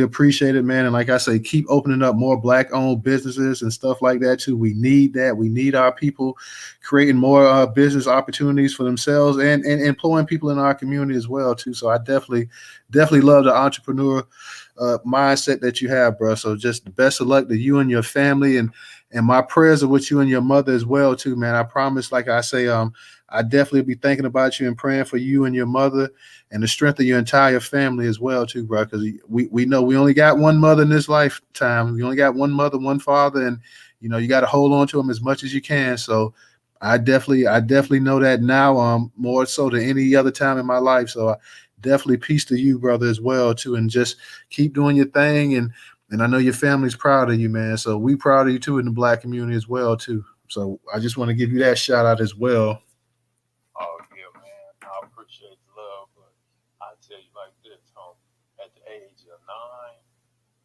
appreciate it, man. And like I say, keep opening up more Black-owned businesses and stuff like that too. We need that. We need our people creating more business opportunities for themselves and employing people in our community as well too. So I definitely love the entrepreneur mindset that you have, bro. So just the best of luck to you and your family, and my prayers are with you and your mother as well too, man. I promise, like I say, I definitely be thinking about you and praying for you and your mother and the strength of your entire family as well too, bro. Because we know we only got one mother in this lifetime. We only got one mother, one father, and you got to hold on to them as much as you can. So I definitely know that now, more so than any other time in my life. So definitely peace to you, brother, as well too, and just keep doing your thing. And I know your family's proud of you, man. So we proud of you too in the Black community as well too. So I just want to give you that shout out as well. Oh yeah, man. I appreciate the love, but I tell you like this, at the age of 9,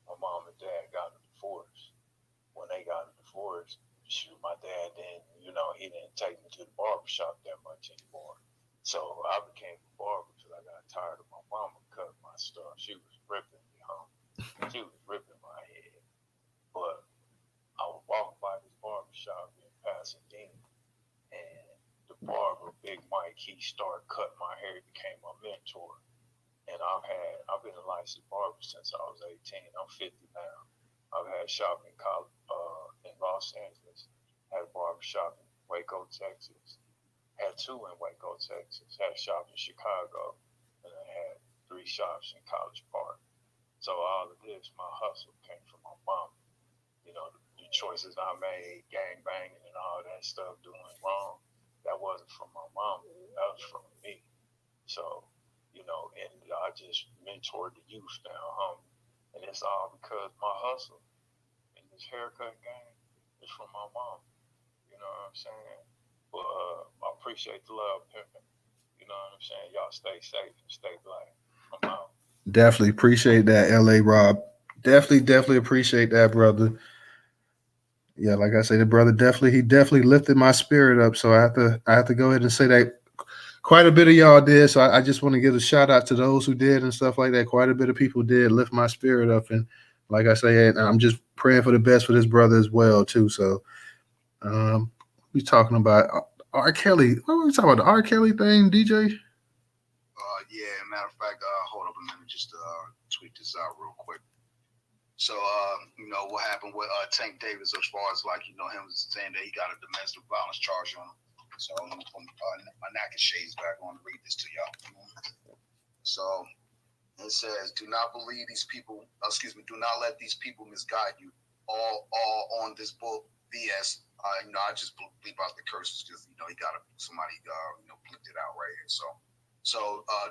my mom and dad got a divorce. When they got a divorce, shoot, my dad didn't, he didn't take me to the barbershop that much anymore. So I became a barber because I got tired of my mama cutting my stuff. She was ripping me, She was ripping my head. But I was walking by this barbershop in Pasadena, and the barber, Big Mike, he started cutting my hair. He became my mentor. And I've been a licensed barber since I was 18. I'm 50 now. I've had shop in Los Angeles, had a barber shop in Waco, Texas, had 2 in Waco, Texas, had a shop in Chicago, and I had 3 shops in College Park. So all of this, my hustle came from my mom. The choices I made, gang banging and all that stuff, doing wrong, that wasn't from my mom. That was from me. So, and I just mentored the youth now, and it's all because my hustle and this haircut game is from my mom. You know what I'm saying? But I appreciate the love, pimping. You know what I'm saying? Y'all stay safe and stay Black. I'm out. Definitely appreciate that, LA Rob. Definitely appreciate that, brother. Yeah, like I say, the brother he definitely lifted my spirit up. So I have to go ahead and say that quite a bit of y'all did. So I just want to give a shout out to those who did and stuff like that. Quite a bit of people did lift my spirit up, and like I say, I'm just praying for the best for this brother as well too. So we talking about R. Kelly. What were we talking about? The R. Kelly thing, DJ? Yeah, matter of fact, hold up a minute, just tweet this out real quick. So, what happened with Tank Davis as far as him saying that he got a domestic violence charge on him. So I'm gonna put my Naka shades back on to read this to y'all. So it says, "Do not believe these people. Do not let these people misguide you. All on this bull BS." I just bleep out the curses because he got somebody bleeped it out right here. So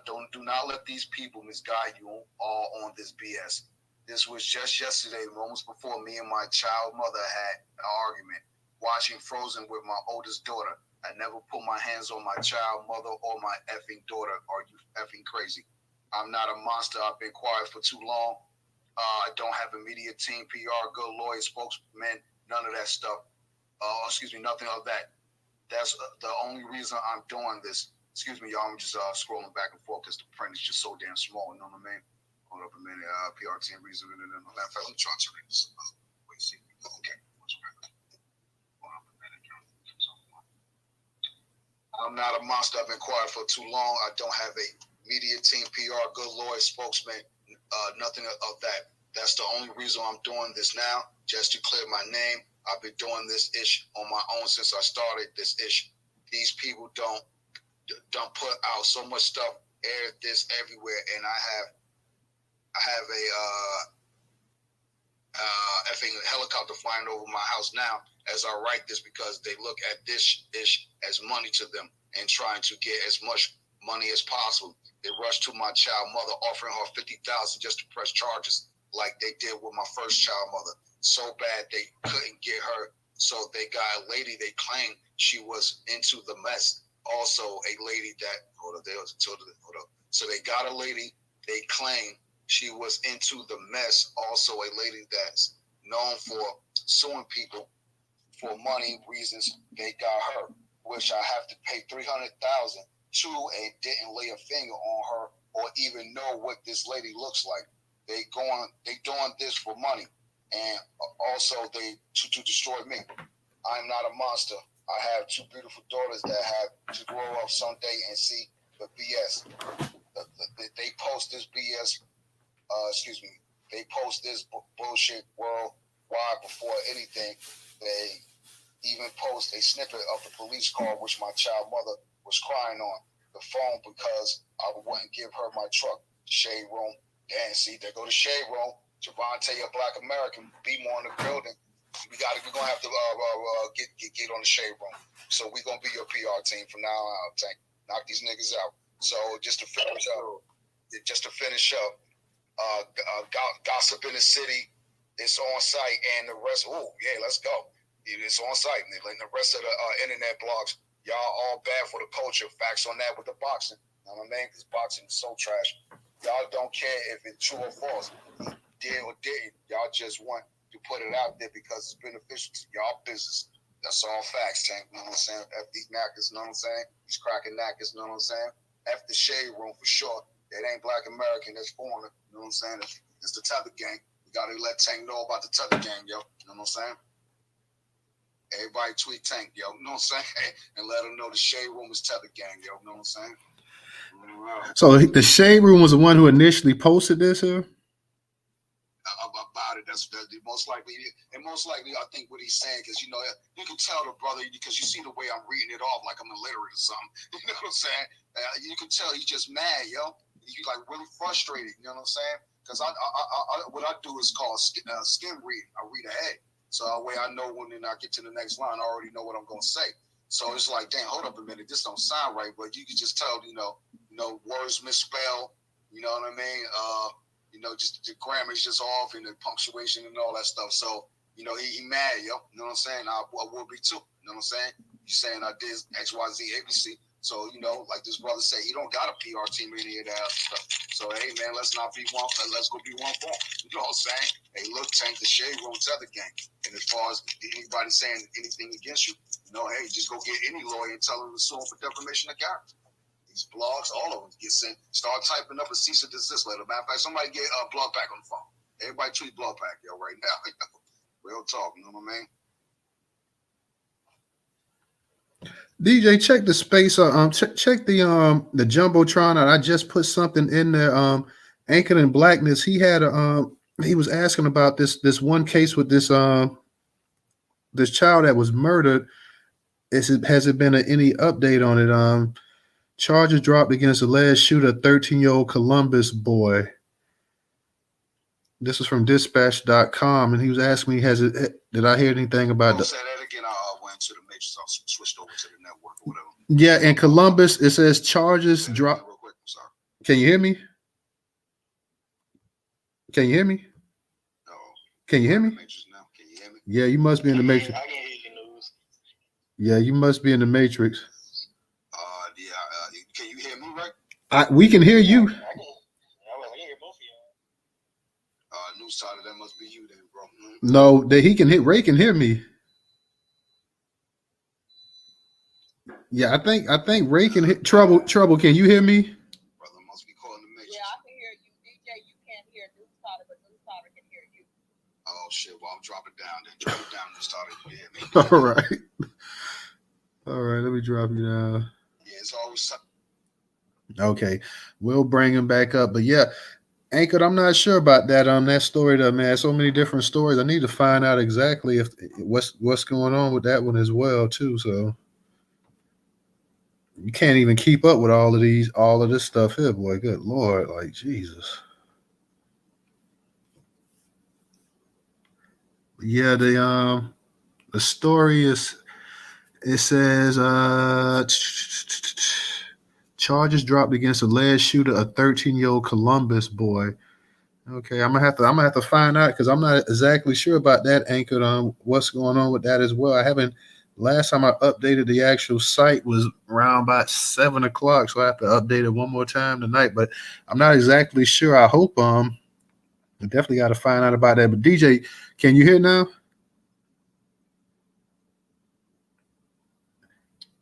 do not let these people misguide you all on this BS. This was just yesterday, moments before me and my child mother had an argument, watching Frozen with my oldest daughter. I never put my hands on my child, mother, or my effing daughter. Are you effing crazy? I'm not a monster. I've been quiet for too long. I don't have a media team, PR, good lawyer, spokesman, none of that stuff. Nothing of that. That's the only reason I'm doing this. Excuse me, y'all. I'm just scrolling back and forth because the print is just so damn small. You know what I mean? Hold up a minute. PR team reason. Let me try to read this. Wait, see. Okay. Hold up a minute. I'm not a monster. I've been quiet for too long. I don't have a media team, PR, good lawyer, spokesman, nothing of that. That's the only reason I'm doing this now, just to clear my name. I've been doing this ish on my own since I started this ish. These people don't put out so much stuff, air this everywhere, and I have a effing helicopter flying over my house now as I write this because they look at this ish as money to them and trying to get as much money as possible. They rushed to my child mother, offering her $50,000 just to press charges, like they did with my first child mother. So bad they couldn't get her, so they got a lady they claimed she was into the mess. Also, a lady that So they got a lady they claimed she was into the mess. Also, a lady that's known for suing people for money reasons. They got her, which I have to pay $300,000 to, and didn't lay a finger on her or even know what this lady looks like. They doing this for money, and also they to destroy me. I'm not a monster. I have two beautiful daughters that have to grow up someday and see the BS. They post this BS. They post this bullshit worldwide before anything. They even post a snippet of the police car, which my child mother was crying on the phone because I wouldn't give her my truck. Shade room. And see, there go the shade room. Javante, a Black American, be more in the building. We're gonna have to get on the shade room. So we're gonna be your PR team from now on. Tank. Knock these niggas out. So just to finish up, gossip in the city. It's on site, and the rest. Oh yeah, let's go. It's on site, and the rest of the internet blogs. Y'all all bad for the culture. Facts on that with the boxing. You know what I mean? Because boxing is so trash. Y'all don't care if it's true or false. He did or didn't. Y'all just want to put it out there because it's beneficial to y'all business. That's all facts, Tank. You know what I'm saying? F these knackers, you know what I'm saying? These cracking knackers, you know what I'm saying? F the shade room for sure. It ain't Black American, that's foreigner. You know what I'm saying? It's the Tether gang. You gotta let Tank know about the Tether gang, yo. You know what I'm saying? Everybody tweet Tank, yo. You know what I'm saying? And let him know the shade room is Tether gang, yo. You know what I'm saying? So the shade room was the one who initially posted this here? About it, that's most likely, and most likely I think what he's saying, because you can tell the brother because you see the way I'm reading it off like I'm illiterate or something. You know what I'm saying? You can tell he's just mad, yo. He's like really frustrated. You know what I'm saying? Because what I do is called skim reading. I read ahead, so that way I know when I get to the next line, I already know what I'm gonna say. So it's like, damn, hold up a minute, this don't sound right, but you can just tell, words misspelled. You know what I mean? Just the grammar is just off and the punctuation and all that stuff. So, he mad, yo. You know what I'm saying? I will be too. You know what I'm saying? He's saying I did X, Y, Z, ABC. So, like this brother said, he don't got a PR team or any of that stuff. So, hey, man, let's not be one. Let's go be one form. You know what I'm saying? Hey, look, Tank, the shade room Tether gang. And as far as anybody saying anything against you, hey, just go get any lawyer and tell them to sue for defamation of character. These blogs, all of them get sent. Start typing up a cease and desist letter. Matter of fact, somebody get Blog Pack on the phone. Everybody tweet Blog Pack, yo, right now. Real talk, you know what I mean? DJ, check the space. Check the jumbotron. I just put something in there. Anchored in Blackness. He had he was asking about this one case with this this child that was murdered. Has it been any update on it? Charges dropped against alleged shooter, 13-year-old Columbus boy. This is from dispatch.com, and he was asking me, did I hear anything about Say that again. I went to the matrix. I switched over to the network or whatever. Yeah, in Columbus, it says charges dropped. Real quick, I'm sorry. Can you hear me? Can you hear me? No. Can you hear me? Matrix now. Can you hear me? Yeah, you must be in the matrix. I can hear you, News. Yeah, you must be in the Matrix. Yeah. Can you hear me, right? We can hear you. I can hear both of y'all. Newstoter, that must be you then, bro. No, that he can hit. Ray can hear me. Yeah, I think Ray can hit. Trouble. Can you hear me? Brother must be calling the Matrix. Yeah, I can hear you. DJ, you can't hear Newstoter, but Newstoter can hear you. Oh shit! Well, I'm dropping down. Then drop it down, Newstoter. You hear me? All right. All right. Let me drop you down. Yeah, it's always. Okay, we'll bring him back up. But yeah, Anchored, I'm not sure about that story though, man. So many different stories. I need to find out exactly if what's going on with that one as well too. So you can't even keep up with all of this stuff here, boy. Good lord, like Jesus. Yeah, the story is it says charges dropped against alleged shooter, a 13-year-old Columbus boy. Okay, I'm gonna have to find out because I'm not exactly sure about that, Anchored, on what's going on with that as well. I haven't. Last time I updated the actual site was around about 7 o'clock, so I have to update it one more time tonight. But I'm not exactly sure. I hope I definitely got to find out about that. But DJ, can you hear now?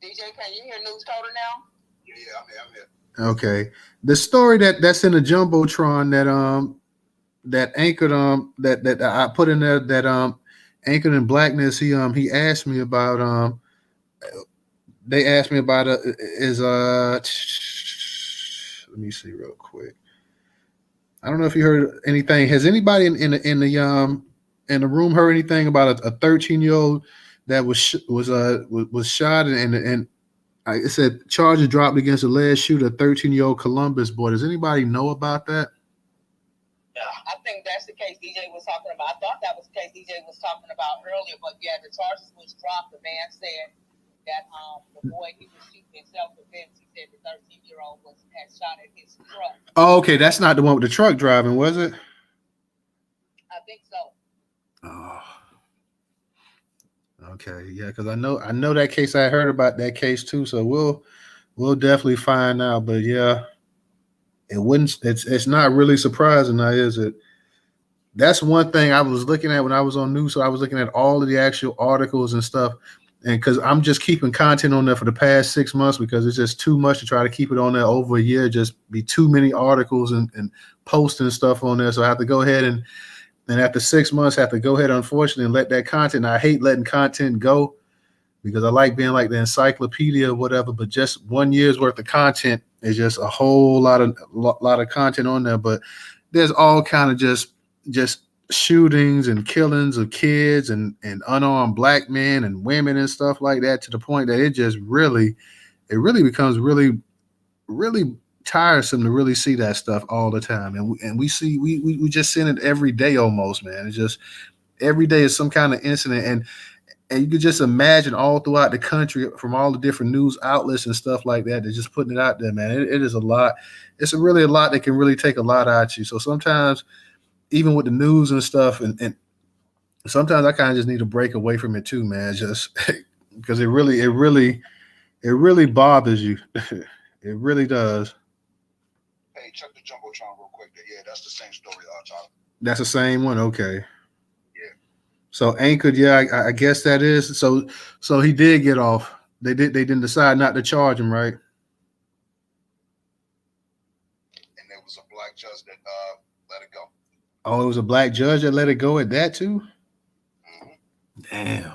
DJ, can you hear Newstoter now? Yeah, I'm here. Okay, the story that's in the jumbotron that Anchored that I put in there that Anchored in Blackness he asked me about they asked me about is let me see real quick. I don't know if you heard anything. Has anybody in the room heard anything about a 13-year-old that was shot and it said charges dropped against alleged shooter, 13-year-old Columbus boy. Does anybody know about that? I think that's the case DJ was talking about. I thought that was the case DJ was talking about earlier, but yeah, the charges was dropped. The man said that the boy he was shooting in self-defense. He said the 13-year-old had shot at his truck. Oh, okay, that's not the one with the truck driving, was it? I think so. Oh, okay, yeah, because I know that case. I heard about that case too, so we'll definitely find out. But yeah, it's not really surprising now, is it? That's one thing I was looking at when I was on news. So I was looking at all of the actual articles and stuff. And because I'm just keeping content on there for the past 6 months because it's just too much to try to keep it on there over a year. Just be too many articles and posting stuff on there. So I have to go ahead and after 6 months, I have to go ahead, unfortunately, and let that content. I hate letting content go because I like being like the encyclopedia or whatever. But just 1 year's worth of content is just a whole lot of content on there. But there's all kind of just shootings and killings of kids and unarmed black men and women and stuff like that to the point that it really becomes really tiresome to really see that stuff all the time. And we just see it every day almost, man. It's just every day is some kind of incident and you could just imagine all throughout the country from all the different news outlets and stuff like that. They're just putting it out there, man. It is a lot. It's really a lot that can really take a lot out of you. So sometimes even with the news and stuff, and sometimes I kind of just need to break away from it too, man. Just because it really bothers you. It really does. Hey, check the jumbotron real quick. Yeah, that's the same story, Tyler. That's the same one. Okay. Yeah. So Anchored, yeah, I guess that is. So he did get off. They didn't decide not to charge him, right? And there was a black judge that let it go. Oh, it was a black judge that let it go at that too? Mm-hmm. Damn.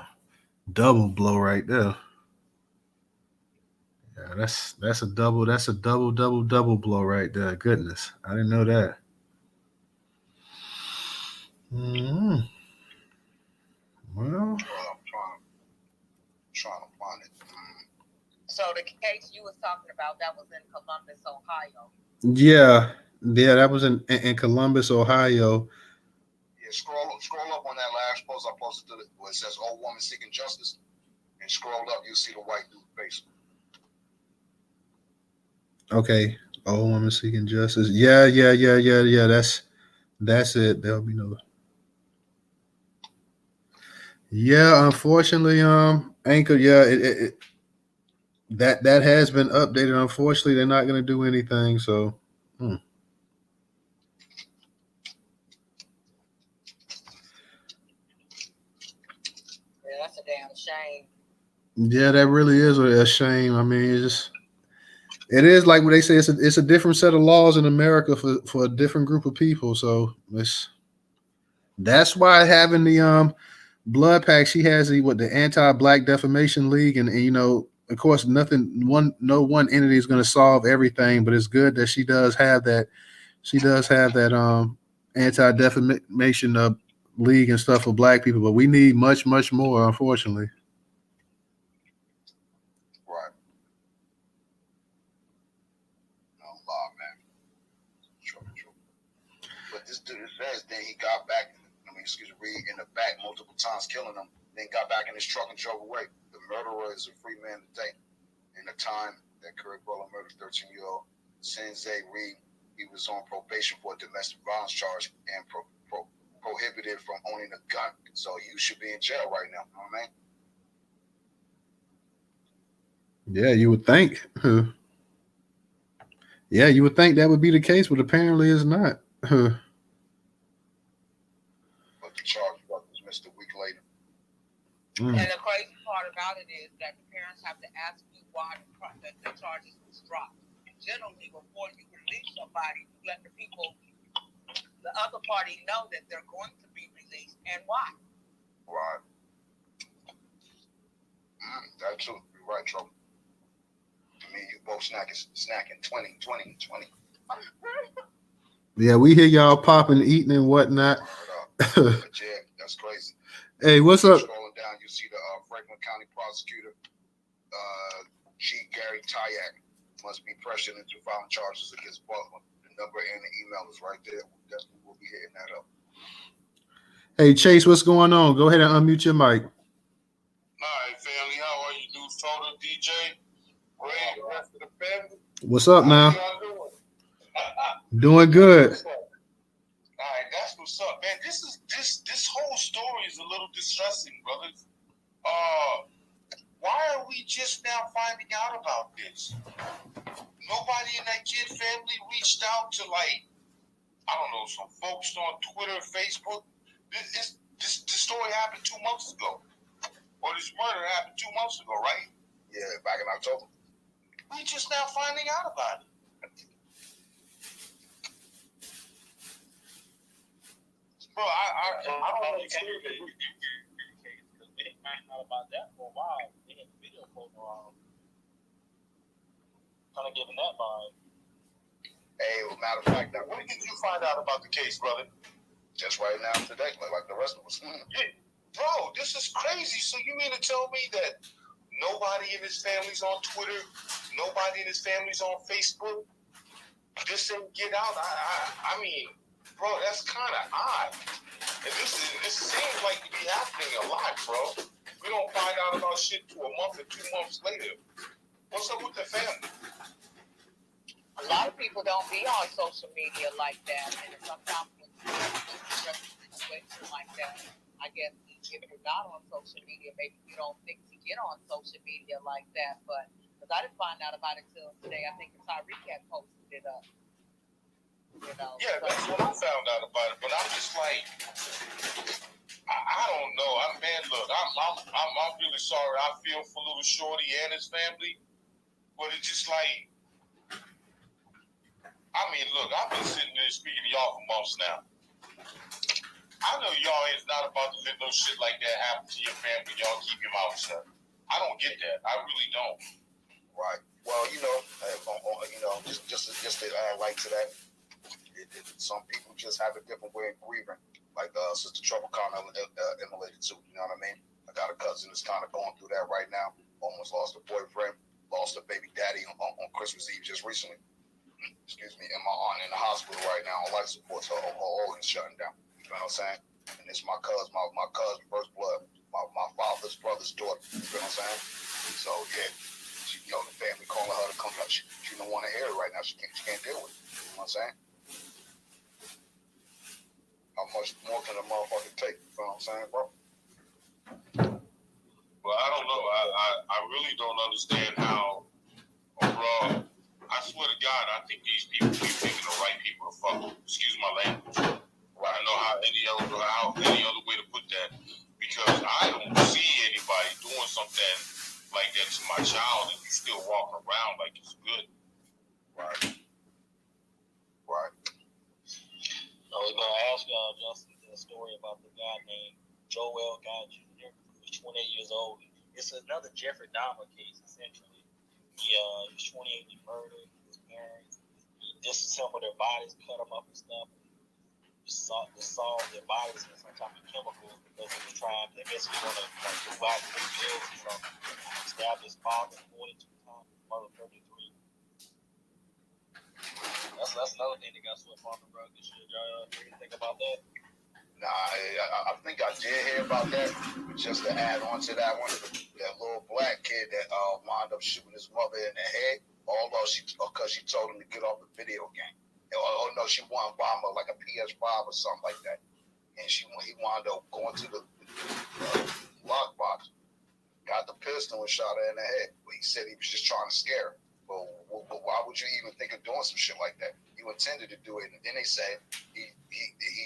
Double blow right there. Yeah, that's a double blow right there. Goodness. I didn't know that. Mm-hmm. Well, Trying to find it. So the case you was talking about that was in Columbus, Ohio. yeah, that was in Columbus, Ohio. Yeah, scroll up on that last post I posted where it says "Old woman seeking justice," and scroll up, you'll see the white dude's face. Okay, old woman seeking justice. Yeah. That's it. There'll be no. Yeah, unfortunately, Anchor, yeah, that has been updated. Unfortunately, they're not going to do anything. So, Yeah, that's a damn shame. yeah, that really is a shame. I mean, it is like what they say. It's a different set of laws in America for a different group of people. So that's why having the blood pack, she has the anti-black defamation league, and of course no one entity is going to solve everything, but it's good that she does have that. She does have that anti-defamation league and stuff for black people, but we need much more, unfortunately. Right. No lie, man. True. But this dude says then he got back. Excuse me, in the back multiple times, killing him. Then got back in his truck and drove away. The murderer is a free man today. In the time that Curry Butler murdered 13-year-old Sensei Reed, he was on probation for a domestic violence charge and prohibited from owning a gun. So you should be in jail right now. You know what I mean? Yeah, you would think. Yeah, you would think that would be the case, but apparently it's not. But the charge was dismissed a week later. And the crazy part about it is that the parents have to ask you why the charges was dropped. Generally, before you release somebody, you let the other party know that they're going to be released and why. Right. That's true. You're right, Trouble. Me and you both snacking 20. Yeah, we hear y'all popping, eating, and whatnot. But yeah, that's crazy. Hey, what's up? Scrolling down, you see the Franklin County prosecutor, G. Gary Tyak, must be pressured into filing charges against Butler. The number and the email is right there. We definitely will be hitting that up. Hey, Chase, what's going on? Go ahead and unmute your mic. All right, family. How are you, Newstoter, DJ, Ray, the rest of the family? What's up now? How y'all Doing good. All right, that's what's up, man. This whole story is a little distressing, brothers. Why are we just now finding out about this? Nobody in that kid family reached out to, some folks on Twitter, Facebook. This story happened 2 months ago. Or this murder happened 2 months ago, right? Yeah, back in October. We just now finding out about it. Bro, I don't understand that. They didn't find out about that for a while. They had the video floating around. Kind of giving that vibe. Hey, well, matter of fact, When did you find out about the case, brother? just right now today, like the rest of us. Yeah. Bro, this is crazy. So you mean to tell me that nobody in his family's on Twitter, nobody in his family's on Facebook? This didn't get out. I mean, bro, that's kind of odd. And this seems like to be happening a lot, bro. We don't find out about shit to a month or 2 months later. What's up with the family? A lot of people don't be on social media like that, and sometimes when you're in a situation like that, I guess if you're not on social media, maybe you don't think to get on social media like that. But because I didn't find out about it till today, I think Tyreek had posted it up. Yeah, that's when I found out about it. But I'm just like, I don't know. Look, I'm really sorry. I feel for little Shorty and his family, but it's just like, look, I've been sitting there speaking to y'all for months now. I know y'all is not about to let no shit like that happen to your family. Y'all keep your mouth shut. I don't get that. I really don't. Right. Well, just to like to that, some people just have a different way of grieving. Like Sister Trouble kind of emulated too. You know what I mean? I got a cousin that's kind of going through that right now. Almost lost a boyfriend, lost a baby daddy on Christmas Eve just recently. Excuse me. And my aunt in the hospital right now on life support, so her organs shutting down. You know what I'm saying? And it's my cousin, my cousin, first blood, my father's brother's daughter. You know what I'm saying? So yeah, she, the family calling her to come up. She don't want to hear it right now. She can't deal with it. You know what I'm saying? How much more can a motherfucker take? You know what I'm saying, bro? But I don't know. I really don't understand how, bro. I swear to God, I think these people be picking the right people to fuck with. Excuse my language. I don't know how any other way to put that, because I don't see anybody doing something like that to my child, and you still walk around like it's good. Right. I was gonna ask y'all just a story about the guy named Joel Guy Jr. He's 28 years old. It's another Jeffrey Dahmer case, essentially. He's 28. He murdered his parents. He disassembled their bodies, cut them up and stuff. Dissolved their bodies in some type of chemicals because he was trying to investigate on the black bills or something. He stabbed his father 42 times, his mother 33. That's another thing that got swept on the rug this year. Y'all hear anything about that? Nah, I think I did hear about that. Just to add on to that one, that little black kid that wound up shooting his mother in the head, although because she told him to get off the video game. Oh no, she wanted to buy him like a PS5 or something like that, and he wound up going to the lockbox, got the pistol and shot her in the head. But he said he was just trying to scare her. Well, why would you even think of doing some shit like that? You intended to do it, and then they said he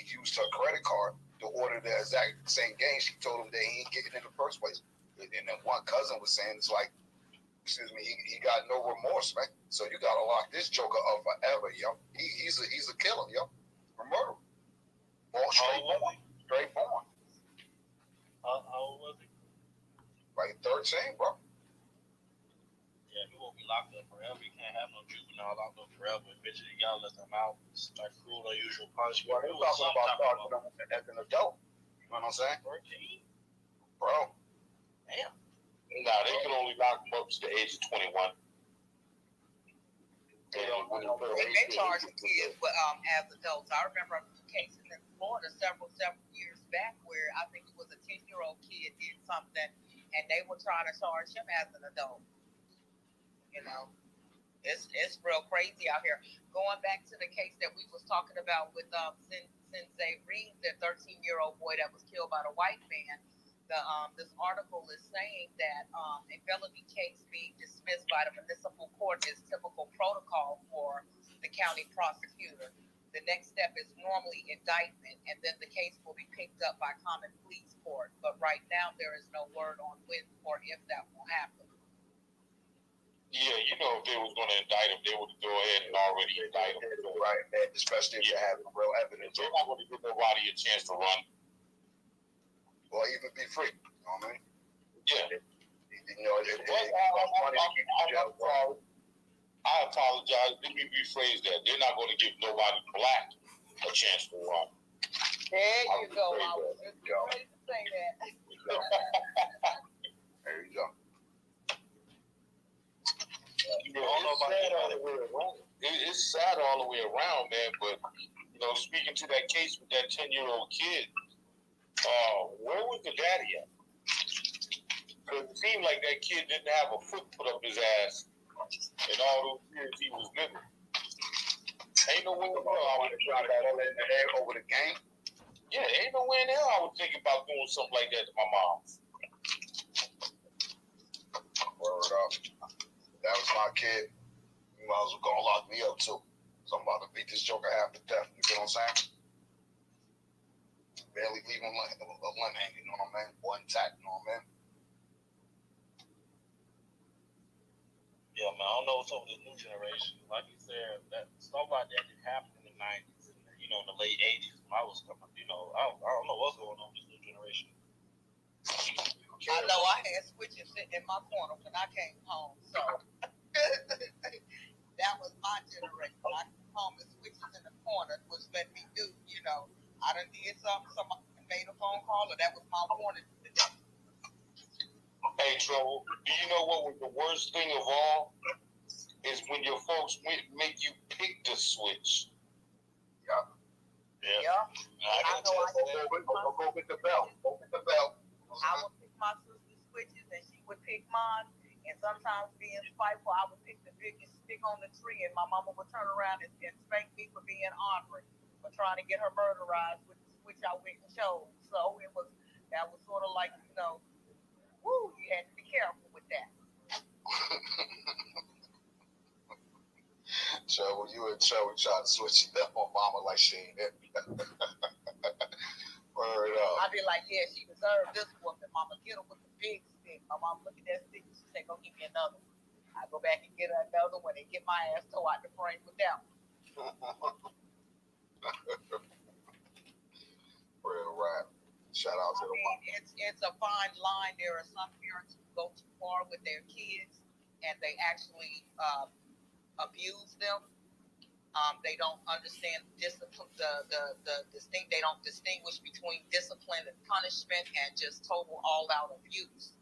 used her credit card to order the exact same game she told him that he ain't getting in the first place. And then one cousin was saying, it's like, excuse me, he got no remorse, man. So you gotta lock this joker up forever, yo. He's a killer, yo. For murder. Straight born. How old was he? Like 13, bro. Yeah, he won't be locked up forever. He can't have no juvenile locked up forever. Eventually, you gotta let them out. It's like cruel, unusual punishment. Well, they were talking about starting him as an adult. You know what I'm saying? 13? Bro. Damn. Nah, they can only lock them up to the age of 21. They charge kids as adults. I remember a case in Florida several years back where I think it was a 10-year-old kid did something, and they were trying to charge him as an adult. You know, it's real crazy out here. Going back to the case that we was talking about with Sensei Reed, the 13-year-old boy that was killed by the white man. This article is saying that a felony case being dismissed by the municipal court is typical protocol for the county prosecutor. The next step is normally indictment, and then the case will be picked up by common pleas court. But right now, there is no word on when or if that will happen. Yeah, you know, if they was going to indict him, they would go ahead and already indict him. Right, especially if you have real evidence. They're not going to give nobody a chance to run. Or even be free. You know what I mean? Yeah. You know, it costs money to keep you jail. I apologize. Let me rephrase that. They're not going to give nobody black a chance to run. There you go. I was just ready to say that. There you go. It's sad all the way around, man. But, you know, speaking to that case with that 10-year-old kid, where was the daddy at? Because it seemed like that kid didn't have a foot put up his ass in all those years he was living. Ain't no way in hell I would try that in the head over the game. Yeah, ain't no way in hell I would think about doing something like that to my mom. Word up. That was my kid. You might as well go and lock me up too. So I'm about to beat this joker half to death. You know what I'm saying? Barely leave him a limb hanging, you know what I mean? Or intact, you know what I mean? Yeah, man, I don't know what's up with this new generation. Like you said, that stuff like that did happen in the 90s and, you know, in the late 80s when I was coming. You know, I don't know what's going on with this new generation. I know I had switches sitting in my corner when I came home, so that was my generation. I came home and switches in the corner was letting me do, you know, I done did something, somebody made a phone call, or that was my warning today. Hey, Trouble, do you know what was the worst thing of all? Is when your folks make you pick the switch. Yeah. I know I go with the belt. Go with the belt. I would pick my sister's switches and she would pick mine. And sometimes being spiteful, I would pick the biggest stick on the tree and my mama would turn around and spank me for being ornery, for trying to get her murderized with the switch I went and chose. So that was sort of like, you know, woo, had to be careful with that. Trouble, you and Trouble trying to switch it up on Mama like she ain't it. Word up. I'd be like, yeah, she deserved this whooping. Mama, get her with the big stick. My mom look at that stick and she say, go give me another one. I go back and get her another one and get my ass tore out the frame with that one. Real rap. Shout out to the mom. It's a fine line. There are some parents who go too far with their kids and they actually abuse them. They don't understand discipline. They don't distinguish between discipline and punishment and just total all-out abuse.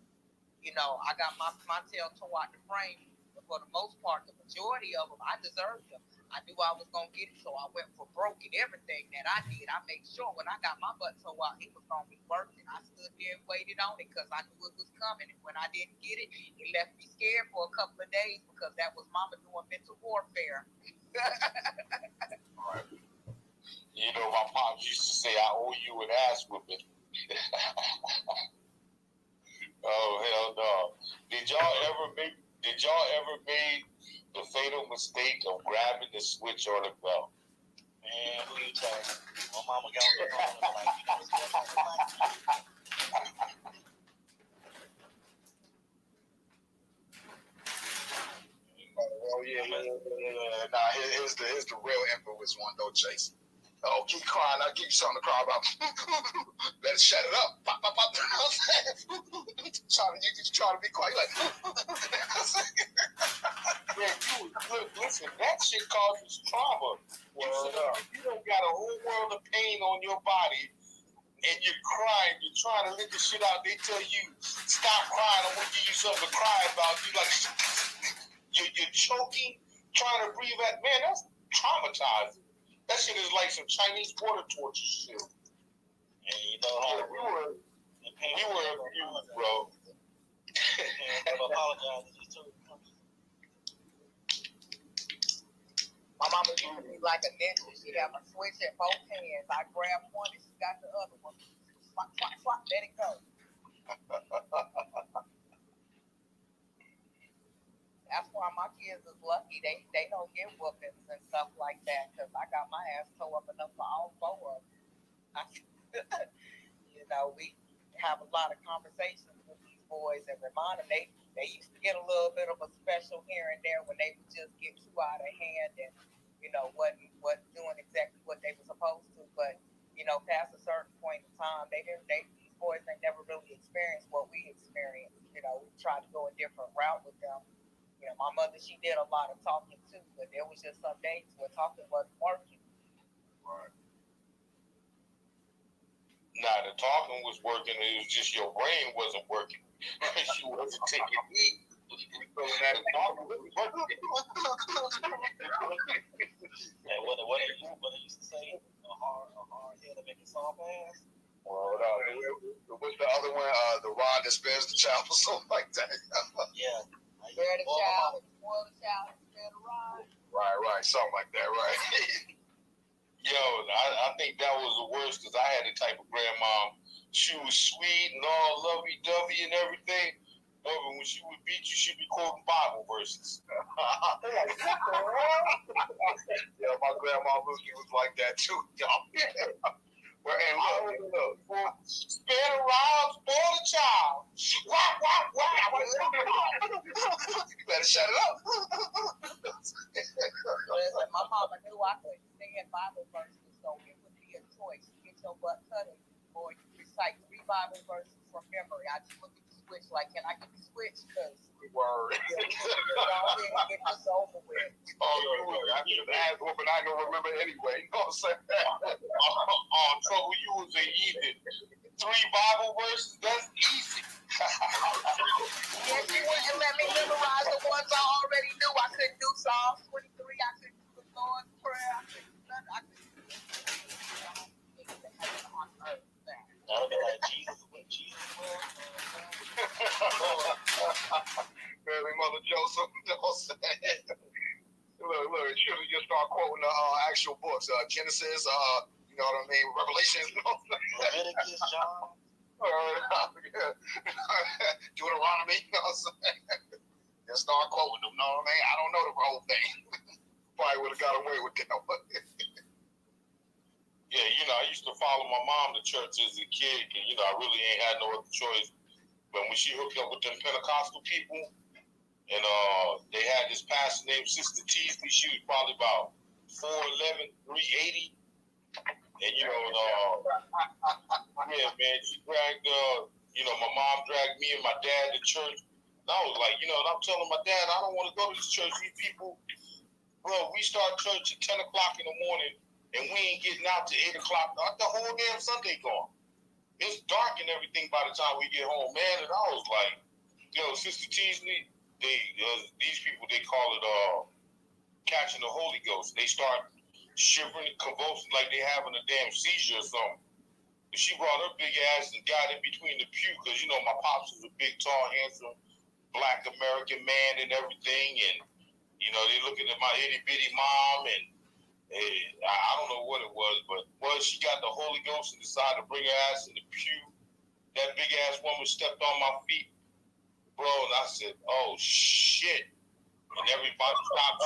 You know, I got my tail tore out the frame, but for the most part, the majority of them, I deserved them. I knew I was gonna get it, so I went for broke in everything that I did. I made sure when I got my butt tore out, it was gonna be worth it. I stood there and waited on it because I knew it was coming. And when I didn't get it, it left me scared for a couple of days because that was Mama doing mental warfare. Right. You know, my mom used to say, "I owe you an ass whooping." Oh hell no! Did y'all ever make the fatal mistake of grabbing the switch or the belt? Man, who you telling? My mama got me on and like, you know what's going on? Oh yeah. Nah, here's the real infamous one though, Chase. Oh, keep crying. I'll give you something to cry about. Better shut it up. Pop, pop, pop. You trying to be quiet. Like, Yeah, listen, that shit causes trauma. You don't got a whole world of pain on your body, and you're crying. You're trying to let the shit out. They tell you, stop crying. I'm gonna give you something to cry about. You like, you're choking, trying to breathe out. Man, that's traumatizing. That shit is like some Chinese water torture shit. And you know how We were abused, bro. I apologize. My mama used to be like a ninja. She'd have a switch in both hands. I grabbed one and she got the other one. Swap, swap, swap, let it go. That's why my kids is lucky. They don't get whoopings and stuff like that because I got my ass tore up enough for all four of them. You know, we have a lot of conversations with these boys and remind them they used to get a little bit of a special here and there when they would just get too out of hand and, you know, wasn't doing exactly what they were supposed to. But, you know, past a certain point in time, these boys, they never really experienced what we experienced. You know, we tried to go a different route with them. You know, my mother, she did a lot of talking too, but there was just some days where talking wasn't working. Right. Nah, the talking was working. It was just your brain wasn't working. You wasn't taking heat. So that talking was working. And what they used to say, a hard head to make a soft ass. well, what's the other one? The rod that spares the child or something like that. Yeah. Spare the child, spoil the child, spare the rod. Right, something like that, right? Yo, I think that was the worst because I had the type of grandma. She was sweet and all lovey-dovey and everything. But when she would beat you, she'd be quoting Bible verses. Yeah, my grandma Lucy was like that too. Well, and look, spare the rod, spoil the child. Wah. You better shut it up. Listen, my mama knew I couldn't stand Bible verses, so it would be a choice. Get your butt cut or you recite 3 Bible verses from memory. I just look at the switch like, can I get the switch? Because Word. get this over with. I need an ass whooping I don't remember anyway. You know what I'm saying? Trouble, you was a heathen. 3 Bible verses, that's easy. Yeah, she wouldn't let me memorize the ones I already knew. I couldn't do Psalms 23. I couldn't do the Lord's Prayer. I couldn't do nothing. I couldn't do I would be like, Jesus was. Mary Mother Joseph, you know what I'm saying? Look, surely just start quoting the actual books. Genesis, you know what I mean? Revelations, you know what I'm saying? Leviticus, John. Deuteronomy, you know what I'm saying? Just start quoting them, know what I mean? I don't know the whole thing. Probably would have got away with that. Yeah, I used to follow my mom to church as a kid, and I really ain't had no other choice. But when she hooked up with them Pentecostal people, and they had this pastor named Sister Teasley, she was probably about 4'11", 380. And yeah, man, she dragged my mom dragged me and my dad to church. And I was like, and I'm telling my dad, I don't want to go to this church. These people, bro, we start church at 10 o'clock in the morning and we ain't getting out to 8 o'clock. The whole damn Sunday gone. It's dark and everything by the time we get home, man. And I was like, Sister Teasley, these people, they call it catching the Holy Ghost. They start shivering and convulsing like they having a damn seizure or something. She brought her big ass and got in between the pew because, my pops was a big, tall, handsome, black American man and everything. And, they looking at my itty-bitty mom and I don't know what it was, but she got the Holy Ghost and decided to bring her ass in the pew. That big ass woman stepped on my feet, bro, and I said, "Oh shit!" And everybody stopped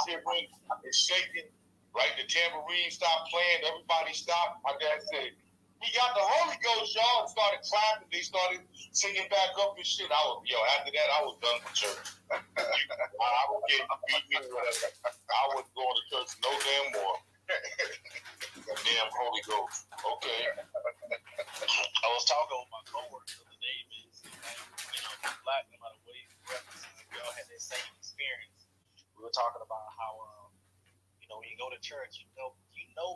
shivering and shaking. Right, the tambourine stopped playing. Everybody stopped. My dad said, "He got the Holy Ghost, y'all," and started clapping. They started singing back up and shit. After that, I was done with church. I was getting beat or whatever. I wasn't going to church no damn more. Damn Holy Ghost. Okay. I was talking with my coworker the other day, man. Black, no matter what you represent, we all had that same experience. We were talking about how, when you go to church, you know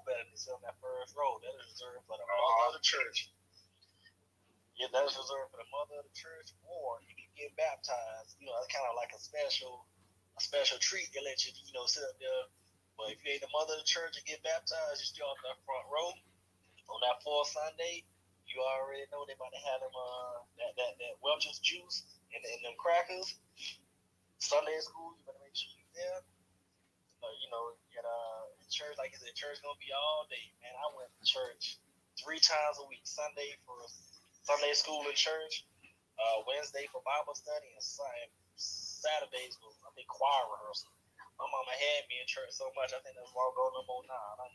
better than sit on that first row. That is reserved for the mother of the church. Yeah, that is reserved for the mother of the church. Or if you get baptized, it's kind of like a special treat. They let you, sit up there. But if you ain't the mother of the church and get baptized, you're still on that front row on that fourth Sunday. You already know they about to have them that Welch's juice and them crackers. Sunday school, you better make sure you're there. At church, like I said, church gonna be all day. Man, I went to church 3 times a week. Sunday for Sunday school and church, Wednesday for Bible study, and Saturdays was choir rehearsal. My mama had me in church so much, I think that's why I'm going no more now.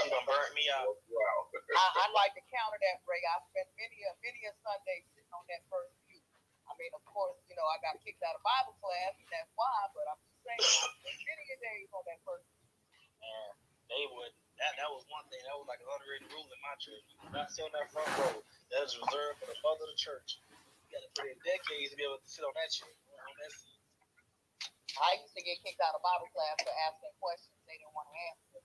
She done burnt me out. Wow. I'd like to counter that, Ray. I spent many a Sunday sitting on that first pew. I mean, of course, I got kicked out of Bible class, and that's why. But I'm just saying, many a days on that first pew. And they would. That was one thing. That was like an unwritten rule in my church. You not sit on that front row. That is reserved for the mother of the church. You got to put in decades to be able to sit on that chair. I used to get kicked out of Bible class for asking questions they didn't want to answer.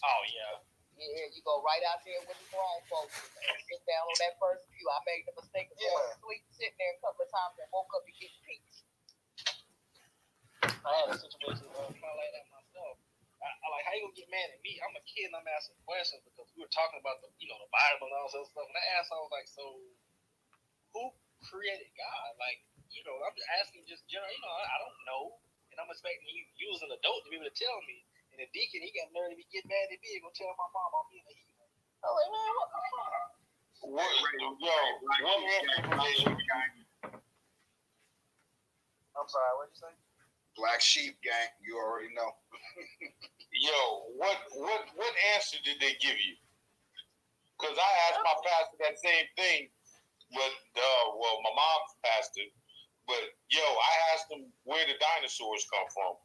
Oh yeah. Yeah, you go right out there with the grown folks and sit down on that first pew. I made the mistake of going to sleep, sitting there a couple of times, and woke up to get peaked. I had a situation kind of like that myself. I like, how you gonna get mad at me? I'm a kid and I'm asking questions because we were talking about the Bible and all that stuff. And I asked, I was like, so who created God? Like, I'm just asking just general. I don't know, and I'm expecting you as an adult to be able to tell me. And the deacon, he got nerve to be getting mad at me. He gonna tell my mom I'm being a heathen. I was like, man, what the fuck? I'm sorry, what'd you say? Black sheep gang, you already know. What answer did they give you? Because I asked my pastor that same thing, but my mom's pastor. But I asked him where the dinosaurs come from.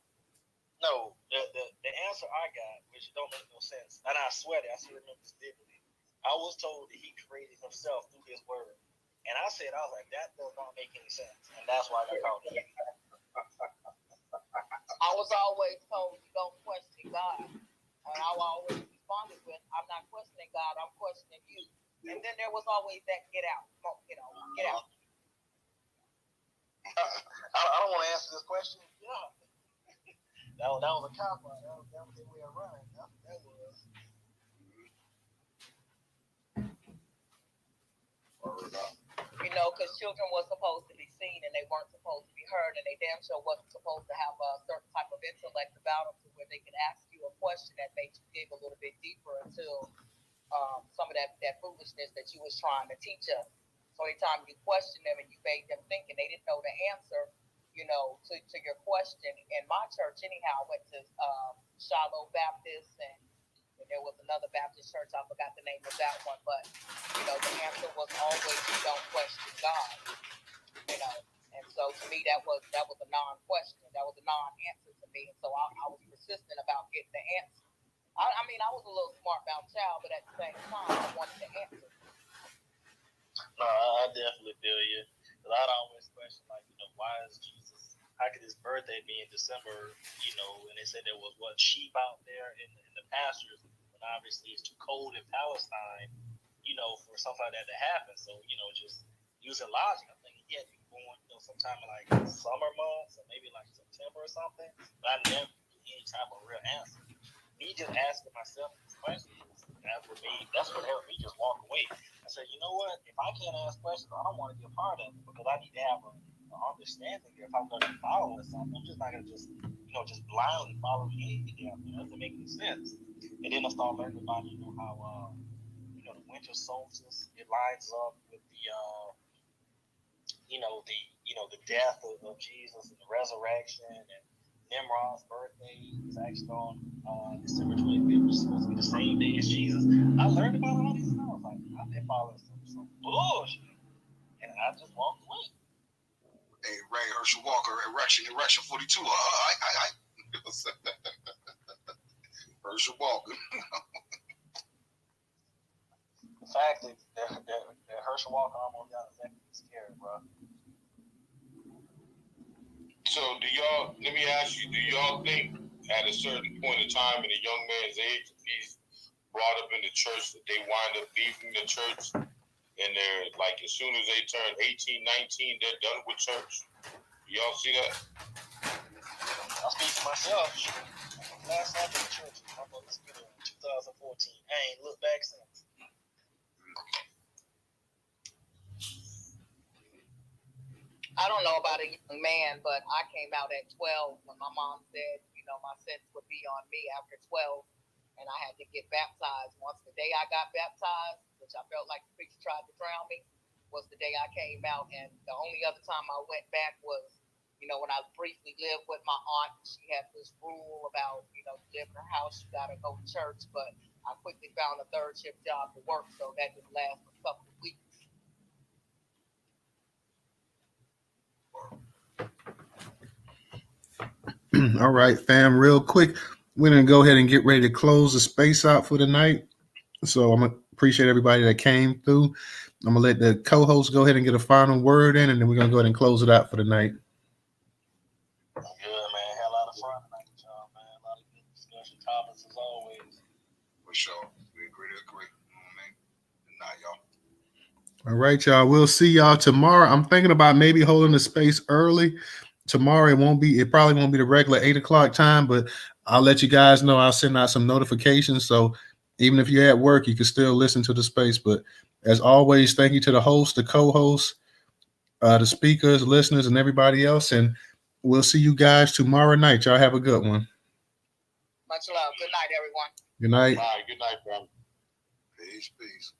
No, the answer I got, which don't make no sense, and I swear that I still remember this vividly. I was told that he created himself through his word, and I was like, that does not make any sense, and that's why I got called it. I was always told you don't question God, and I always responded with, I'm not questioning God, I'm questioning you. And then there was always that get out, get out. I don't want to answer this question. That was a cop out. That was their way of running. That was. Because children were supposed to be seen and they weren't supposed to be heard, and they damn sure wasn't supposed to have a certain type of intellect about them to where they could ask you a question that made you dig a little bit deeper until some of that foolishness that you was trying to teach us. So anytime you questioned them and you made them think and they didn't know the answer, to your question. In my church, anyhow, I went to Shiloh Baptist, and there was another Baptist church. I forgot the name of that one, but the answer was always you don't question God. And so to me that was a non-question. That was a non-answer to me. And so I was persistent about getting the answer. I mean, I was a little smart about child, but at the same time, I wanted the answer. No, I definitely feel you. Because I'd always question, like, why is Jesus? How could his birthday be in December? And they said there was sheep out there in the pastures, and obviously it's too cold in Palestine, for something like that to happen. So just using logic, I think he had to be born, sometime in like summer months or maybe like September or something. But I never get any type of real answer. Me just asking myself these questions, that's what helped me just walk away. I said, you know what? If I can't ask questions, I don't want to be a part of it because I need to have an understanding here. If I'm going to follow something, I'm just not going to just blindly follow anything. It doesn't make any sense. And then I started learning about, how the winter solstice, it lines up with the the death of Jesus and the resurrection, and Nimrod's birthday is actually on December 25th, which is supposed to be the same day as Jesus. I learned about all these, and I was like, I've been following some bullshit, and I just walked away. Hey, Ray Herschel Walker, erection 42. Herschel Walker. The fact that Herschel Walker almost got executive scared, bro. So let me ask you, do y'all think at a certain point in time in a young man's age, if he's brought up in the church, that they wind up leaving the church and they're like, as soon as they turn 18, 19, they're done with church? Y'all see that? I'll speak for myself. Last time I did church, I'm going to get in 2014. I ain't looked back since. I don't know about a young man, but I came out at 12 when my mom said, my sentence would be on me after 12, and I had to get baptized. Once the day I got baptized, which I felt like the preacher tried to drown me, was the day I came out. And the only other time I went back was, when I briefly lived with my aunt. She had this rule about, you live in her house, you got to go to church. But I quickly found a third shift job to work, so that just lasted a couple of weeks. All right, fam, real quick, we're going to go ahead and get ready to close the space out for the night. So I'm going to appreciate everybody that came through. I'm going to let the co-host go ahead and get a final word in, and then we're going to go ahead and close it out for the night. Good, man. Had a lot of fun tonight with y'all, man. A lot of good discussion topics as always. For sure. We agree to agree. Good night, y'all. All right, y'all. We'll see y'all tomorrow. I'm thinking about maybe holding the space early. Tomorrow it probably won't be the regular 8:00 time, but I'll let you guys know. I'll send out some notifications. So even if you're at work, you can still listen to the space. But as always, thank you to the host, the co-host, the speakers, listeners, and everybody else. And we'll see you guys tomorrow night. Y'all have a good one. Much love. Good night, everyone. Good night. All right, good night, bro. Peace.